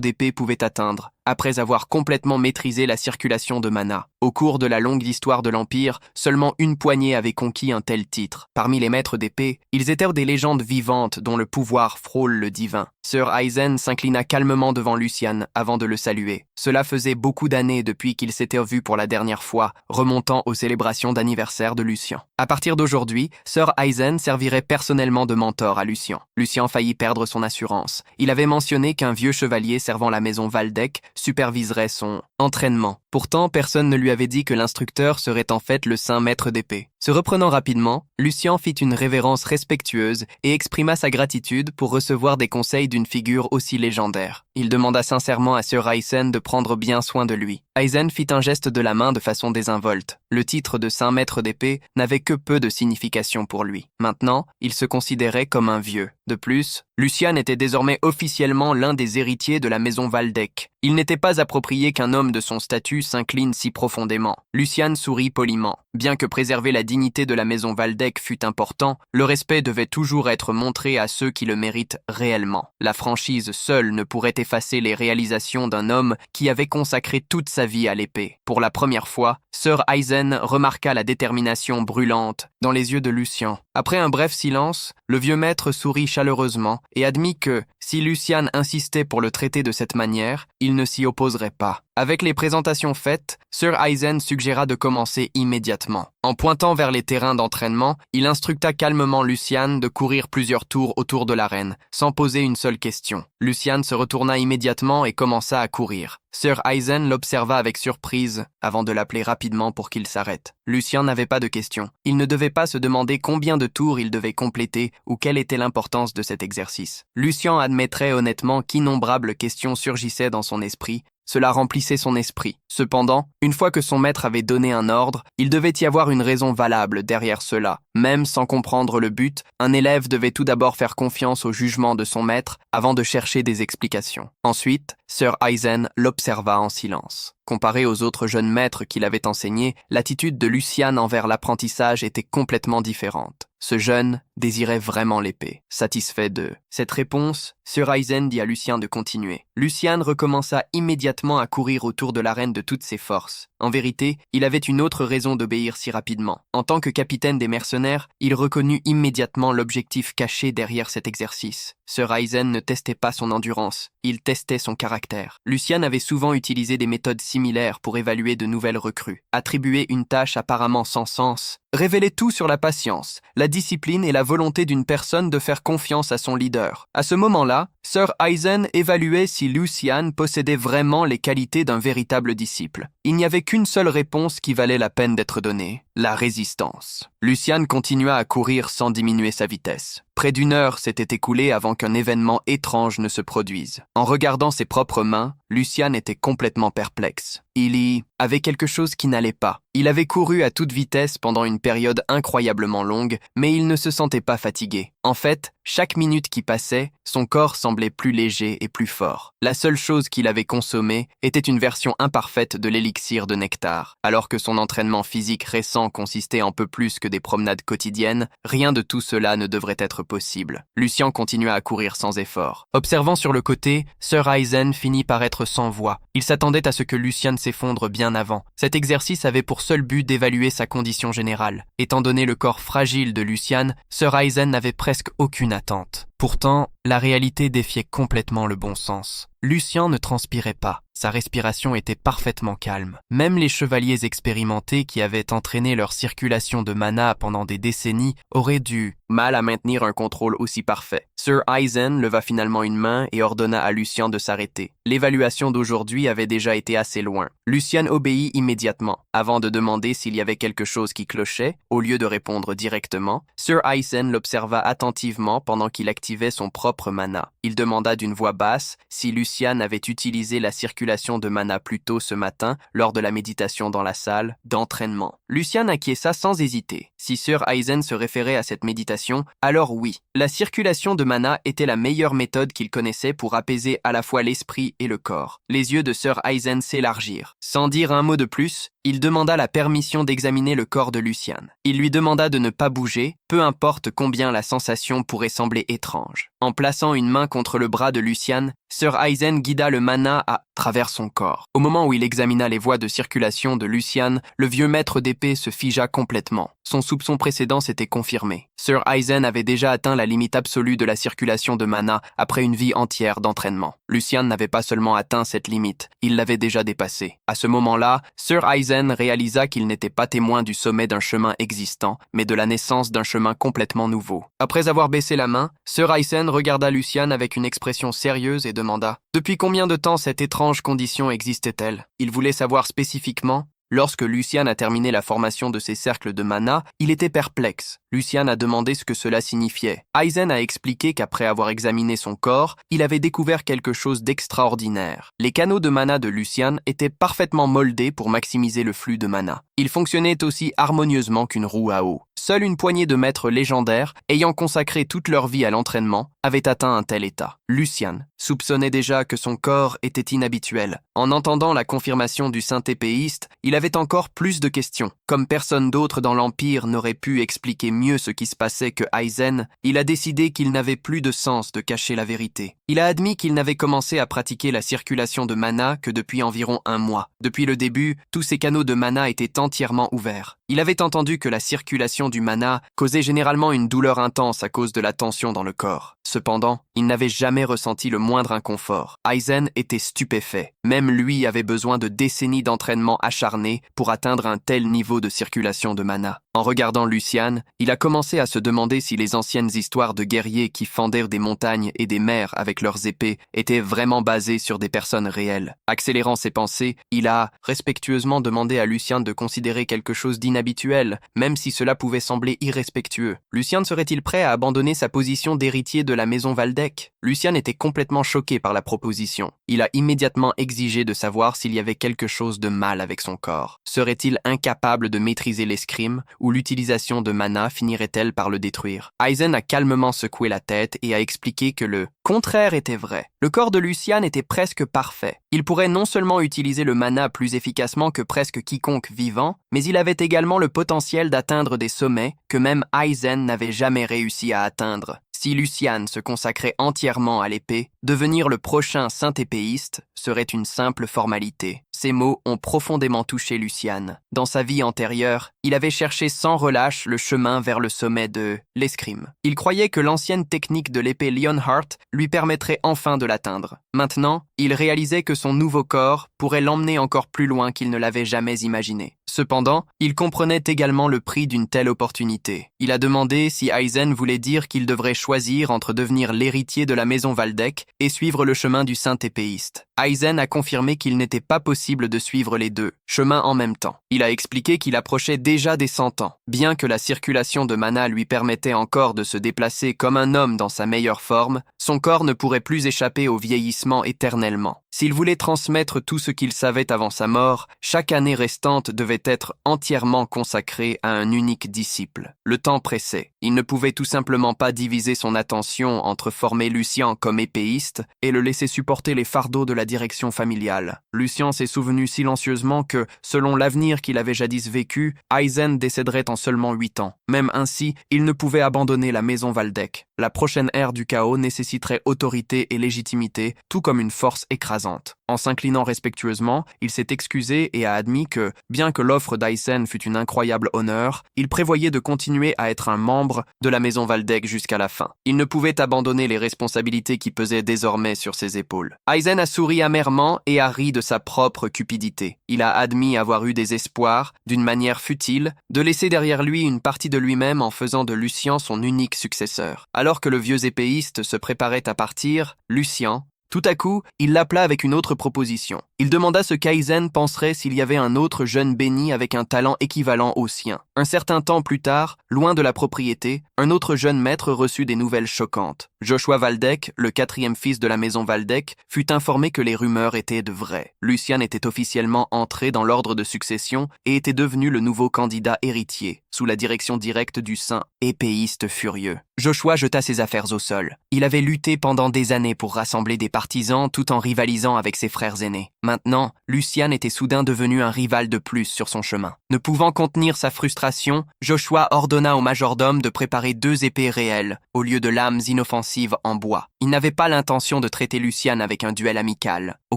d'épée pouvait atteindre. après avoir complètement maîtrisé la circulation de mana. Au cours de la longue histoire de l'Empire, seulement une poignée avait conquis un tel titre. Parmi les maîtres d'épée, ils étaient des légendes vivantes dont le pouvoir frôle le divin. Sir Aizen s'inclina calmement devant Lucian avant de le saluer. Cela faisait beaucoup d'années depuis qu'ils s'étaient vus pour la dernière fois, remontant aux célébrations d'anniversaire de Lucian. À partir d'aujourd'hui, Sir Aizen servirait personnellement de mentor à Lucian. Lucian faillit perdre son assurance. Il avait mentionné qu'un vieux chevalier servant la maison Waldeck superviserait son entraînement. Pourtant, personne ne lui avait dit que l'instructeur serait en fait le saint maître d'épée. Se reprenant rapidement, Lucian fit une révérence respectueuse et exprima sa gratitude pour recevoir des conseils d'une figure aussi légendaire. Il demanda sincèrement à Sir Aizen de prendre bien soin de lui. Aizen fit un geste de la main de façon désinvolte. Le titre de saint maître d'épée n'avait que peu de signification pour lui. Maintenant, il se considérait comme un vieux. De plus, Lucian était désormais officiellement l'un des héritiers de la maison Waldeck. Il n'était pas approprié qu'un homme de son statut s'incline si profondément. Lucian sourit poliment. Bien que préserver la dignité de la maison Waldeck fût important, le respect devait toujours être montré à ceux qui le méritent réellement. La franchise seule ne pourrait effacer les réalisations d'un homme qui avait consacré toute sa vie à l'épée. Pour la première fois, Sir Aizen remarqua la détermination brûlante dans les yeux de Lucian. Après un bref silence, le vieux maître sourit chaleureusement et admit que, si Lucian insistait pour le traiter de cette manière, il ne s'y opposerait pas. Avec les présentations faites, Sir Aizen suggéra de commencer immédiatement. En pointant vers les terrains d'entraînement, il instructa calmement Lucian de courir plusieurs tours autour de l'arène, sans poser une seule question. Lucian se retourna immédiatement et commença à courir. Sir Aizen l'observa avec surprise, avant de l'appeler rapidement pour qu'il s'arrête. Lucian n'avait pas de questions. Il ne devait pas se demander combien de tours il devait compléter ou quelle était l'importance de cet exercice. Lucian admettrait honnêtement qu'innombrables questions surgissaient dans son esprit. Cela remplissait son esprit. Cependant, une fois que son maître avait donné un ordre, il devait y avoir une raison valable derrière cela. Même sans comprendre le but, un élève devait tout d'abord faire confiance au jugement de son maître avant de chercher des explications. Ensuite, Sir Aizen l'observa en silence. Comparé aux autres jeunes maîtres qu'il avait enseignés, l'attitude de Lucian envers l'apprentissage était complètement différente. Ce jeune désirait vraiment l'épée. Satisfait de cette réponse, Sir Aizen dit à Lucian de continuer. Lucian recommença immédiatement à courir autour de l'arène de toutes ses forces. En vérité, il avait une autre raison d'obéir si rapidement. En tant que capitaine des mercenaires, il reconnut immédiatement l'objectif caché derrière cet exercice. Sir Aizen ne testait pas son endurance, il testait son caractère. Lucian avait souvent utilisé des méthodes similaires pour évaluer de nouvelles recrues. Attribuer une tâche apparemment sans sens révélait tout sur la patience, la discipline et la volonté d'une personne de faire confiance à son leader. À ce moment-là, Sir Aizen évaluait si Lucian possédait vraiment les qualités d'un véritable disciple. Il n'y avait qu'une seule réponse qui valait la peine d'être donnée, la résistance. Lucian continua à courir sans diminuer sa vitesse. Près d'une heure s'était écoulée avant qu'un événement étrange ne se produise. En regardant ses propres mains, Lucian était complètement perplexe. Il y avait quelque chose qui n'allait pas. Il avait couru à toute vitesse pendant une période incroyablement longue, mais il ne se sentait pas fatigué. En fait, chaque minute qui passait, son corps semblait plus léger et plus fort. La seule chose qu'il avait consommée était une version imparfaite de l'élixir de nectar. Alors que son entraînement physique récent consistait en peu plus que des promenades quotidiennes, rien de tout cela ne devrait être possible. Lucian continua à courir sans effort. Observant sur le côté, Sir Aizen finit par être sans voix. Il s'attendait à ce que Lucian s'effondre bien avant. Cet exercice avait pour seul but d'évaluer sa condition générale. Étant donné le corps fragile de Lucian, Sir Aizen n'avait presque aucune attente. Pourtant, la réalité défiait complètement le bon sens. Lucian ne transpirait pas. Sa respiration était parfaitement calme. Même les chevaliers expérimentés qui avaient entraîné leur circulation de mana pendant des décennies auraient du mal à maintenir un contrôle aussi parfait. Sir Aizen leva finalement une main et ordonna à Lucian de s'arrêter. L'évaluation d'aujourd'hui avait déjà été assez loin. Lucian obéit immédiatement. Avant de demander s'il y avait quelque chose qui clochait, au lieu de répondre directement, Sir Aizen l'observa attentivement pendant qu'il activait son propre mana. Il demanda d'une voix basse si Lucian avait utilisé la circulation de mana plus tôt ce matin lors de la méditation dans la salle d'entraînement. Lucian acquiesça sans hésiter. Si Sir Aizen se référait à cette méditation, alors oui, la circulation de mana était la meilleure méthode qu'il connaissait pour apaiser à la fois l'esprit et le corps. Les yeux de Sir Aizen s'élargirent. Sans dire un mot de plus, Il demanda la permission d'examiner le corps de Lucian. Il lui demanda de ne pas bouger, peu importe combien la sensation pourrait sembler étrange. En plaçant une main contre le bras de Lucian, Sir Aizen guida le mana à travers son corps. Au moment où il examina les voies de circulation de Lucian, le vieux maître d'épée se figea complètement. Son soupçon précédent s'était confirmé. Sir Aizen avait déjà atteint la limite absolue de la circulation de mana après une vie entière d'entraînement. Lucian n'avait pas seulement atteint cette limite, il l'avait déjà dépassée. À ce moment-là, Sir Aizen réalisa qu'il n'était pas témoin du sommet d'un chemin existant, mais de la naissance d'un chemin complètement nouveau. Après avoir baissé la main, Sir Aizen regarda Lucian avec une expression sérieuse et demanda « Depuis combien de temps cette étrange condition existait-elle » Il voulait savoir spécifiquement. Lorsque Lucian a terminé la formation de ses cercles de mana, il était perplexe. Lucian a demandé ce que cela signifiait. Aizen a expliqué qu'après avoir examiné son corps, il avait découvert quelque chose d'extraordinaire. Les canaux de mana de Lucian étaient parfaitement moldés pour maximiser le flux de mana. Ils fonctionnaient aussi harmonieusement qu'une roue à eau. Seule une poignée de maîtres légendaires, ayant consacré toute leur vie à l'entraînement, avait atteint un tel état. Lucian soupçonnait déjà que son corps était inhabituel. En entendant la confirmation du saint épéiste, il avait encore plus de questions. Comme personne d'autre dans l'Empire n'aurait pu expliquer mieux ce qui se passait que Aizen, il a décidé qu'il n'avait plus de sens de cacher la vérité. Il a admis qu'il n'avait commencé à pratiquer la circulation de mana que depuis environ 1 mois. Depuis le début, tous ses canaux de mana étaient entièrement ouverts. Il avait entendu que la circulation du mana causait généralement une douleur intense à cause de la tension dans le corps. Cependant, il n'avait jamais ressenti le moindre inconfort. Aizen était stupéfait. Même lui avait besoin de décennies d'entraînement acharné pour atteindre un tel niveau de circulation de mana. En regardant Lucian, il a commencé à se demander si les anciennes histoires de guerriers qui fendèrent des montagnes et des mers avec leurs épées étaient vraiment basées sur des personnes réelles. Accélérant ses pensées, il a respectueusement demandé à Lucian de considérer quelque chose d'inhabituel, même si cela pouvait sembler irrespectueux. Lucian serait-il prêt à abandonner sa position d'héritier de la maison Waldeck? Lucian était complètement choqué par la proposition. Il a immédiatement exigé de savoir s'il y avait quelque chose de mal avec son corps. Serait-il incapable de maîtriser l'escrime ou l'utilisation de mana finirait-elle par le détruire? Aizen a calmement secoué la tête et a expliqué que le contraire était vrai. Le corps de Lucian était presque parfait. Il pourrait non seulement utiliser le mana plus efficacement que presque quiconque vivant, mais il avait également le potentiel d'atteindre des sommets que même Aizen n'avait jamais réussi à atteindre. Si Lucian se consacrait entièrement à l'épée, devenir le prochain saint épéiste serait une simple formalité. Ces mots ont profondément touché Lucian. Dans sa vie antérieure, il avait cherché sans relâche le chemin vers le sommet de l'escrime. Il croyait que l'ancienne technique de l'épée Leonhardt lui permettrait enfin de l'atteindre. Maintenant, il réalisait que son nouveau corps pourrait l'emmener encore plus loin qu'il ne l'avait jamais imaginé. Cependant, il comprenait également le prix d'une telle opportunité. Il a demandé si Aizen voulait dire qu'il devrait choisir entre devenir l'héritier de la maison Waldeck et suivre le chemin du saint épéiste. Aizen a confirmé qu'il n'était pas possible de suivre les deux chemins en même temps. Il a expliqué qu'il approchait déjà des 100 ans. Bien que la circulation de mana lui permettait encore de se déplacer comme un homme dans sa meilleure forme, son corps ne pourrait plus échapper au vieillissement éternellement. S'il voulait transmettre tout ce qu'il savait avant sa mort, chaque année restante devait être entièrement consacrée à un unique disciple. Le temps pressait. Il ne pouvait tout simplement pas diviser son attention entre former Lucian comme épéiste et le laisser supporter les fardeaux de la direction familiale. Lucian s'est souvenu silencieusement que, selon l'avenir qu'il avait jadis vécu, Aizen décéderait en seulement 8 ans. Même ainsi, il ne pouvait abandonner la maison Waldeck. La prochaine ère du chaos nécessiterait autorité et légitimité, tout comme une force écrasante. En s'inclinant respectueusement, il s'est excusé et a admis que, bien que l'offre d'Aizen fût une incroyable honneur, il prévoyait de continuer à être un membre de la maison Waldeck jusqu'à la fin. Il ne pouvait abandonner les responsabilités qui pesaient désormais sur ses épaules. Aizen a souri amèrement et a ri de sa propre cupidité. Il a admis avoir eu des espoirs, d'une manière futile, de laisser derrière lui une partie de lui-même en faisant de Lucian son unique successeur. Alors que le vieux épéiste se préparait à partir, Lucian, tout à coup, il l'appela avec une autre proposition. Il demanda ce qu'Aizen penserait s'il y avait un autre jeune béni avec un talent équivalent au sien. Un certain temps plus tard, loin de la propriété, un autre jeune maître reçut des nouvelles choquantes. Joshua Waldeck, le 4e fils de la maison Waldeck, fut informé que les rumeurs étaient de vraies. Lucian était officiellement entré dans l'ordre de succession et était devenu le nouveau candidat héritier, sous la direction directe du saint épéiste furieux. Joshua jeta ses affaires au sol. Il avait lutté pendant des années pour rassembler des partisans tout en rivalisant avec ses frères aînés. Maintenant, Lucian était soudain devenu un rival de plus sur son chemin. Ne pouvant contenir sa frustration, Joshua ordonna au majordome de préparer 2 épées réelles, au lieu de lames inoffensives en bois. Il n'avait pas l'intention de traiter Lucian avec un duel amical. Au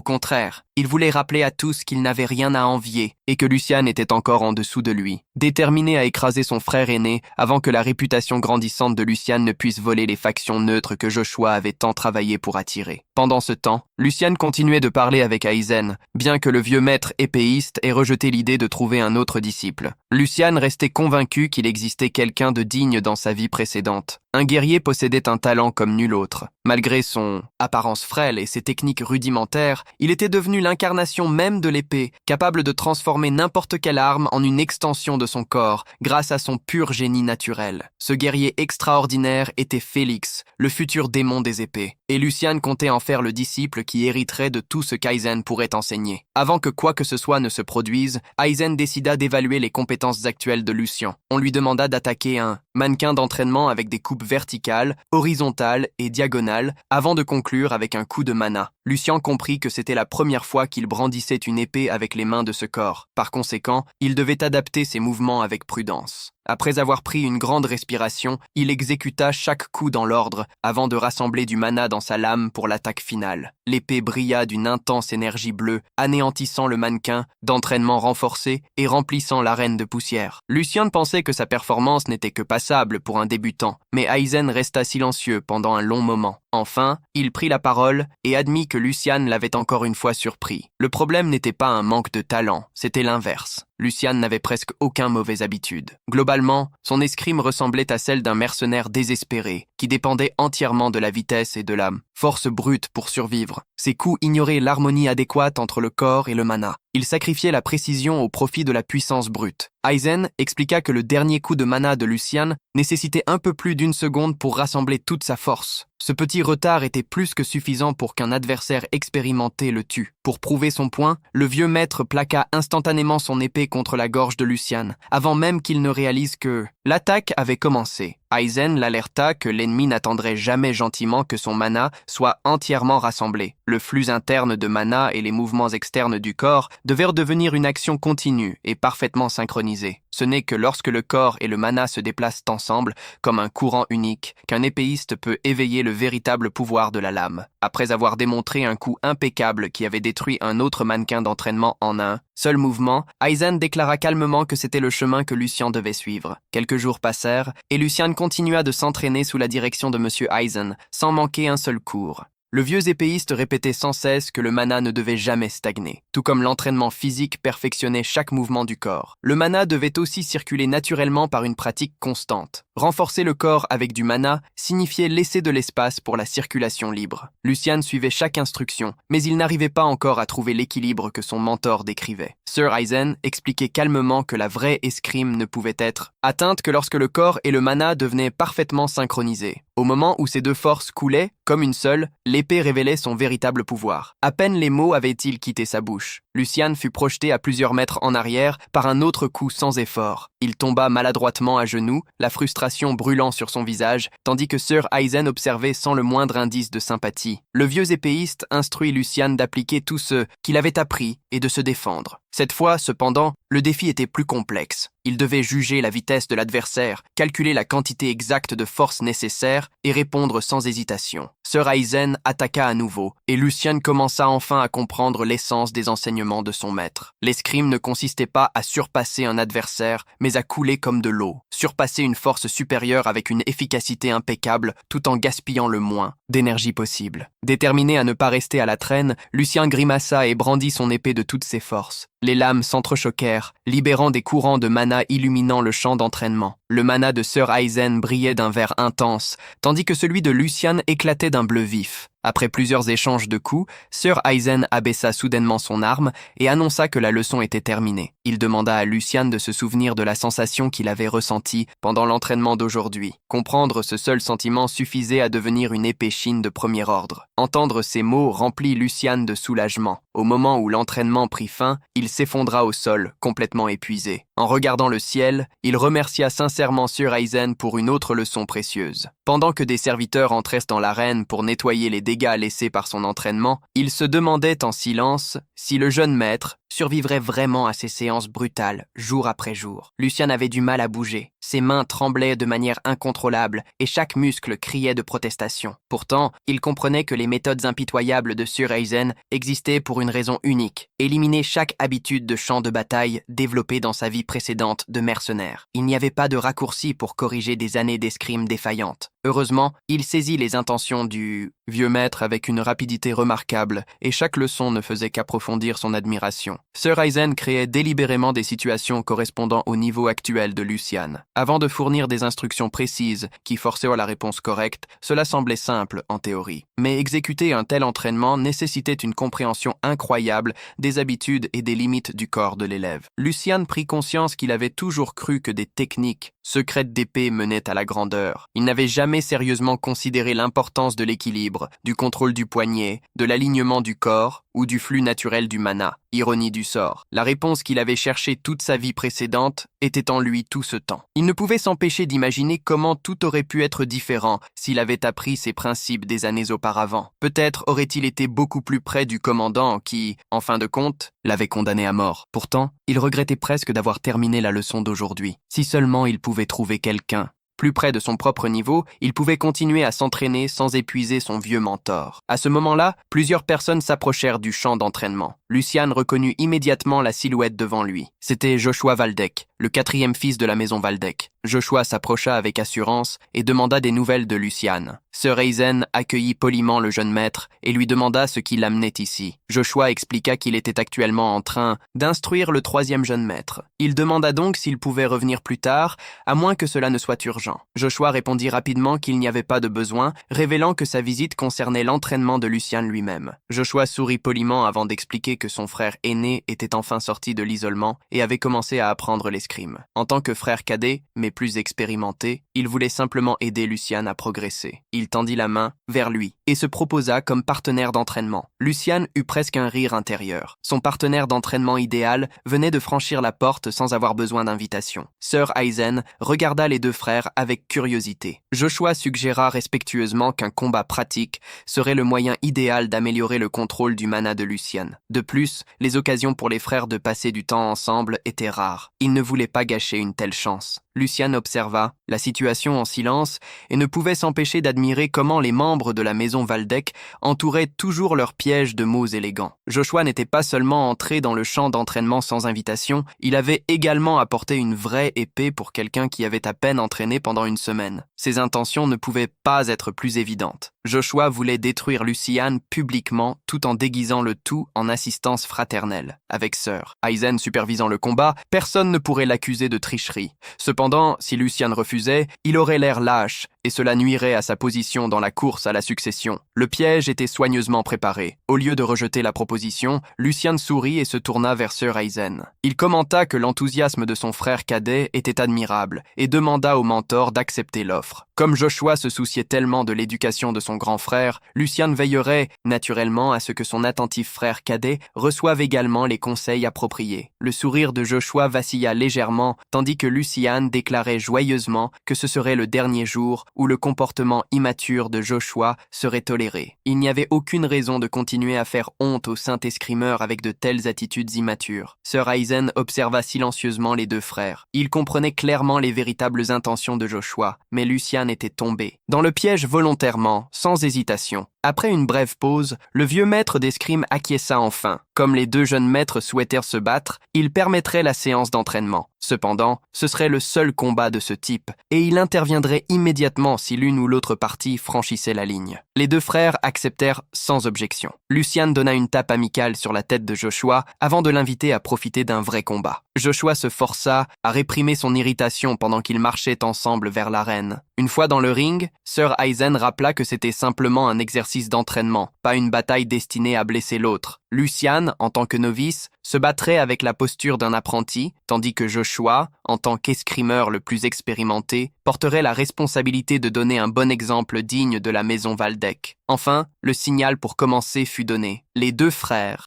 contraire, il voulait rappeler à tous qu'il n'avait rien à envier et que Lucian était encore en dessous de lui. Déterminé à écraser son frère aîné avant que la réputation grandissante de Lucian ne puisse voler les factions neutres que Joshua avait tant travaillé pour attirer. Pendant ce temps, Lucian continuait de parler avec Aizen, bien que le vieux maître épéiste ait rejeté l'idée de trouver un autre disciple. Lucian restait convaincu qu'il existait quelqu'un de digne dans sa vie précédente. Un guerrier possédait un talent comme nul autre. Malgré son apparence frêle et ses techniques rudimentaires, il était devenu l'incarnation même de l'épée, capable de transformer n'importe quelle arme en une extension de son corps, grâce à son pur génie naturel. Ce guerrier extraordinaire était Félix, le futur démon des épées, et Lucian comptait en faire le disciple qui hériterait de tout ce qu'Aizen pourrait enseigner. Avant que quoi que ce soit ne se produise, Aizen décida d'évaluer les compétences actuelles de Lucian. On lui demanda d'attaquer un mannequin d'entraînement avec des coupes verticales, horizontales et diagonales, avant de conclure avec un coup de mana. Lucian comprit que c'était la première fois qu'il brandissait une épée avec les mains de ce corps. Par conséquent, il devait adapter ses mouvements avec prudence. Après avoir pris une grande respiration, il exécuta chaque coup dans l'ordre avant de rassembler du mana dans sa lame pour l'attaque finale. L'épée brilla d'une intense énergie bleue, anéantissant le mannequin d'entraînement renforcé et remplissant l'arène de poussière. Lucian pensait que sa performance n'était que passable pour un débutant, mais Aizen resta silencieux pendant un long moment. Enfin, il prit la parole et admit que Lucian l'avait encore une fois surpris. Le problème n'était pas un manque de talent, c'était l'inverse. Lucian n'avait presque aucune mauvaise habitude. Globalement, son escrime ressemblait à celle d'un mercenaire désespéré, qui dépendait entièrement de la vitesse et de la force brute pour survivre. Ses coups ignoraient l'harmonie adéquate entre le corps et le mana. Il sacrifiait la précision au profit de la puissance brute. Aizen expliqua que le dernier coup de mana de Lucian nécessitait un peu plus d'1 seconde pour rassembler toute sa force. Ce petit retard était plus que suffisant pour qu'un adversaire expérimenté le tue. Pour prouver son point, le vieux maître plaqua instantanément son épée contre la gorge de Lucian, avant même qu'il ne réalise que l'attaque avait commencé. Aizen l'alerta que l'ennemi n'attendrait jamais gentiment que son mana soit entièrement rassemblé. Le flux interne de mana et les mouvements externes du corps devaient devenir une action continue et parfaitement synchronisée. Ce n'est que lorsque le corps et le mana se déplacent ensemble, comme un courant unique, qu'un épéiste peut éveiller le véritable pouvoir de la lame. Après avoir démontré un coup impeccable qui avait détruit un autre mannequin d'entraînement en un seul mouvement, Aizen déclara calmement que c'était le chemin que Lucian devait suivre. Quelques jours passèrent, et Lucian continua de s'entraîner sous la direction de Monsieur Aizen, sans manquer un seul cours. Le vieux épéiste répétait sans cesse que le mana ne devait jamais stagner. Tout comme l'entraînement physique perfectionnait chaque mouvement du corps, le mana devait aussi circuler naturellement par une pratique constante. Renforcer le corps avec du mana signifiait laisser de l'espace pour la circulation libre. Lucian suivait chaque instruction, mais il n'arrivait pas encore à trouver l'équilibre que son mentor décrivait. Sir Aizen expliquait calmement que la vraie escrime ne pouvait être atteinte que lorsque le corps et le mana devenaient parfaitement synchronisés. Au moment où ces deux forces coulaient, comme une seule, l'épée révélait son véritable pouvoir. À peine les mots avaient-ils quitté sa bouche. Lucian fut projeté à plusieurs mètres en arrière par un autre coup sans effort. Il tomba maladroitement à genoux, la frustration brûlant sur son visage, tandis que Sir Aizen observait sans le moindre indice de sympathie. Le vieux épéiste instruit Lucian d'appliquer tout ce qu'il avait appris et de se défendre. Cette fois, cependant, le défi était plus complexe. Il devait juger la vitesse de l'adversaire, calculer la quantité exacte de force nécessaire et répondre sans hésitation. Sir Aizen attaqua à nouveau, et Lucian commença enfin à comprendre l'essence des enseignements de son maître. L'escrime ne consistait pas à surpasser un adversaire, mais à couler comme de l'eau, surpasser une force supérieure avec une efficacité impeccable tout en gaspillant le moins d'énergie possible. Déterminé à ne pas rester à la traîne, Lucian grimaça et brandit son épée de toutes ses forces. Les lames s'entrechoquèrent, libérant des courants de mana illuminant le champ d'entraînement. Le mana de Sir Aizen brillait d'un vert intense, tandis que celui de Lucian éclatait d'un bleu vif. Après plusieurs échanges de coups, Sir Aizen abaissa soudainement son arme et annonça que la leçon était terminée. Il demanda à Lucian de se souvenir de la sensation qu'il avait ressentie pendant l'entraînement d'aujourd'hui. Comprendre ce seul sentiment suffisait à devenir une épéchine de premier ordre. Entendre ces mots remplit Lucian de soulagement. Au moment où l'entraînement prit fin, il s'effondra au sol, complètement épuisé. En regardant le ciel, il remercia sincèrement Sir Aizen pour une autre leçon précieuse. Pendant que des serviteurs entraient dans l'arène pour nettoyer les dégâts laissés par son entraînement, il se demandait en silence si le jeune maître survivrait vraiment à ces séances brutales, jour après jour. Lucian avait du mal à bouger. Ses mains tremblaient de manière incontrôlable et chaque muscle criait de protestation. Pourtant, il comprenait que les méthodes impitoyables de Sir Aizen existaient pour une raison unique, éliminer chaque habitude de champ de bataille développée dans sa vie précédente de mercenaire. Il n'y avait pas de raccourci pour corriger des années d'escrime défaillantes. Heureusement, il saisit les intentions du vieux maître avec une rapidité remarquable et chaque leçon ne faisait qu'approfondir son admiration. Sir Aizen créait délibérément des situations correspondant au niveau actuel de Lucian. Avant de fournir des instructions précises qui forçaient à la réponse correcte, cela semblait simple en théorie. Mais exécuter un tel entraînement nécessitait une compréhension incroyable des habitudes et des limites du corps de l'élève. Lucian prit conscience qu'il avait toujours cru que des techniques secrètes d'épée menaient à la grandeur. Il n'avait jamais sérieusement considéré l'importance de l'équilibre, du contrôle du poignet, de l'alignement du corps ou du flux naturel du mana. Ironie du sort. La réponse qu'il avait cherchée toute sa vie précédente était en lui tout ce temps. Il ne pouvait s'empêcher d'imaginer comment tout aurait pu être différent s'il avait appris ces principes des années auparavant. Peut-être aurait-il été beaucoup plus près du commandant qui, en fin de compte, l'avait condamné à mort. Pourtant, il regrettait presque d'avoir terminé la leçon d'aujourd'hui. Si seulement il pouvait trouver quelqu'un. Plus près de son propre niveau, il pouvait continuer à s'entraîner sans épuiser son vieux mentor. À ce moment-là, plusieurs personnes s'approchèrent du champ d'entraînement. Lucian reconnut immédiatement la silhouette devant lui. C'était Joshua Valdek, le 4e fils de la maison Valdek. Joshua s'approcha avec assurance et demanda des nouvelles de Lucian. Sir Aizen accueillit poliment le jeune maître et lui demanda ce qui l'amenait ici. Joshua expliqua qu'il était actuellement en train d'instruire le 3e jeune maître. Il demanda donc s'il pouvait revenir plus tard, à moins que cela ne soit urgent. Joshua répondit rapidement qu'il n'y avait pas de besoin, révélant que sa visite concernait l'entraînement de Lucian lui-même. Joshua sourit poliment avant d'expliquer que son frère aîné était enfin sorti de l'isolement et avait commencé à apprendre l'escrime. En tant que frère cadet, mais plus expérimenté, il voulait simplement aider Lucian à progresser. Il tendit la main vers lui et se proposa comme partenaire d'entraînement. Lucian eut presque un rire intérieur. Son partenaire d'entraînement idéal venait de franchir la porte sans avoir besoin d'invitation. Sir Aizen regarda les deux frères avec curiosité. Joshua suggéra respectueusement qu'un combat pratique serait le moyen idéal d'améliorer le contrôle du mana de Lucian. De plus, les occasions pour les frères de passer du temps ensemble étaient rares. Il ne voulait pas gâcher une telle chance. Lucian observa la situation en silence et ne pouvait s'empêcher d'admirer comment les membres de la maison Valdek entouraient toujours leurs pièges de mots élégants. Joshua n'était pas seulement entré dans le champ d'entraînement sans invitation, il avait également apporté une vraie épée pour quelqu'un qui avait à peine entraîné pendant une semaine. Ses intentions ne pouvaient pas être plus évidentes. Joshua voulait détruire Lucian publiquement tout en déguisant le tout en assistance fraternelle. Avec Sir Aizen supervisant le combat, personne ne pourrait l'accuser de tricherie. Cependant, si Lucian refusait, il aurait l'air lâche et cela nuirait à sa position dans la course à la succession. Le piège était soigneusement préparé. Au lieu de rejeter la proposition, Lucian sourit et se tourna vers Sir Aizen. Il commenta que l'enthousiasme de son frère cadet était admirable et demanda au mentor d'accepter l'offre. Comme Joshua se souciait tellement de l'éducation de son grand frère, Lucian veillerait, naturellement, à ce que son attentif frère cadet reçoive également les conseils appropriés. Le sourire de Joshua vacilla légèrement, tandis que Lucian déclarait joyeusement que ce serait le dernier jour où le comportement immature de Joshua serait toléré. Il n'y avait aucune raison de continuer à faire honte au saint escrimeur avec de telles attitudes immatures. Sir Aizen observa silencieusement les deux frères. Il comprenait clairement les véritables intentions de Joshua, mais Lucian était tombé dans le piège volontairement, sans hésitation. Après une brève pause, le vieux maître d'escrime acquiesça enfin. Comme les deux jeunes maîtres souhaitèrent se battre, il permettrait la séance d'entraînement. Cependant, ce serait le seul combat de ce type, et il interviendrait immédiatement si l'une ou l'autre partie franchissait la ligne. Les deux frères acceptèrent sans objection. Lucian donna une tape amicale sur la tête de Joshua avant de l'inviter à profiter d'un vrai combat. Joshua se força à réprimer son irritation pendant qu'ils marchaient ensemble vers l'arène. Une fois dans le ring, Sir Aizen rappela que c'était simplement un exercice d'entraînement, pas une bataille destinée à blesser l'autre. Lucian, en tant que novice, se battrait avec la posture d'un apprenti, tandis que Joshua, en tant qu'escrimeur le plus expérimenté, porterait la responsabilité de donner un bon exemple digne de la maison Waldeck. Enfin, le signal pour commencer fut donné. Les deux frères,